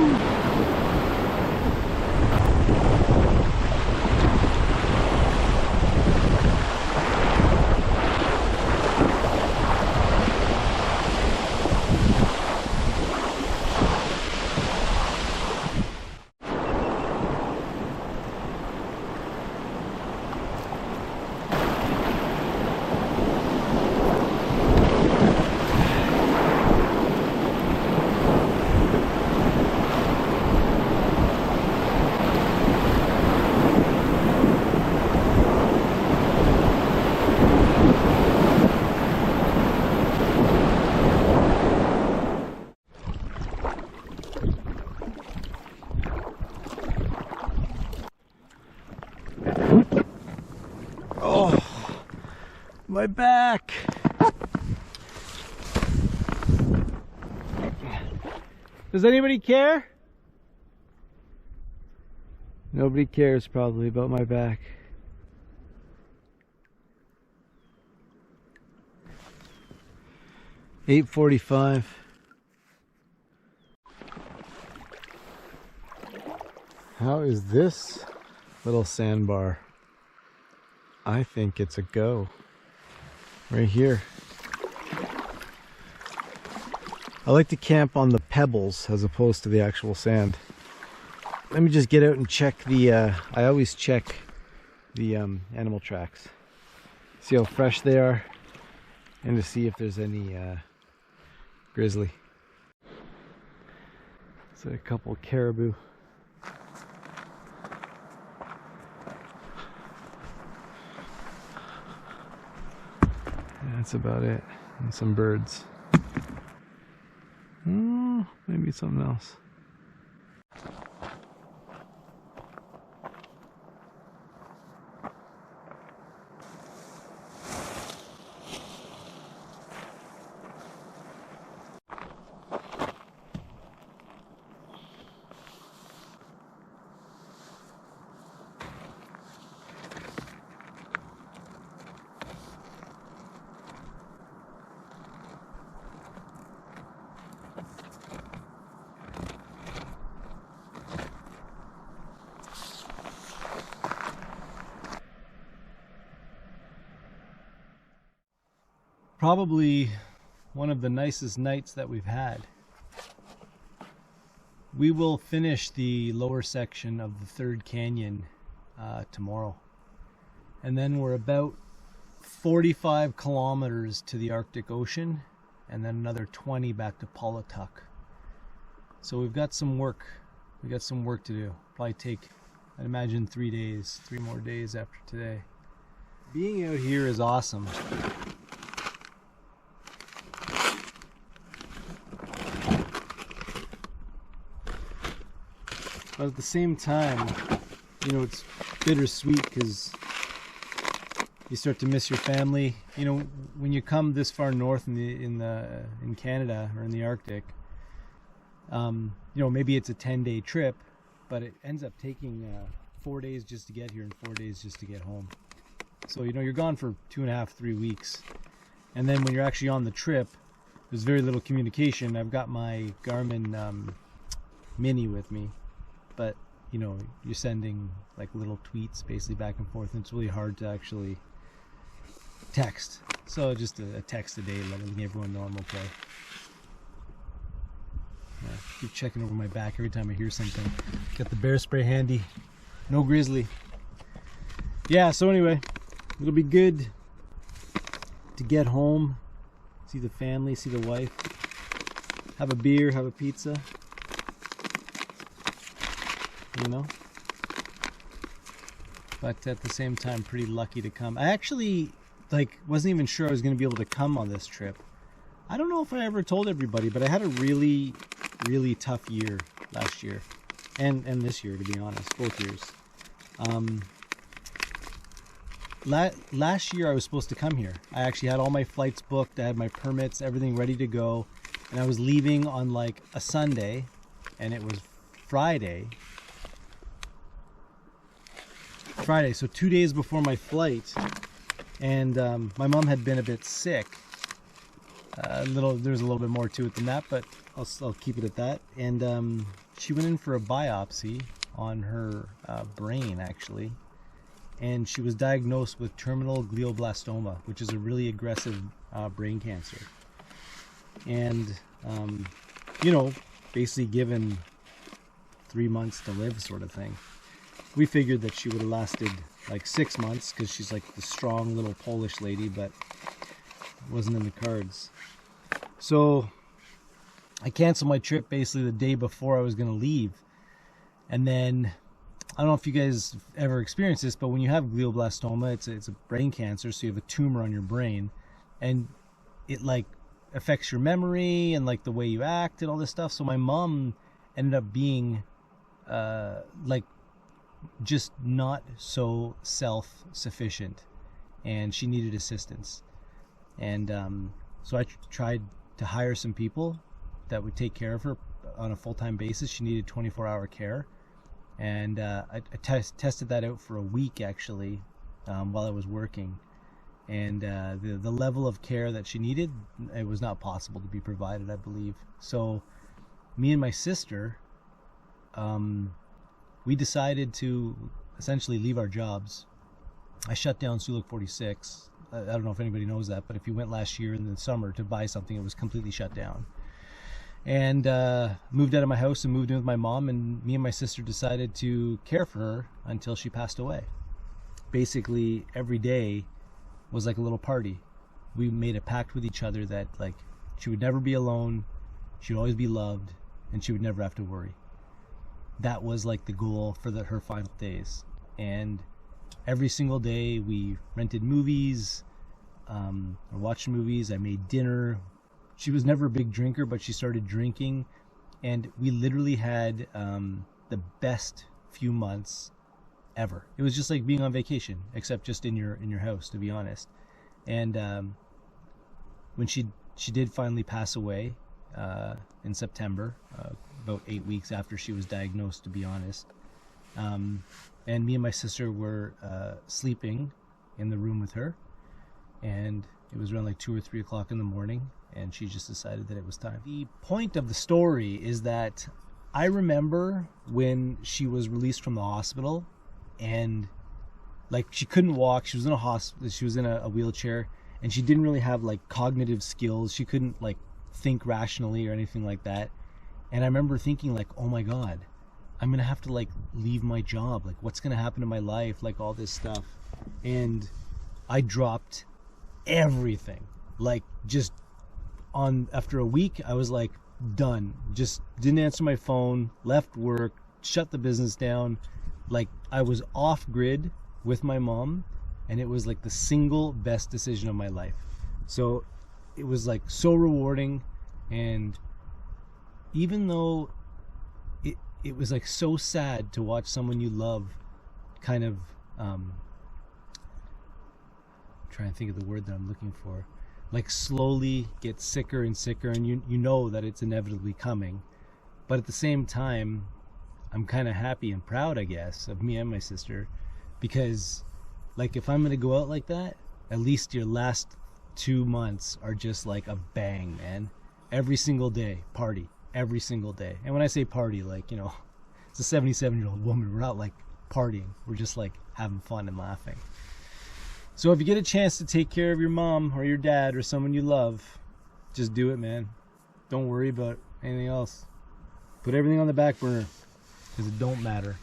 My back. Does anybody care? Nobody cares probably about my back. $8:45. How is this little sandbar? I think it's a go. Right here. I like to camp on the pebbles as opposed to the actual sand. Let me just get out and check the, I always check the animal tracks. See how fresh they are and to see if there's any grizzly. So a couple caribou. That's about it. And some birds. Maybe something else. Probably one of the nicest nights that we've had. We will finish the lower section of the third canyon tomorrow. And then we're about 45 kilometers to the Arctic Ocean and then another 20 back to Pawlatuck. So we've got some work. We got some work to do. Probably take, I'd imagine, 3 more days after today. Being out here is awesome. But at the same time, you know, it's bittersweet because you start to miss your family. You know, when you come this far north in Canada or in the Arctic, you know, maybe it's a 10-day trip, but it ends up taking 4 days just to get here and 4 days just to get home. So, you know, you're gone for 2.5, 3 weeks. And then when you're actually on the trip, there's very little communication. I've got my Garmin Mini with me. But, you know, you're sending like little tweets basically back and forth, and it's really hard to actually text. So just a text a day letting everyone know I'm okay. Yeah, keep checking over my back every time I hear something. Got the bear spray handy. No grizzly. Yeah, so anyway, it'll be good to get home, see the family, see the wife, have a beer, have a pizza. You know, but at the same time pretty lucky to come. I actually wasn't even sure I was going to be able to come on this trip. I don't know if I ever told everybody, but I had a really tough year last year and this year, to be honest, both years. Last year I was supposed to come here. I actually had all my flights booked, I had my permits, everything ready to go, and I was leaving on like a Sunday, and it was Friday, so 2 days before my flight, and my mom had been a bit sick. There's a little bit more to it than that, but I'll keep it at that. And she went in for a biopsy on her brain, actually, and she was diagnosed with terminal glioblastoma, which is a really aggressive brain cancer. And you know, basically given 3 months to live, sort of thing. We figured that she would have lasted like 6 months because she's like the strong little Polish lady, but it wasn't in the cards. So I canceled my trip basically the day before I was going to leave. And then, I don't know if you guys ever experienced this, but when you have glioblastoma, it's a brain cancer, so you have a tumor on your brain, and it like affects your memory and like the way you act and all this stuff. So my mom ended up being like just not so self-sufficient, and she needed assistance. And so I tried to hire some people that would take care of her on a full-time basis. She needed 24-hour care, and I tested that out for a week actually, while I was working. And the level of care that she needed, it was not possible to be provided, I believe. So me and my sister, we decided to essentially leave our jobs. I shut down Suluk 46. I don't know if anybody knows that, but if you went last year in the summer to buy something, it was completely shut down. And moved out of my house and moved in with my mom, and me and my sister decided to care for her until she passed away. Basically, every day was like a little party. We made a pact with each other that like she would never be alone, she would always be loved, and she would never have to worry. That was like the goal for her final days. And every single day we rented movies, or watched movies. I made dinner. She was never a big drinker, but she started drinking, and we literally had the best few months ever. It was just like being on vacation, except just in your house, to be honest. And when she did finally pass away in September, about 8 weeks after she was diagnosed, to be honest, and me and my sister were sleeping in the room with her, and it was around like 2 or 3 o'clock in the morning, and she just decided that it was time. The point of the story is that I remember when she was released from the hospital, and like she couldn't walk. She was in a hospital. She was in a wheelchair, and she didn't really have like cognitive skills. She couldn't like think rationally or anything like that. And I remember thinking like, oh my God, I'm gonna have to like leave my job. Like, what's gonna happen to my life? Like all this stuff. And I dropped everything. Like just after a week, I was like done. Just didn't answer my phone, left work, shut the business down. Like I was off grid with my mom, and it was like the single best decision of my life. So it was like so rewarding. And even though it was like so sad to watch someone you love kind of trying to think of the word that I'm looking for, like slowly get sicker and sicker, and you know that it's inevitably coming. But at the same time, I'm kind of happy and proud, I guess, of me and my sister, because like if I'm gonna go out like that, at least your last 2 months are just like a bang, man. Every single day, party, every single day. And when I say party, like, you know, it's a 77-year-old woman. We're not like partying. We're just like having fun and laughing. So if you get a chance to take care of your mom or your dad or someone you love, just do it, man. Don't worry about anything else. Put everything on the back burner, because it don't matter.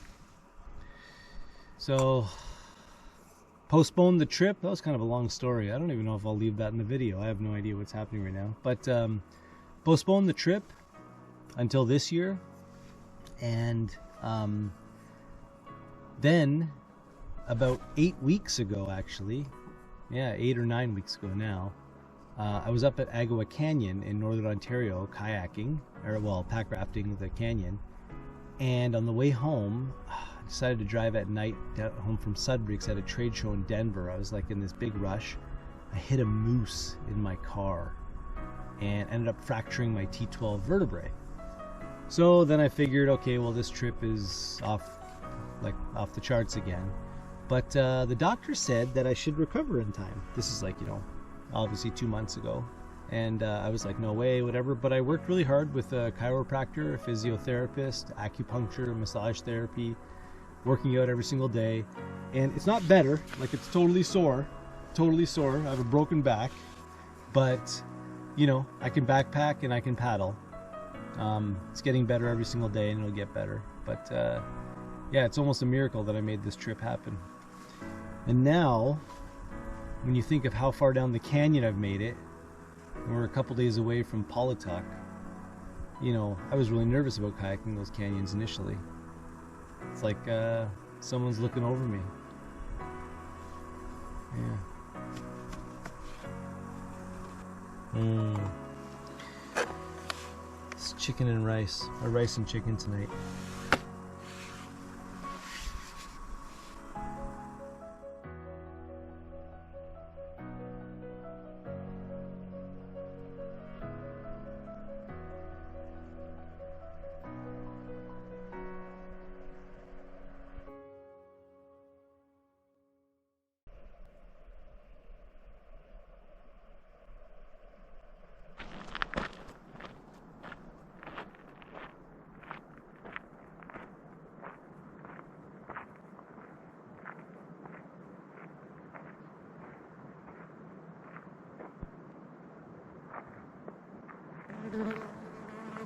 So postpone the trip. That was kind of a long story. I don't even know if I'll leave that in the video. I have no idea what's happening right now. But postpone the trip until this year. And then about 8 weeks ago, actually, 8 or 9 weeks ago now, I was up at Agua Canyon in northern Ontario kayaking, or well, packrafting the canyon. And on the way home, I decided to drive at night down home from Sudbury because I had a trade show in Denver. I was like in this big rush. I hit a moose in my car and ended up fracturing my T12 vertebrae. So then I figured, okay, well, this trip is off the charts again. But the doctor said that I should recover in time. This is like, you know, obviously 2 months ago. And I was like, no way, whatever. But I worked really hard with a chiropractor, a physiotherapist, acupuncture, massage therapy, working out every single day. And it's not better. Like, it's totally sore. Totally sore. I have a broken back. But, you know, I can backpack and I can paddle. It's getting better every single day, and it'll get better. But, yeah, it's almost a miracle that I made this trip happen. And now, when you think of how far down the canyon I've made it, we're a couple days away from Pawlatuck. You know, I was really nervous about kayaking those canyons initially. It's like someone's looking over me. Yeah. It's chicken and rice, or rice and chicken tonight.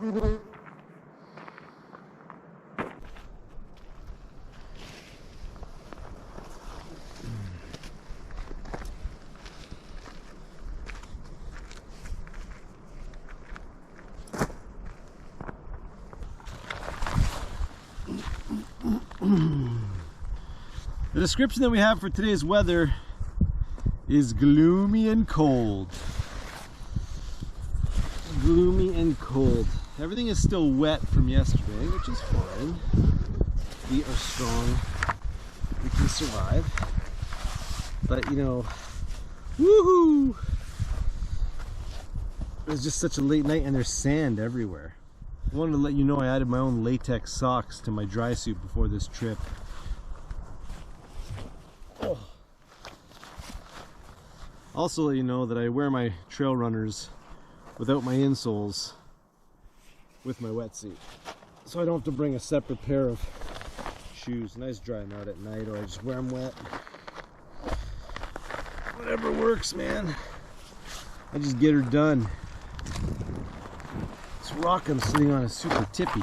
The description that we have for today's weather is gloomy and cold. Gloomy and cold. Everything is still wet from yesterday, which is fine. We are strong. We can survive. But you know, woohoo! It was just such a late night and there's sand everywhere. I wanted to let you know I added my own latex socks to my dry suit before this trip. Oh. Also let you know that I wear my trail runners without my insoles with my wetsuit. So I don't have to bring a separate pair of shoes. Nice dry them out at night, or I just wear them wet. Whatever works, man. I just get her done. This rock I'm sitting on is super tippy.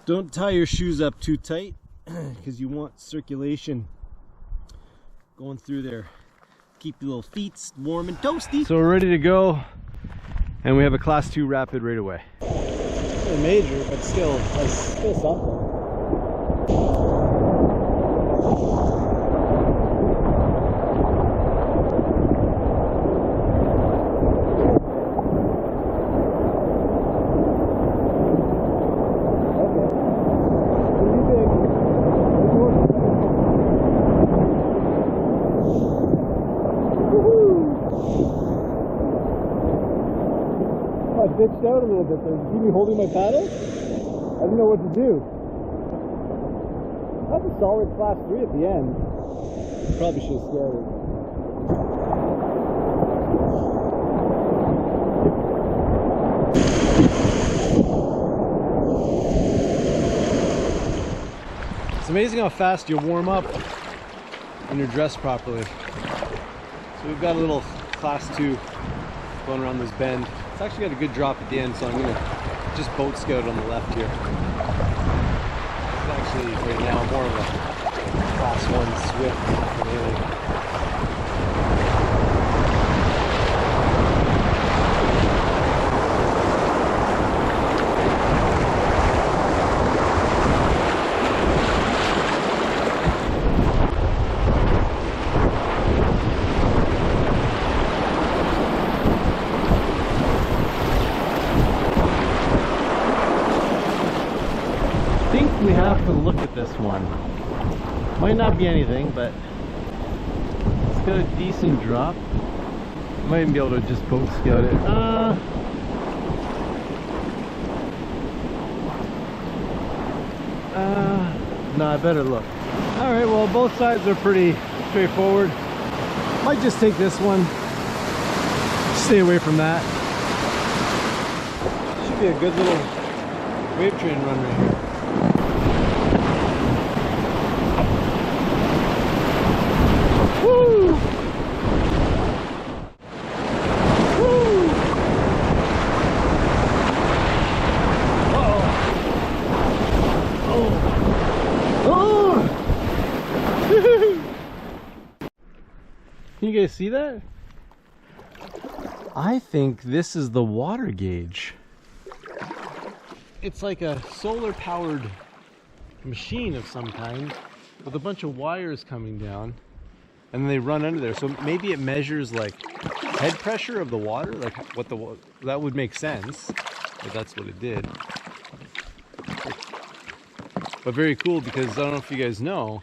Don't tie your shoes up too tight because you want circulation going through there. Keep your little feet warm and toasty. So we're ready to go, and we have a class 2 rapid right away. It's a major, but still something. Ditched out a little bit there. You see me holding my paddle? I didn't know what to do. That's a solid class 3 at the end. Probably should have started. It's amazing how fast you warm up when you're dressed properly. So we've got a little class 2 going around this bend. It's actually got a good drop at the end, so I'm going to just boat scout on the left here. It's actually right now more of a class 1 Swift than anything. We have to look at this one. Might not be anything, but it's got a decent drop. Might even be able to just boat scout it. No, I better look. Alright, well both sides are pretty straightforward. Might just take this one. Stay away from that. Should be a good little wave train run right here. Woo! Woo! Uh-oh. Oh! Oh! Can you guys see that? I think this is the water gauge. It's like a solar powered machine of some kind with a bunch of wires coming down, and then they run under there. So maybe it measures like head pressure of the water, like what that would make sense if that's what it did. But very cool, because I don't know if you guys know,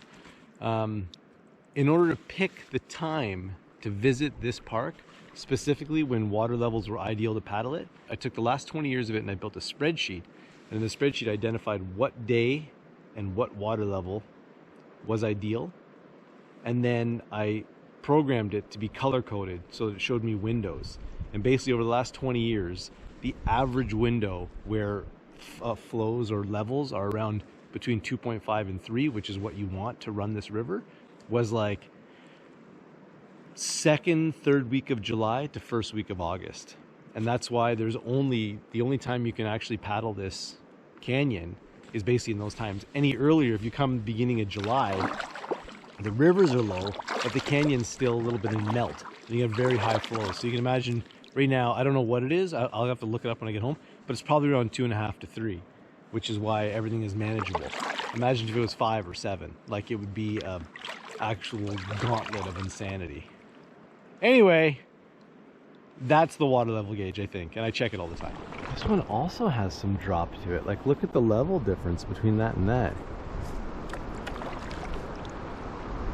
in order to pick the time to visit this park, specifically when water levels were ideal to paddle it, I took the last 20 years of it and I built a spreadsheet. And in the spreadsheet, I identified what day and what water level was ideal. And then I programmed it to be color coded so that it showed me windows. And basically over the last 20 years, the average window where flows or levels are around between 2.5 and 3, which is what you want to run this river, was like second, third week of July to first week of August. And that's why the only time you can actually paddle this canyon is basically in those times. Any earlier, if you come beginning of July, the rivers are low, but the canyon's still a little bit in melt. And you have very high flow. So you can imagine right now, I don't know what it is. I'll have to look it up when I get home, but it's probably around 2.5 to 3, which is why everything is manageable. Imagine if it was 5 or 7, like it would be an actual gauntlet of insanity. Anyway, that's the water level gauge, I think, and I check it all the time. This one also has some drop to it. Like, look at the level difference between that and that.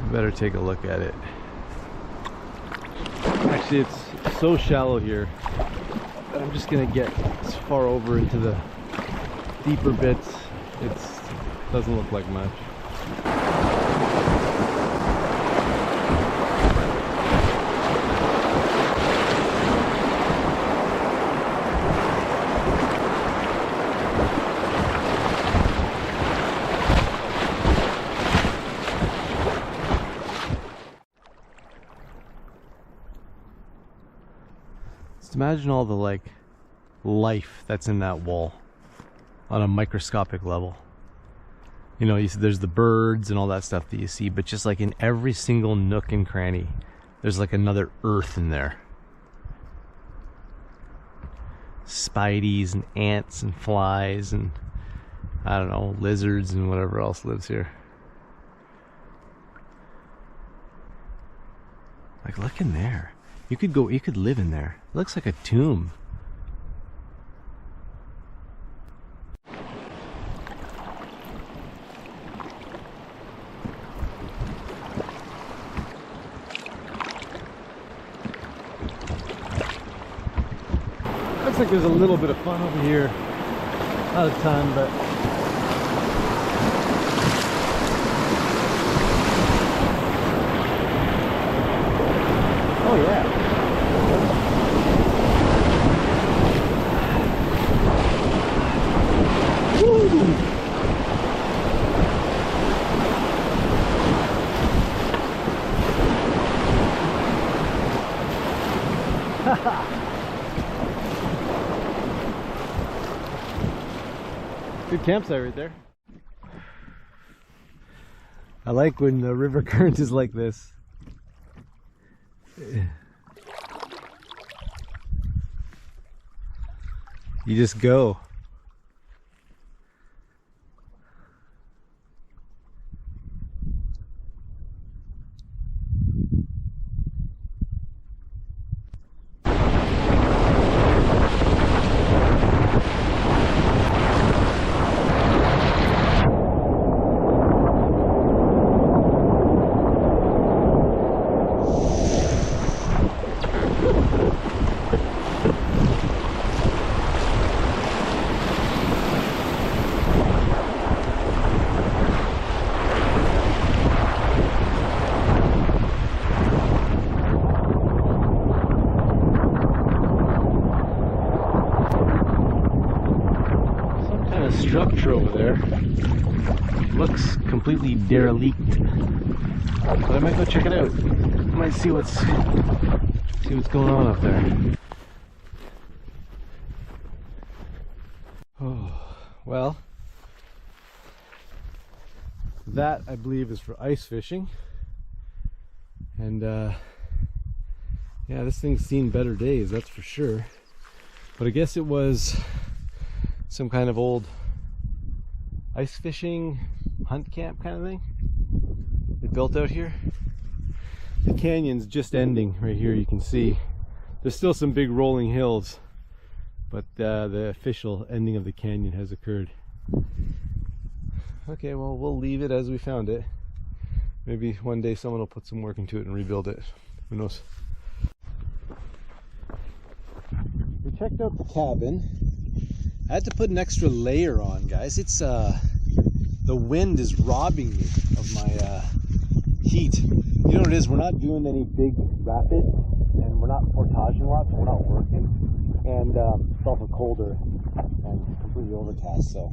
You better take a look at it. Actually, it's so shallow here that I'm just gonna get as far over into the deeper bits. It doesn't look like much. Just imagine all the life that's in that wall on a microscopic level. You know, there's the birds and all that stuff that you see, but just like in every single nook and cranny, there's like another earth in there. Spideys and ants and flies and, I don't know, lizards and whatever else lives here. Like, look in there. You could live in there. It looks like a tomb. Looks like there's a little bit of fun over here. Not a ton, but oh yeah. Good campsite right there. I like when the river current is like this. You just go. Structure over there looks completely derelict, but I might go check it out. I might see what's going on up there. Oh, well, that I believe is for ice fishing, and yeah, this thing's seen better days, that's for sure. But I guess it was some kind of old ice fishing hunt camp kind of thing they built out here. The canyon's just ending right here. You can see there's still some big rolling hills, but the official ending of the canyon has occurred. Okay, well, we'll leave it as we found it. Maybe one day someone will put some work into it and rebuild it. Who knows? We checked out the cabin. I had to put an extra layer on, guys. It's the wind is robbing me of my heat. You know what it is? We're not doing any big rapids, and we're not portaging lots. We're not working, and it's also colder and completely overcast. So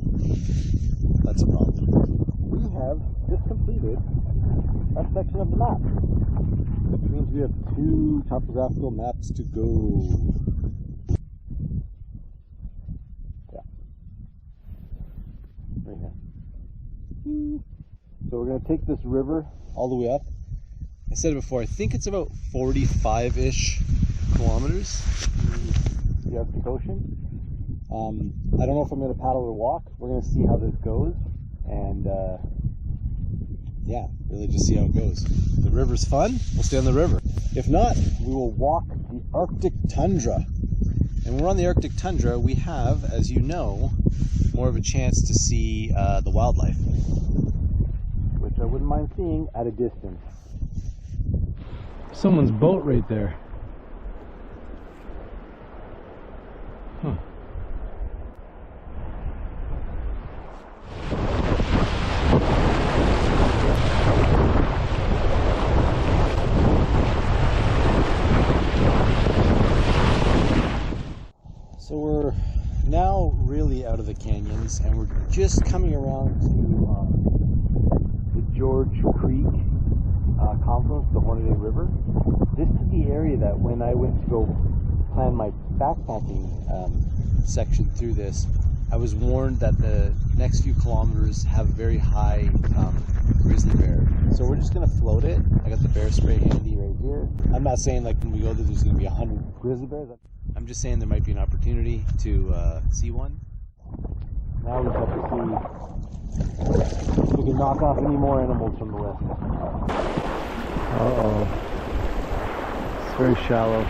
that's a problem. We have just completed a section of the map, which means we have 2 topographical maps to go. right here. So we're going to take this river all the way up. I said it before, I think it's about 45-ish kilometers to the Arctic Ocean. I don't know if I'm going to paddle or walk. We're going to see how this goes. And yeah, really just see how it goes. If the river's fun, we'll stay on the river. If not, we will walk the Arctic tundra. And when we're on the Arctic tundra, we have, as you know, more of a chance to see the wildlife, which I wouldn't mind seeing at a distance. Someone's boat right there. Huh. So we're now really out of the canyons, and we're just coming around to the George Creek confluence, the Hornaday River. This is the area that when I went to go plan my backpacking section through this, I was warned that the next few kilometers have a very high grizzly bear. So we're just going to float it. I got the bear spray handy right here. I'm not saying like when we go there there's going to be 100 grizzly bears. I'm just saying there might be an opportunity to see one. Now we have to see if we can knock off any more animals from the list. Uh-oh. It's very shallow.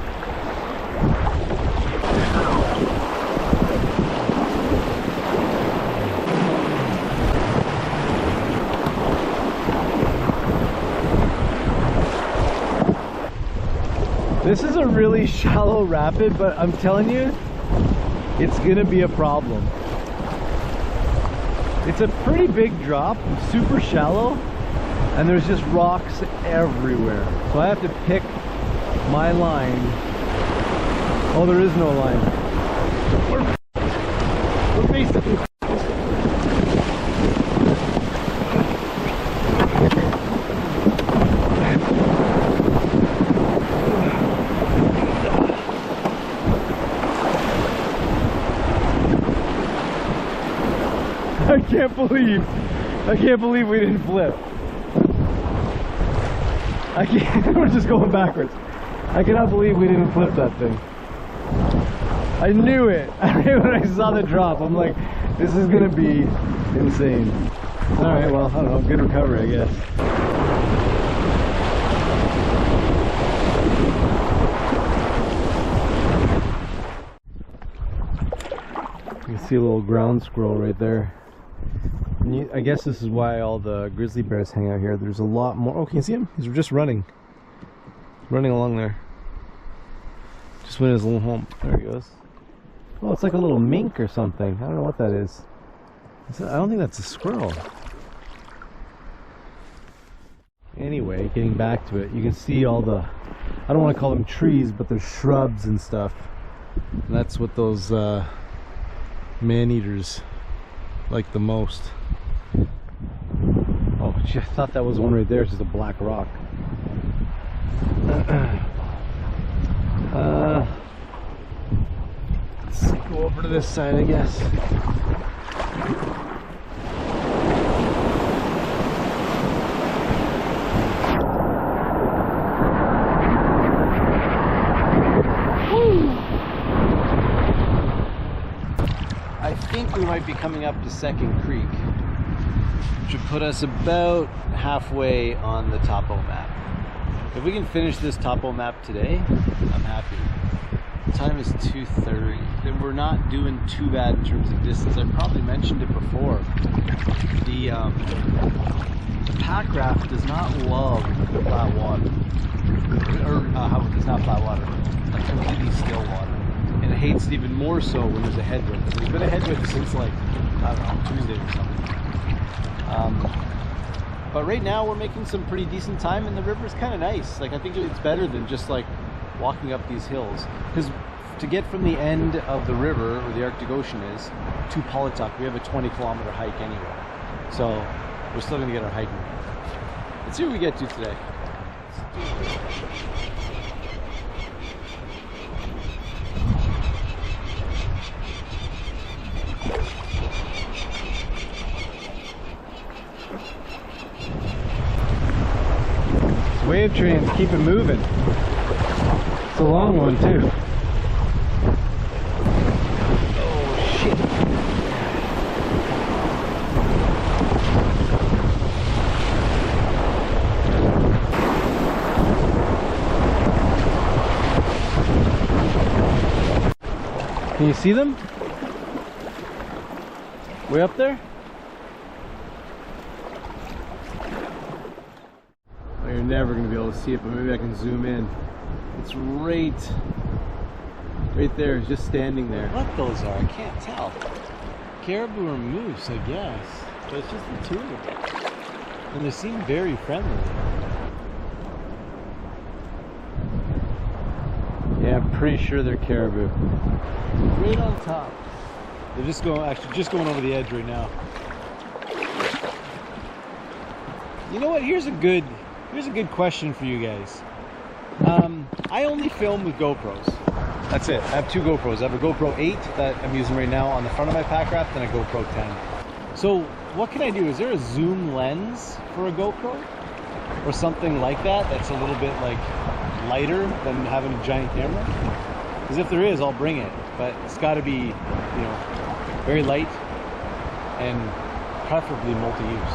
This is a really shallow rapid, but I'm telling you, it's gonna be a problem. It's a pretty big drop, super shallow, and there's just rocks everywhere. So I have to pick my line. Oh, there is no line. We're basically I can't believe we didn't flip. We're just going backwards. I cannot believe we didn't flip that thing. I knew it. When I saw the drop, I'm like, this is gonna be insane. Alright, well, I don't know, good recovery, I guess. You can see a little ground squirrel right there. I guess this is why all the grizzly bears hang out here. There's a lot more. Oh, can you see him? He's just running along there. Just went his little home. There he goes. Oh, it's like a little mink or something. I don't know what that is. I don't think that's a squirrel. Anyway, getting back to it, you can see all the, I don't want to call them trees, but they're shrubs and stuff. And that's what those man-eaters like the most. Oh, gee, I thought that was one right there. It's just a black rock. Let's go over to this side, I guess. I think we might be coming up to Second Creek, which would put us about halfway on the topo map. If we can finish this topo map today, I'm happy. The time is 2:30. Then we're not doing too bad in terms of distance. I probably mentioned it before. The Packraft does not love flat water, or it's not flat water, like completely still water. And it hates it even more so when there's a headwind. So there's been a headwind since like, I don't know, Tuesday or something. But right now we're making some pretty decent time, and the river's kind of nice. Like, I think it's better than just like walking up these hills. Because to get from the end of the river, where the Arctic Ocean is, to Pawtucket, we have a 20-kilometer hike anyway. So we're still going to get our hiking. Let's see what we get to today. freight trains keep it moving. It's a long one too. Oh shit. Can you see them? Way up there? Oh, you're never going to be able to see it, but maybe I can zoom in. It's right there, just standing there. What those are, I can't tell. Caribou or moose, I guess. But it's just the two of them. And they seem very friendly. Yeah, I'm pretty sure they're caribou. Right on top. They're just going over the edge right now. You know what? Here's a good question for you guys. I only film with GoPros. That's it. I have two GoPros. I have a GoPro 8 that I'm using right now on the front of my Packraft and a GoPro 10. So what can I do? Is there a zoom lens for a GoPro? Or something like that that's a little bit like lighter than having a giant camera? Because if there is, I'll bring it. But it's got to be, you know, very light and preferably multi-use.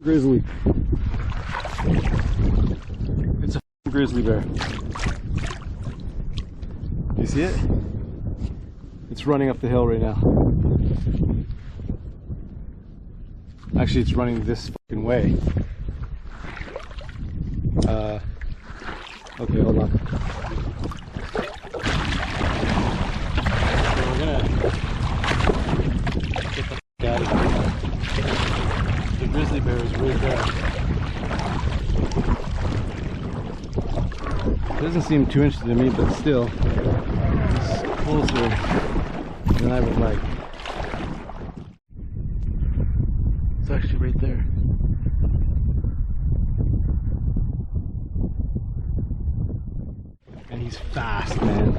Grizzly. It's a grizzly bear. You see it? It's running up the hill right now. Actually, it's running this fucking way. Okay, hold on. So we're gonna get the fuck out of here. The grizzly bear is right there. Doesn't seem too interested in me, but still, it's closer than I would like. It's actually right there. And he's fast, man.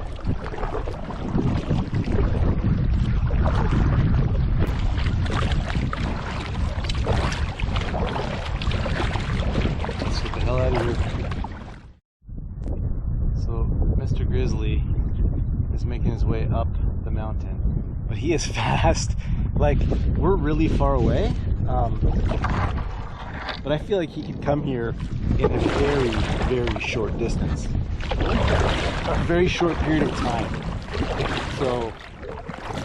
Let's get the hell out of here. So, Mr. Grizzly is making his way up the mountain, but he is fast. Like, we're really far away, but I feel like he can come here in a very, very short distance. A very short period of time. So,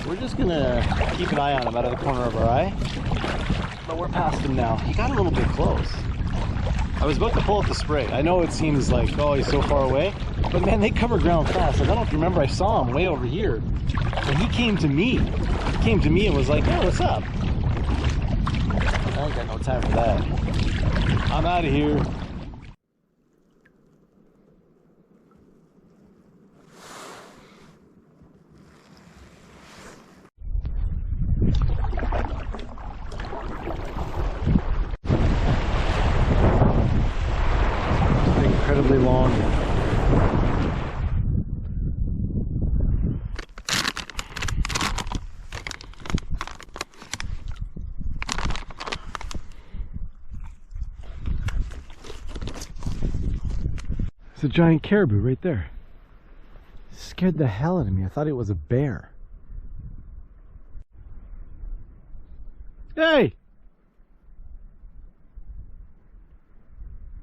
we're just gonna keep an eye on him out of the corner of our eye. But we're past him now. He got a little bit close. I was about to pull up the spray. I know it seems like, oh, he's so far away, but man, they cover ground fast. Like, I don't remember, I saw him way over here, and he came to me. He came to me and was like, "Hey, what's up?" I ain't got no time for that. I'm out of here. Incredibly long. It's a giant caribou right there. It scared the hell out of me. I thought it was a bear. Hey!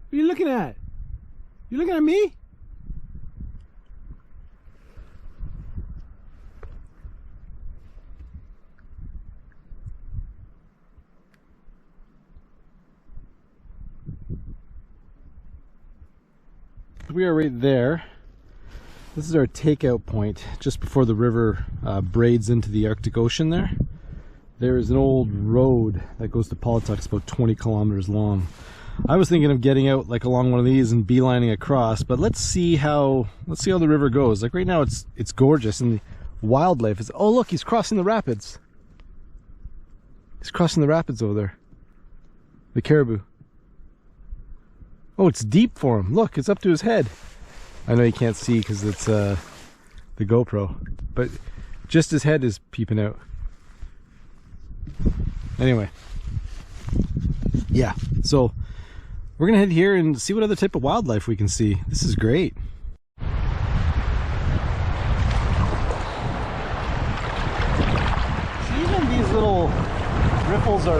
What are you looking at? You looking at me? We are right there. This is our takeout point just before the river braids into the Arctic Ocean there. There is an old road that goes to Pawtuck. It's about 20 kilometers long. I was thinking of getting out like along one of these and beelining across, but let's see how the river goes. Like right now it's gorgeous and the wildlife is, oh look, he's crossing the rapids. He's crossing the rapids over there. The caribou. Oh, it's deep for him. Look, it's up to his head. I know you can't see because it's the GoPro, but Just his head is peeping out. Anyway. Yeah, so we're gonna head here and see what other type of wildlife we can see. This is great. See, even these little riffles are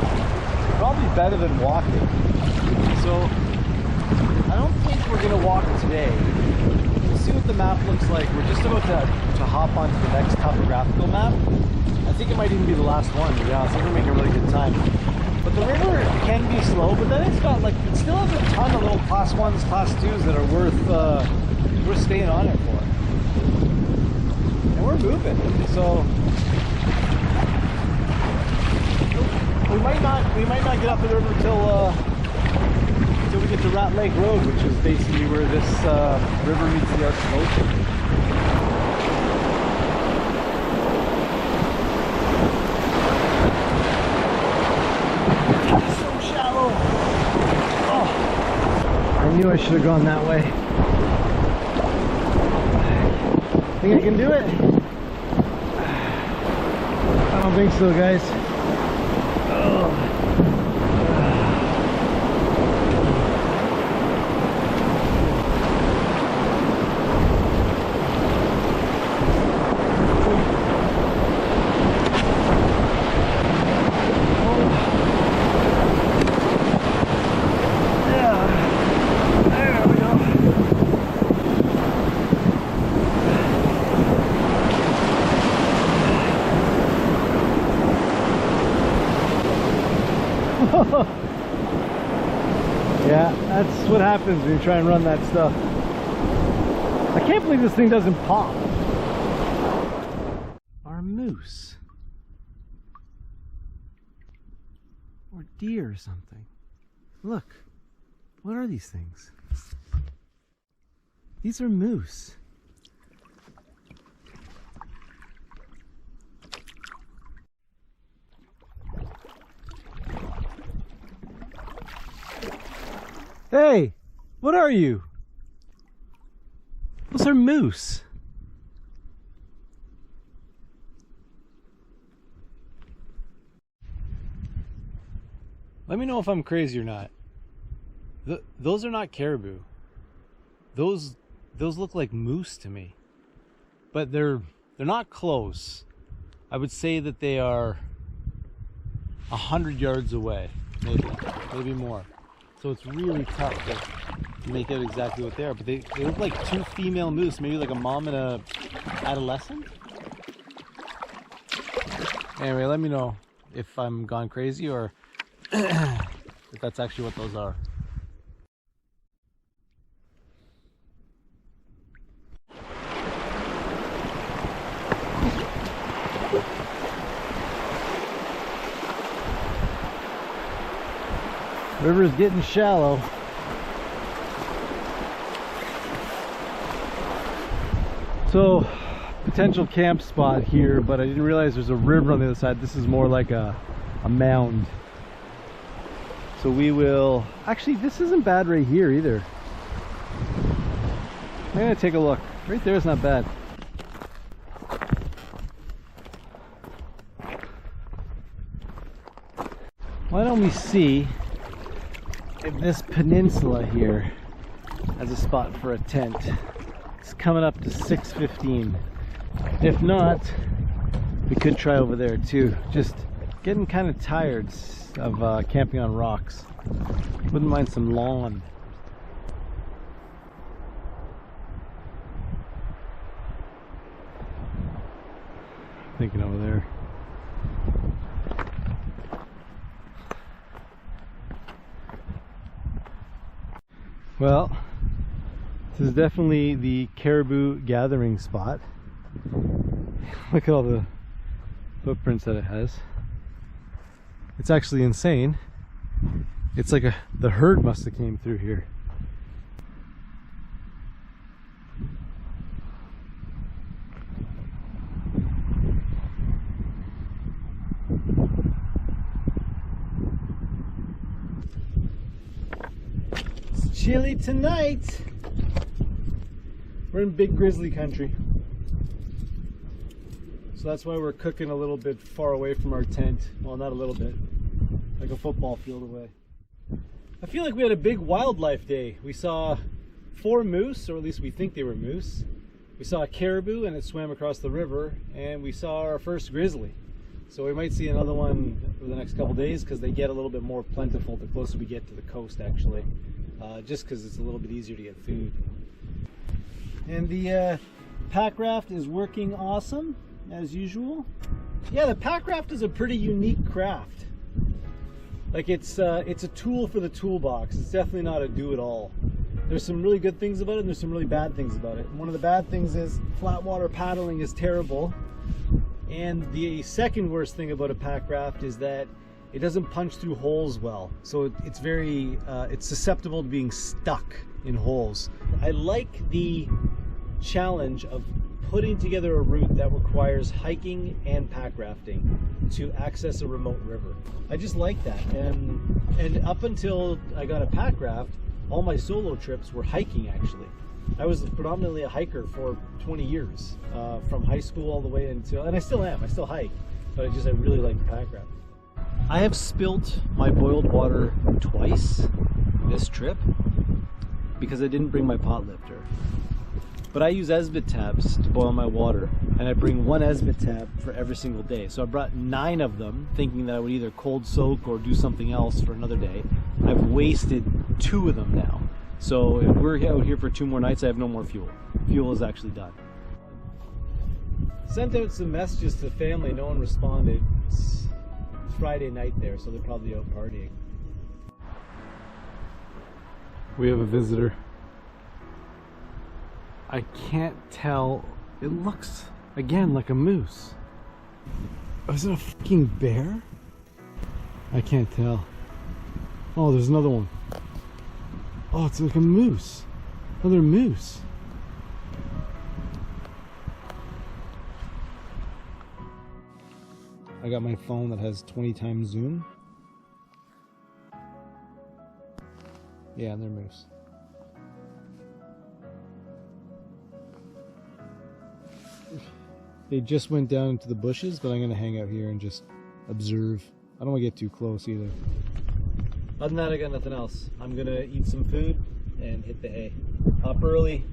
probably better than walking. So I don't think we're gonna walk today. We'll see what the map looks like. We're just about to hop onto the next topographical map. I think it might even be the last one, to be honest. We're gonna make a really good time. But the river can be slow, but then it's got like, it still has a ton of little class 1s, class 2s that are worth staying on it for. And we're moving, so we might not get up the river till we get to Rat Lake Road, which is basically where this river meets the Arctic Ocean. I knew I should have gone that way. Think I can do it? I don't think so, guys. Yeah, that's what happens when you try and run that stuff. I can't believe this thing doesn't pop. Our moose. Or deer or something. Look, what are these things? These are moose. Hey, what are you? Those are moose. Let me know if I'm crazy or not. Those are not caribou. Those look like moose to me. But they're not close. I would say that they are 100 yards away, maybe more. So it's really tough to make out exactly what they are. But they look like two female moose, maybe like a mom and a adolescent. Anyway, let me know if I'm gone crazy or if that's actually what those are. River's getting shallow. So, potential camp spot here, but I didn't realize there's a river on the other side. This is more like a mound. So we will, actually this isn't bad right here either. I'm gonna take a look. Right there is not bad. Why don't we see if this peninsula here has a spot for a tent. It's coming up to 6:15. If not, we could try over there too. Just getting kind of tired of camping on rocks. Wouldn't mind some lawn. Thinking over there. Well, this is definitely the caribou gathering spot. Look at all the footprints that it has. It's actually insane. It's like the herd must have came through here. Chilly tonight. We're in big grizzly country. So So that's why we're cooking a little bit far away from our tent. Well, not a little bit, like a football field away. I feel like we had a big wildlife day. We saw 4 moose, or at least we think they were moose. We saw a caribou and it swam across the river, and we saw our first grizzly. So we might see another one over the next couple days because they get a little bit more plentiful the closer we get to the coast, actually. Just because it's a little bit easier to get food. And the pack raft is working awesome, as usual. Yeah, the pack raft is a pretty unique craft. Like it's a tool for the toolbox. It's definitely not a do-it-all. There's some really good things about it and there's some really bad things about it. And one of the bad things is flat water paddling is terrible. And the second worst thing about a pack raft is that it doesn't punch through holes well. So it's very, it's susceptible to being stuck in holes. I like the challenge of putting together a route that requires hiking and pack rafting to access a remote river. I just like that. And up until I got a pack raft, all my solo trips were hiking actually. I was predominantly a hiker for 20 years, from high school all the way until, and I still am, I still hike, but I really like the pack raft. I have spilt my boiled water twice this trip because I didn't bring my pot lifter. But I use Esbit tabs to boil my water, and I bring 1 Esbit tab for every single day. So I brought 9 of them, thinking that I would either cold soak or do something else for another day. I've wasted 2 of them now. So if we're out here for 2 more nights, I have no more fuel. Fuel is actually done. Sent out some messages to the family, no one responded. It's Friday night there, so they're probably out partying. We have a visitor. I can't tell. It looks, again, like a moose. Is it a fucking bear? I can't tell. Oh, there's another one. Oh, it's like a moose. Another moose. I got my phone that has 20 times zoom. Yeah, and they're moose. They just went down into the bushes, but I'm going to hang out here and just observe. I don't want to get too close either. Other than that, I got nothing else. I'm going to eat some food and hit the hay. Up early.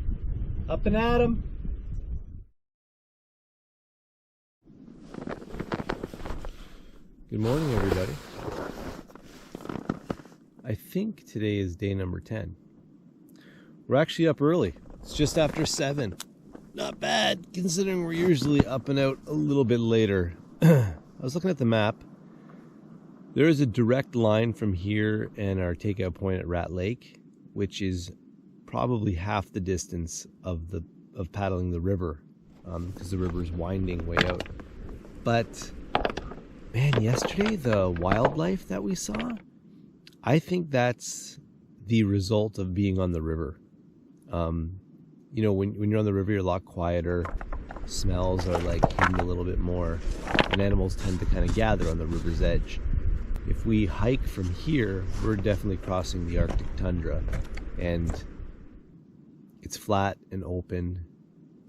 Up and at 'em. Good morning, everybody. I think today is day number 10. We're actually up early. It's just after 7. Not bad, considering we're usually up and out a little bit later. I was looking at the map. There is a direct line from here and our takeout point at Rat Lake, which is probably half the distance of paddling the river, because the river is winding way out. But man, yesterday the wildlife that we saw, I think that's the result of being on the river. You know, when you're on the river, you're a lot quieter. Smells are like hidden a little bit more, and animals tend to kind of gather on the river's edge. If we hike from here, we're definitely crossing the Arctic tundra, and it's flat and open.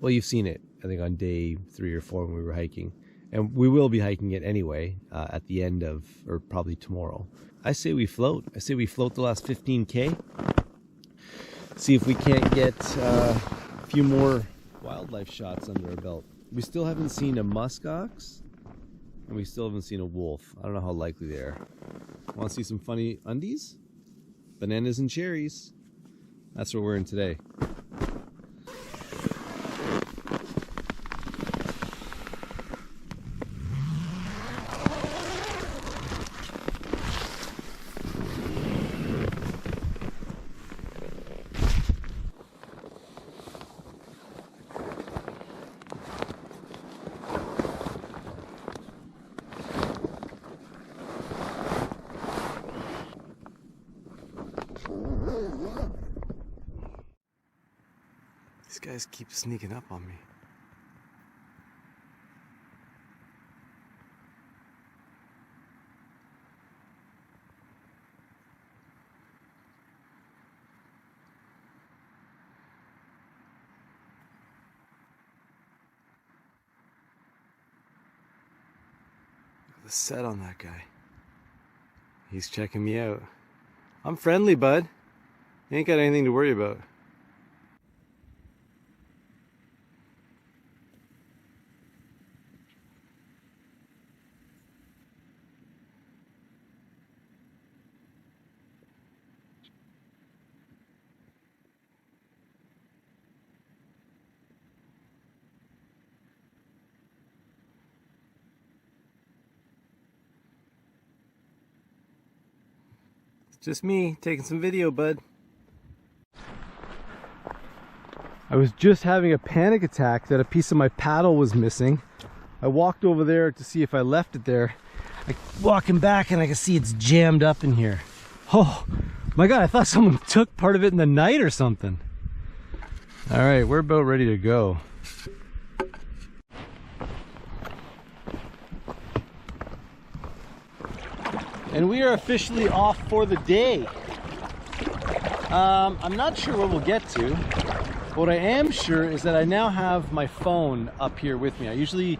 Well, you've seen it, I think, on day 3 or 4 when we were hiking, and we will be hiking it anyway at the end of, or probably tomorrow. I say we float. I say we float the last 15K. See if we can't get a few more wildlife shots under our belt. We still haven't seen a muskox, and we still haven't seen a wolf. I don't know how likely they are. Want to see some funny undies? Bananas and cherries. That's what we're in today. These guys keep sneaking up on me. set on that guy. He's checking me out. I'm friendly, bud. You ain't got anything to worry about. Just me taking some video, bud. I was just having a panic attack that a piece of my paddle was missing. I walked over there to see if I left it there. I'm walking back and I can see it's jammed up in here. Oh my God, I thought someone took part of it in the night or something. All right, we're about ready to go. And we are officially off for the day. I'm not sure where we'll get to. What I am sure is that I now have my phone up here with me. I usually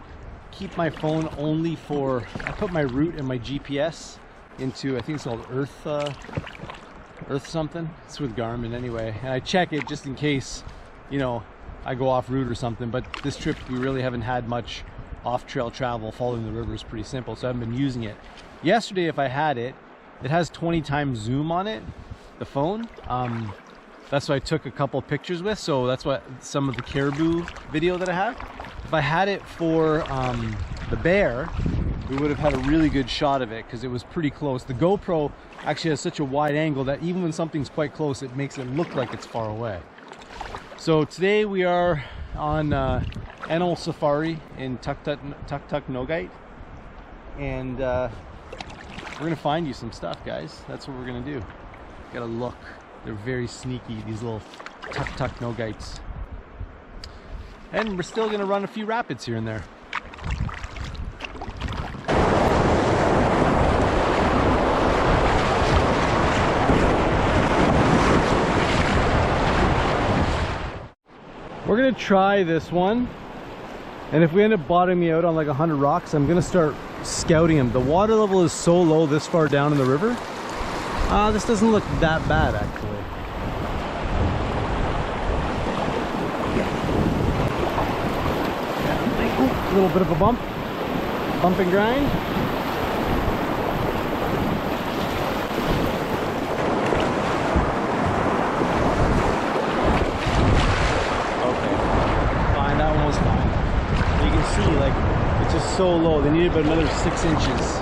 keep my phone only for, I put my route and my GPS into, I think it's called Earth something. It's with Garmin anyway. And I check it just in case, you know, I go off route or something. But this trip, we really haven't had much off-trail travel. Following the river is pretty simple, so I haven't been using it. Yesterday, if I had it, it has 20 times zoom on it, the phone. That's what I took a couple pictures with, so that's what some of the caribou video that I have. If I had it for the bear, we would have had a really good shot of it because it was pretty close. The GoPro actually has such a wide angle that even when something's quite close, it makes it look like it's far away. So today we are on animal safari in Tuktut Nogait, and we're gonna find you some stuff, guys. That's what we're gonna do. Gotta look. They're very sneaky, these little Tuktut Nogaits. And we're still gonna run a few rapids here and there. We're gonna try this one, and if we end up bottoming out on like 100 rocks, I'm gonna start scouting them. The water level is so low this far down in the river. This doesn't look that bad actually. Yeah, a little bit of a bump and grind. See, like, it's just so low. They need about another 6 inches.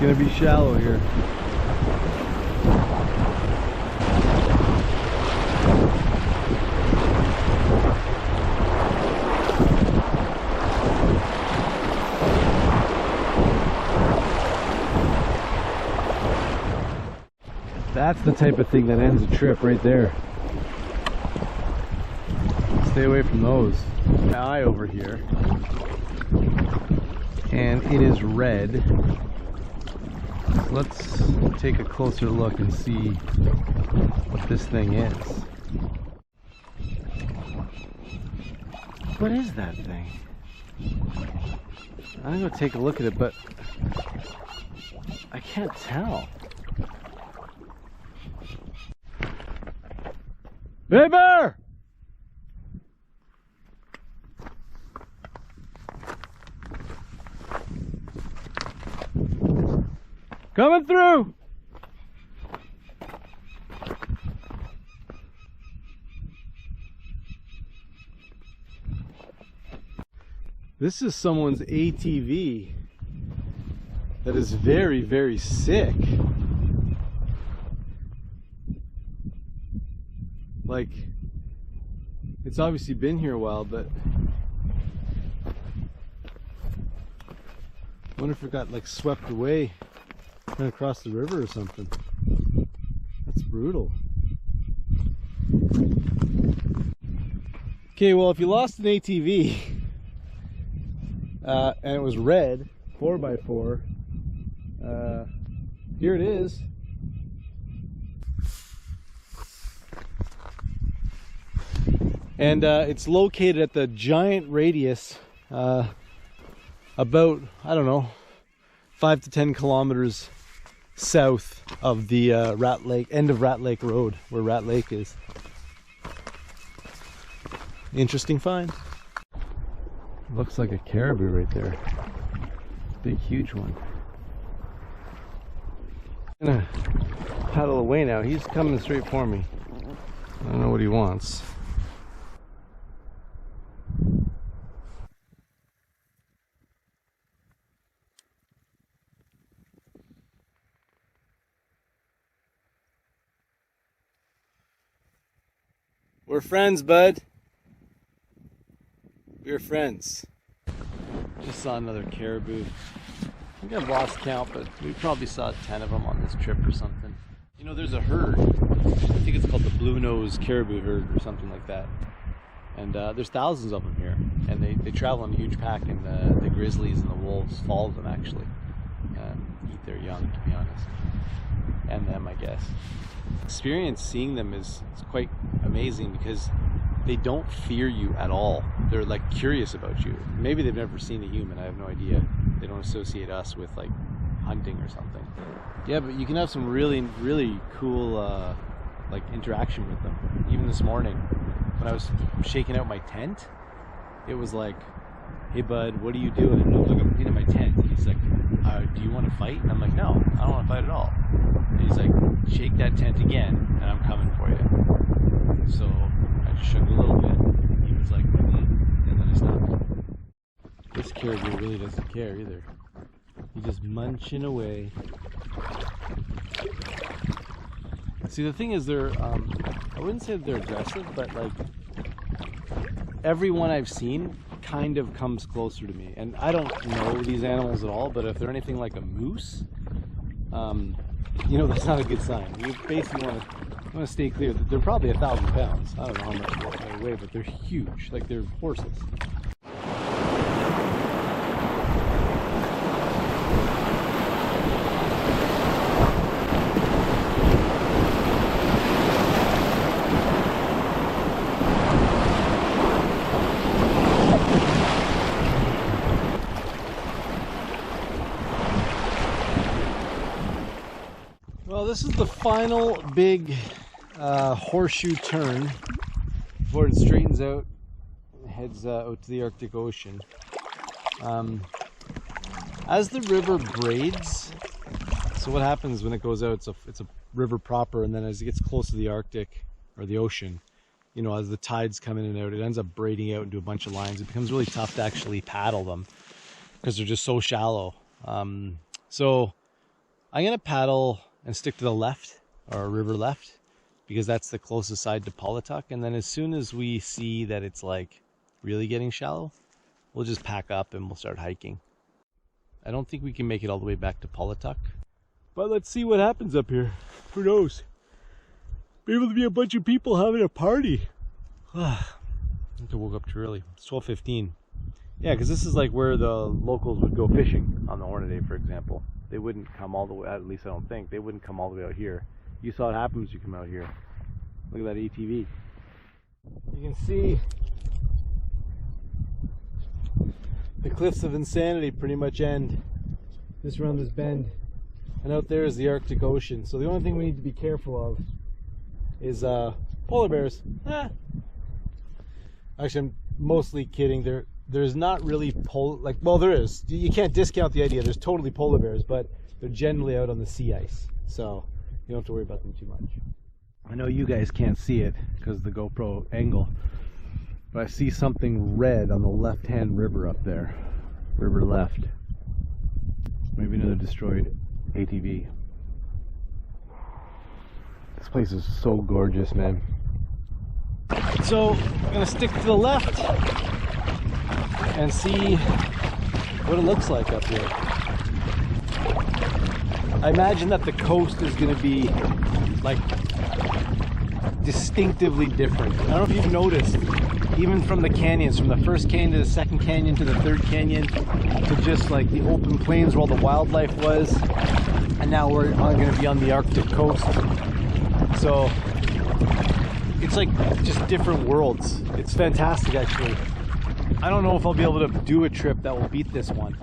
Gonna be shallow here. That's the type of thing that ends a trip right there. Stay away from those. Eye over here, and it is red. Let's take a closer look and see what this thing is. What is that thing? I'm gonna take a look at it, but I can't tell. Hey, bear! Coming through! This is someone's ATV that is very, very sick. Like, it's obviously been here a while, but I wonder if it got like swept away, went across the river or something. That's brutal. Okay, well, if you lost an ATV and it was red, 4x4, here it is. And it's located at the giant radius, about, I don't know, 5 to 10 kilometers south of the Rat Lake, end of Rat Lake Road, where Rat Lake is. Interesting find. Looks like a caribou right there. Big, huge one. I'm gonna paddle away now. He's coming straight for me. I don't know what he wants. We're friends, bud. We're friends. Just saw another caribou. I think I've lost count, but we probably saw 10 of them on this trip or something. You know, there's a herd. I think it's called the Blue Nose Caribou Herd or something like that. And there's thousands of them here. And they travel in a huge pack, and the grizzlies and the wolves follow them, actually. Eat their young, to be honest. And them, I guess. Experience seeing them is quite amazing because they don't fear you at all. They're like curious about you. Maybe they've never seen a human, I have no idea. They don't associate us with like hunting or something. Yeah, but you can have some really cool like interaction with them. Even this morning when I was shaking out my tent, it was like, hey bud, what are you doing? And I'm like, I'm cleaning my tent. He's like, do you want to fight? And I'm like, no, I don't want to fight at all. And he's like, shake that tent again and I'm coming for you. So I just shook a little bit. He was like, and then I stopped. This caribou really doesn't care either. He's just munching away. See, the thing is, they're, I wouldn't say they're aggressive, but like, everyone I've seen kind of comes closer to me. And I don't know these animals at all, but if they're anything like a moose, you know, that's not a good sign. You basically want to stay clear. They're probably 1,000 pounds. I don't know how much they weigh, but they're huge. Like, they're horses. Well, this is the final big horseshoe turn before it straightens out and heads out to the Arctic Ocean. As the river braids, so what happens when it goes out, it's a river proper, and then as it gets close to the Arctic or the ocean, you know, as the tides come in and out, it ends up braiding out into a bunch of lines. It becomes really tough to actually paddle them because they're just so shallow. So I'm gonna paddle and stick to the left, or river left, because that's the closest side to Pawlatuck. And then as soon as we see that it's like really getting shallow, we'll just pack up and we'll start hiking. I don't think we can make it all the way back to Pawlatuck, but let's see what happens up here. Who knows? Maybe there'll be a bunch of people having a party. I think I woke up too early. It's 12:15. Yeah, because this is like where the locals would go fishing on the Hornaday, for example. They wouldn't come all the way, at least I don't think, they wouldn't come all the way out here. You saw it happen as you come out here. Look at that ATV. You can see the cliffs of insanity pretty much end just around this bend. And out there is the Arctic Ocean. So the only thing we need to be careful of is polar bears. Actually, I'm mostly kidding. There's not really well, there is. You can't discount the idea. There's totally polar bears, but they're generally out on the sea ice, so you don't have to worry about them too much. I know you guys can't see it because of the GoPro angle, but I see something red on the left-hand river up there. River left. Maybe another destroyed ATV. This place is so gorgeous, man. So I'm gonna stick to the left and see what it looks like up here. I imagine that the coast is gonna be like distinctively different. I don't know if you've noticed, even from the canyons, from the first canyon to the second canyon to the third canyon to just like the open plains where all the wildlife was, and now we're going to be on the Arctic coast. So it's like just different worlds. It's fantastic, actually. I don't know if I'll be able to do a trip that will beat this one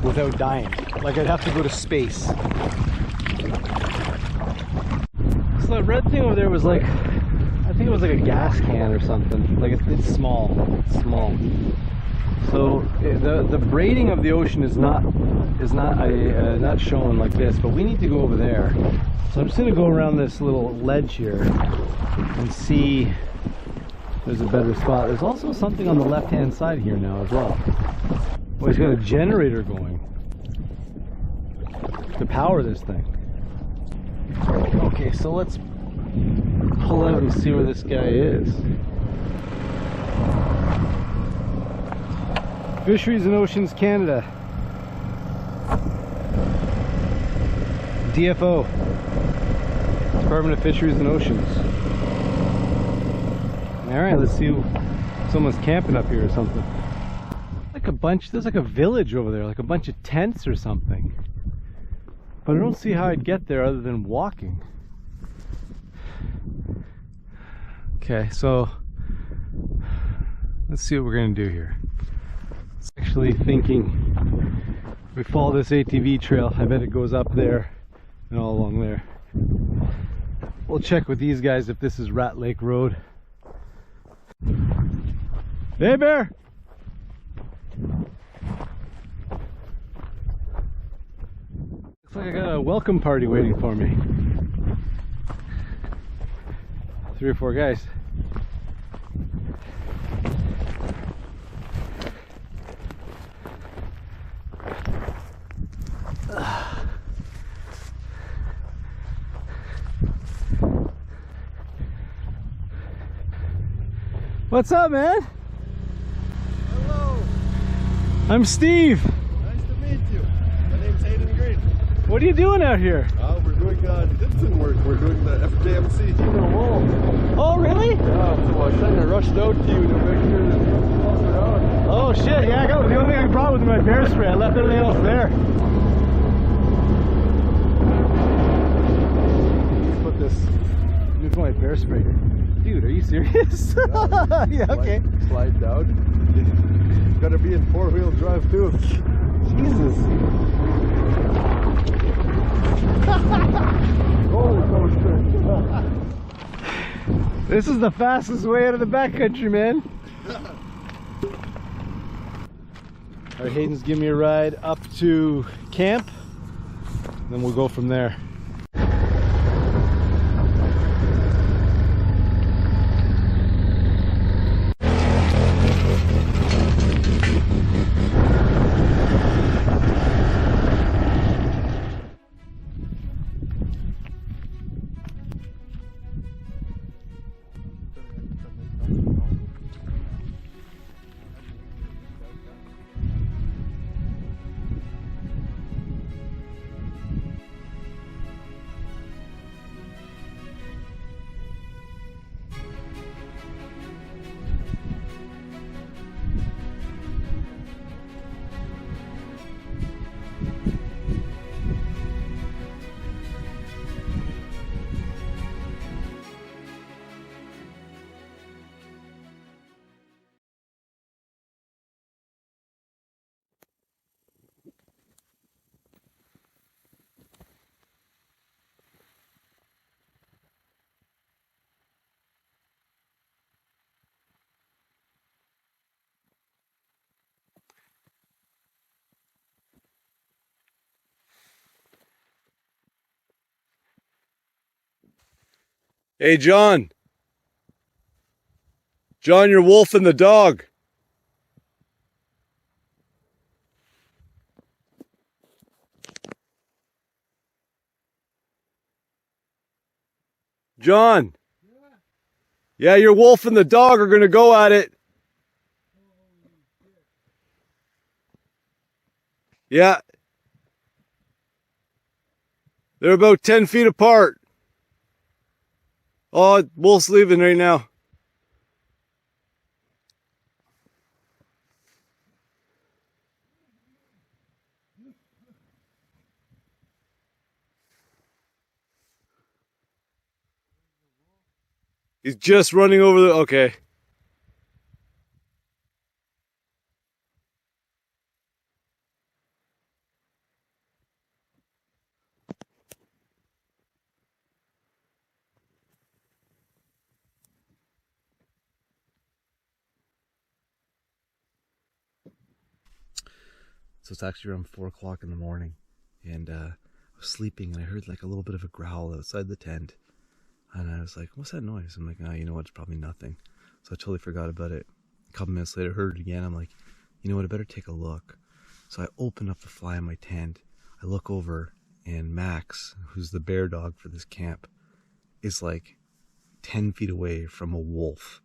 without dying. Like, I'd have to go to space. So that red thing over there was like, I think it was like a gas can or something. Like it's small. It's small. So the braiding of the ocean is not shown like this, but we need to go over there. So I'm just gonna go around this little ledge here and see if there's a better spot. There's also something on the left-hand side here now as well. Oh, he's got a generator going to power this thing. Okay, so let's pull out and see where this guy is. Fisheries and Oceans Canada. DFO. Department of Fisheries and Oceans. Alright, let's see if someone's camping up here or something. Like a bunch, there's like a village over there, like a bunch of tents or something. But I don't see how I'd get there other than walking. Okay, so let's see what we're gonna do here. It's actually thinking if we follow this ATV trail, I bet it goes up there and all along there. We'll check with these guys if this is Rat Lake Road. Hey, bear! Looks like I got a welcome party waiting for me. 3 or 4 guys. What's up, man? Hello. I'm Steve. Nice to meet you. My name's Hayden Green. What are you doing out here? We're doing Dixon work. We're doing the FJMC. Oh, really? Yeah, so I kind of rushed out to you to make sure that you don't walk around. Oh shit, yeah, the only thing I brought was my bear spray. I left everything else there. Put this, let me put my bear spray here. Dude, are you serious? Yeah, okay. Slide down. Gotta be in 4-wheel drive too. Jesus. Roller coaster. This is the fastest way out of the backcountry, man. Alright, Hayden's giving me a ride up to camp, then we'll go from there. Hey, John. John, you're wolf and the dog. John. Yeah, your wolf and the dog are going to go at it. Yeah. They're about 10 feet apart. Oh, wolf's leaving right now. He's just running over the... Okay. So it's actually around 4 o'clock in the morning, and I was sleeping, and I heard like a little bit of a growl outside the tent, and I was like, what's that noise? I'm like, oh, you know what, it's probably nothing. So I totally forgot about it. A couple minutes later, I heard it again. I'm like, you know what, I better take a look. So I open up the fly in my tent, I look over, and Max, who's the bear dog for this camp, is like 10 feet away from a wolf,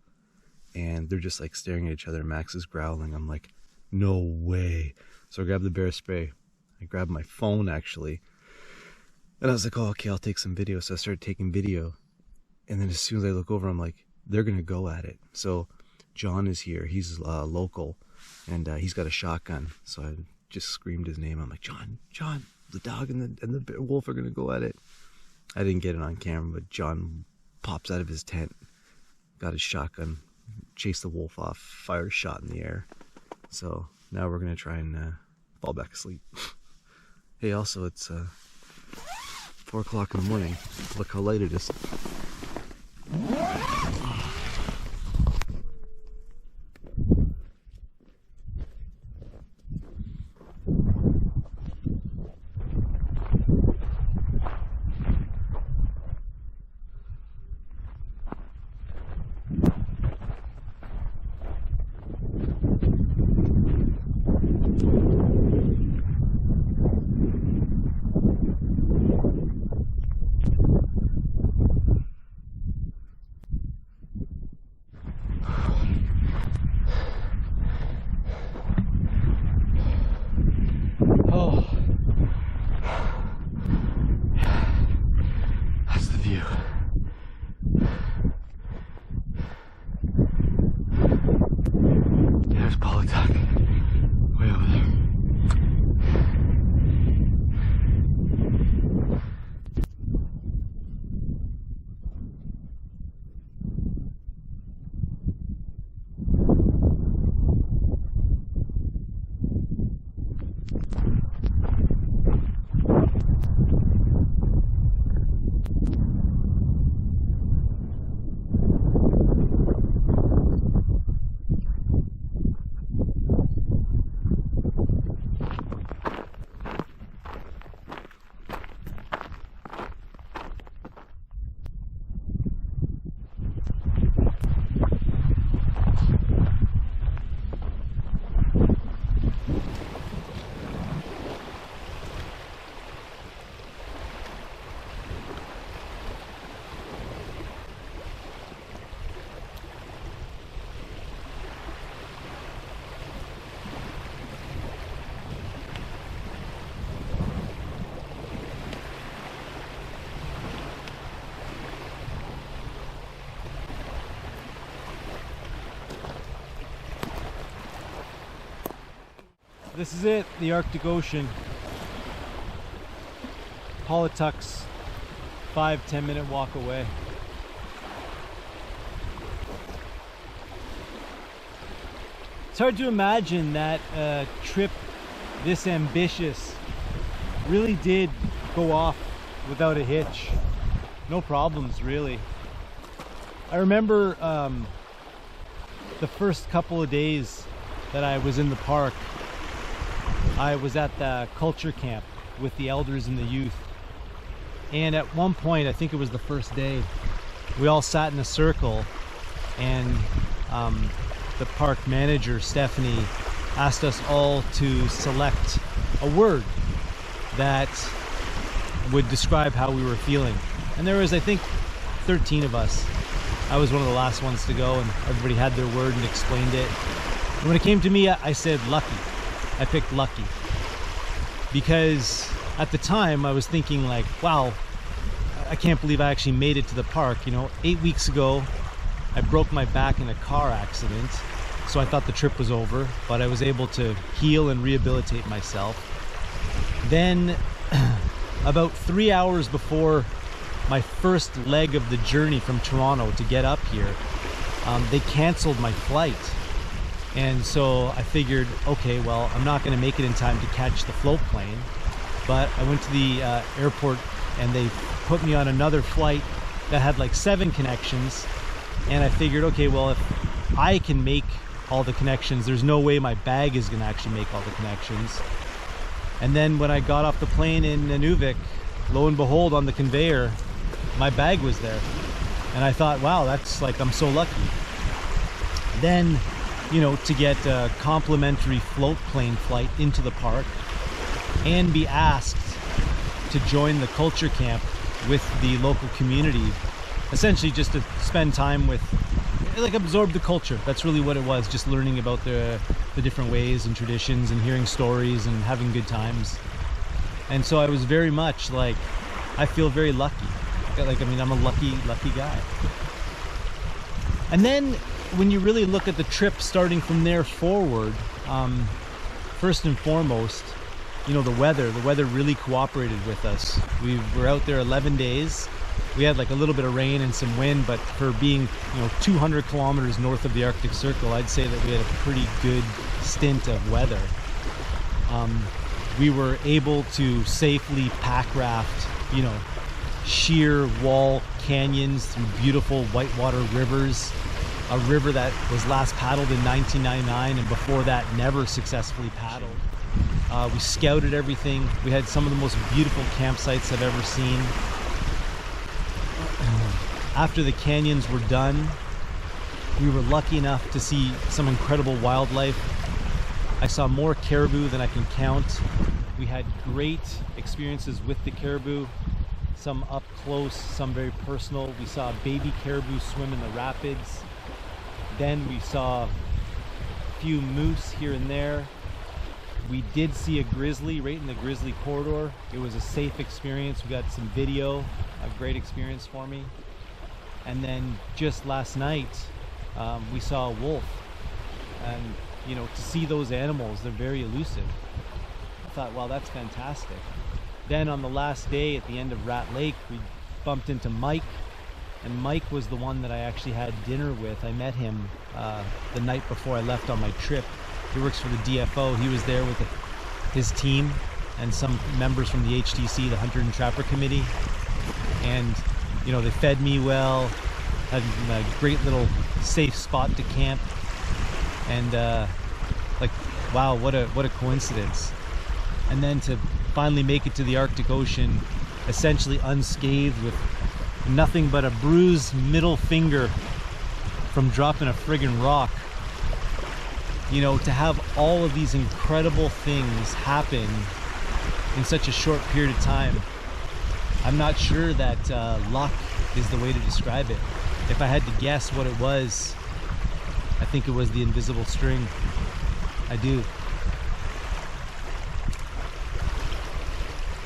and they're just like staring at each other. Max is growling. I'm like, no way. So I grabbed the bear spray. I grabbed my phone actually. And I was like, oh, okay, I'll take some video. So I started taking video. And then as soon as I look over, I'm like, they're going to go at it. So John is here. He's local. And he's got a shotgun. So I just screamed his name. I'm like, John, the dog and the wolf are going to go at it. I didn't get it on camera, but John pops out of his tent, got his shotgun, chased the wolf off, fired a shot in the air. So now we're going to try and fall back asleep. Hey, also, it's 4 o'clock in the morning. Look how light it is. This is it, the Arctic Ocean. Pawlatuck's 5-10 minute walk away. It's hard to imagine that a trip this ambitious really did go off without a hitch. No problems, really. I remember the first couple of days that I was in the park, I was at the culture camp with the elders and the youth. And at one point, I think it was the first day, we all sat in a circle, and the park manager, Stephanie, asked us all to select a word that would describe how we were feeling. And there was, I think, 13 of us. I was one of the last ones to go, and everybody had their word and explained it. And when it came to me, I said lucky. I picked lucky. Because at the time I was thinking like, wow, I can't believe I actually made it to the park. You know, 8 weeks ago, I broke my back in a car accident. So I thought the trip was over, but I was able to heal and rehabilitate myself. Then about 3 hours before my first leg of the journey from Toronto to get up here, they canceled my flight. And so I figured, okay, well, I'm not going to make it in time to catch the float plane. But I went to the airport and they put me on another flight that had like 7 connections. And I figured, okay, well, if I can make all the connections, there's no way my bag is going to actually make all the connections. And then when I got off the plane in Nunavik, lo and behold, on the conveyor, my bag was there. And I thought, wow, that's like, I'm so lucky. Then, you know, to get a complimentary float plane flight into the park and be asked to join the culture camp with the local community, essentially just to spend time with, like, absorb the culture. That's really what it was, just learning about the different ways and traditions and hearing stories and having good times. And so I was very much like, I feel very lucky. Like, I mean, I'm a lucky guy. And then when you really look at the trip starting from there forward, first and foremost, you know, the weather really cooperated with us. We were out there 11 days. We had like a little bit of rain and some wind, but for being, you know, 200 kilometers north of the Arctic Circle, I'd say that we had a pretty good stint of weather. We were able to safely pack raft, you know, sheer wall canyons through beautiful whitewater rivers, a river that was last paddled in 1999 and before that never successfully paddled. We scouted everything. We had some of the most beautiful campsites I've ever seen. After the canyons were done, we were lucky enough to see some incredible wildlife. I saw more caribou than I can count. We had great experiences with the caribou, some up close, some very personal. We saw a baby caribou swim in the rapids. Then we saw a few moose here and there. We did see a grizzly right in the grizzly corridor. It was a safe experience. We got some video, a great experience for me. And then just last night, we saw a wolf. And, you know, to see those animals, they're very elusive. I thought, wow, that's fantastic. Then on the last day at the end of Rat Lake, we bumped into Mike. And Mike was the one that I actually had dinner with. I met him the night before I left on my trip. He works for the DFO. He was there with his team and some members from the HTC, the Hunter and Trapper Committee. And, you know, they fed me well, had a great little safe spot to camp. And like, wow, what a coincidence. And then to finally make it to the Arctic Ocean, essentially unscathed with nothing but a bruised middle finger from dropping a friggin' rock. You know, to have all of these incredible things happen in such a short period of time, I'm not sure that luck is the way to describe it. If I had to guess what it was, I think it was the invisible string. I do.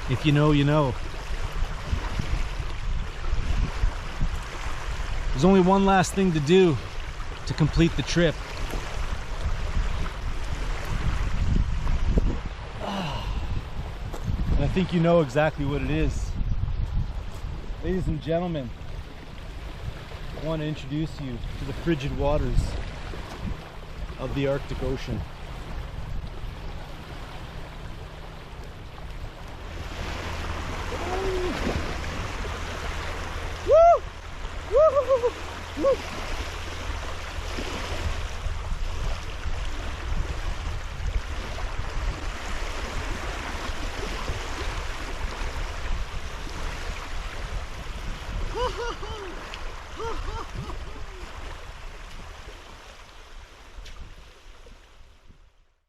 If you know, you know. There's only one last thing to do to complete the trip. And I think you know exactly what it is. Ladies and gentlemen, I want to introduce you to the frigid waters of the Arctic Ocean. Woo! Woo! Woo!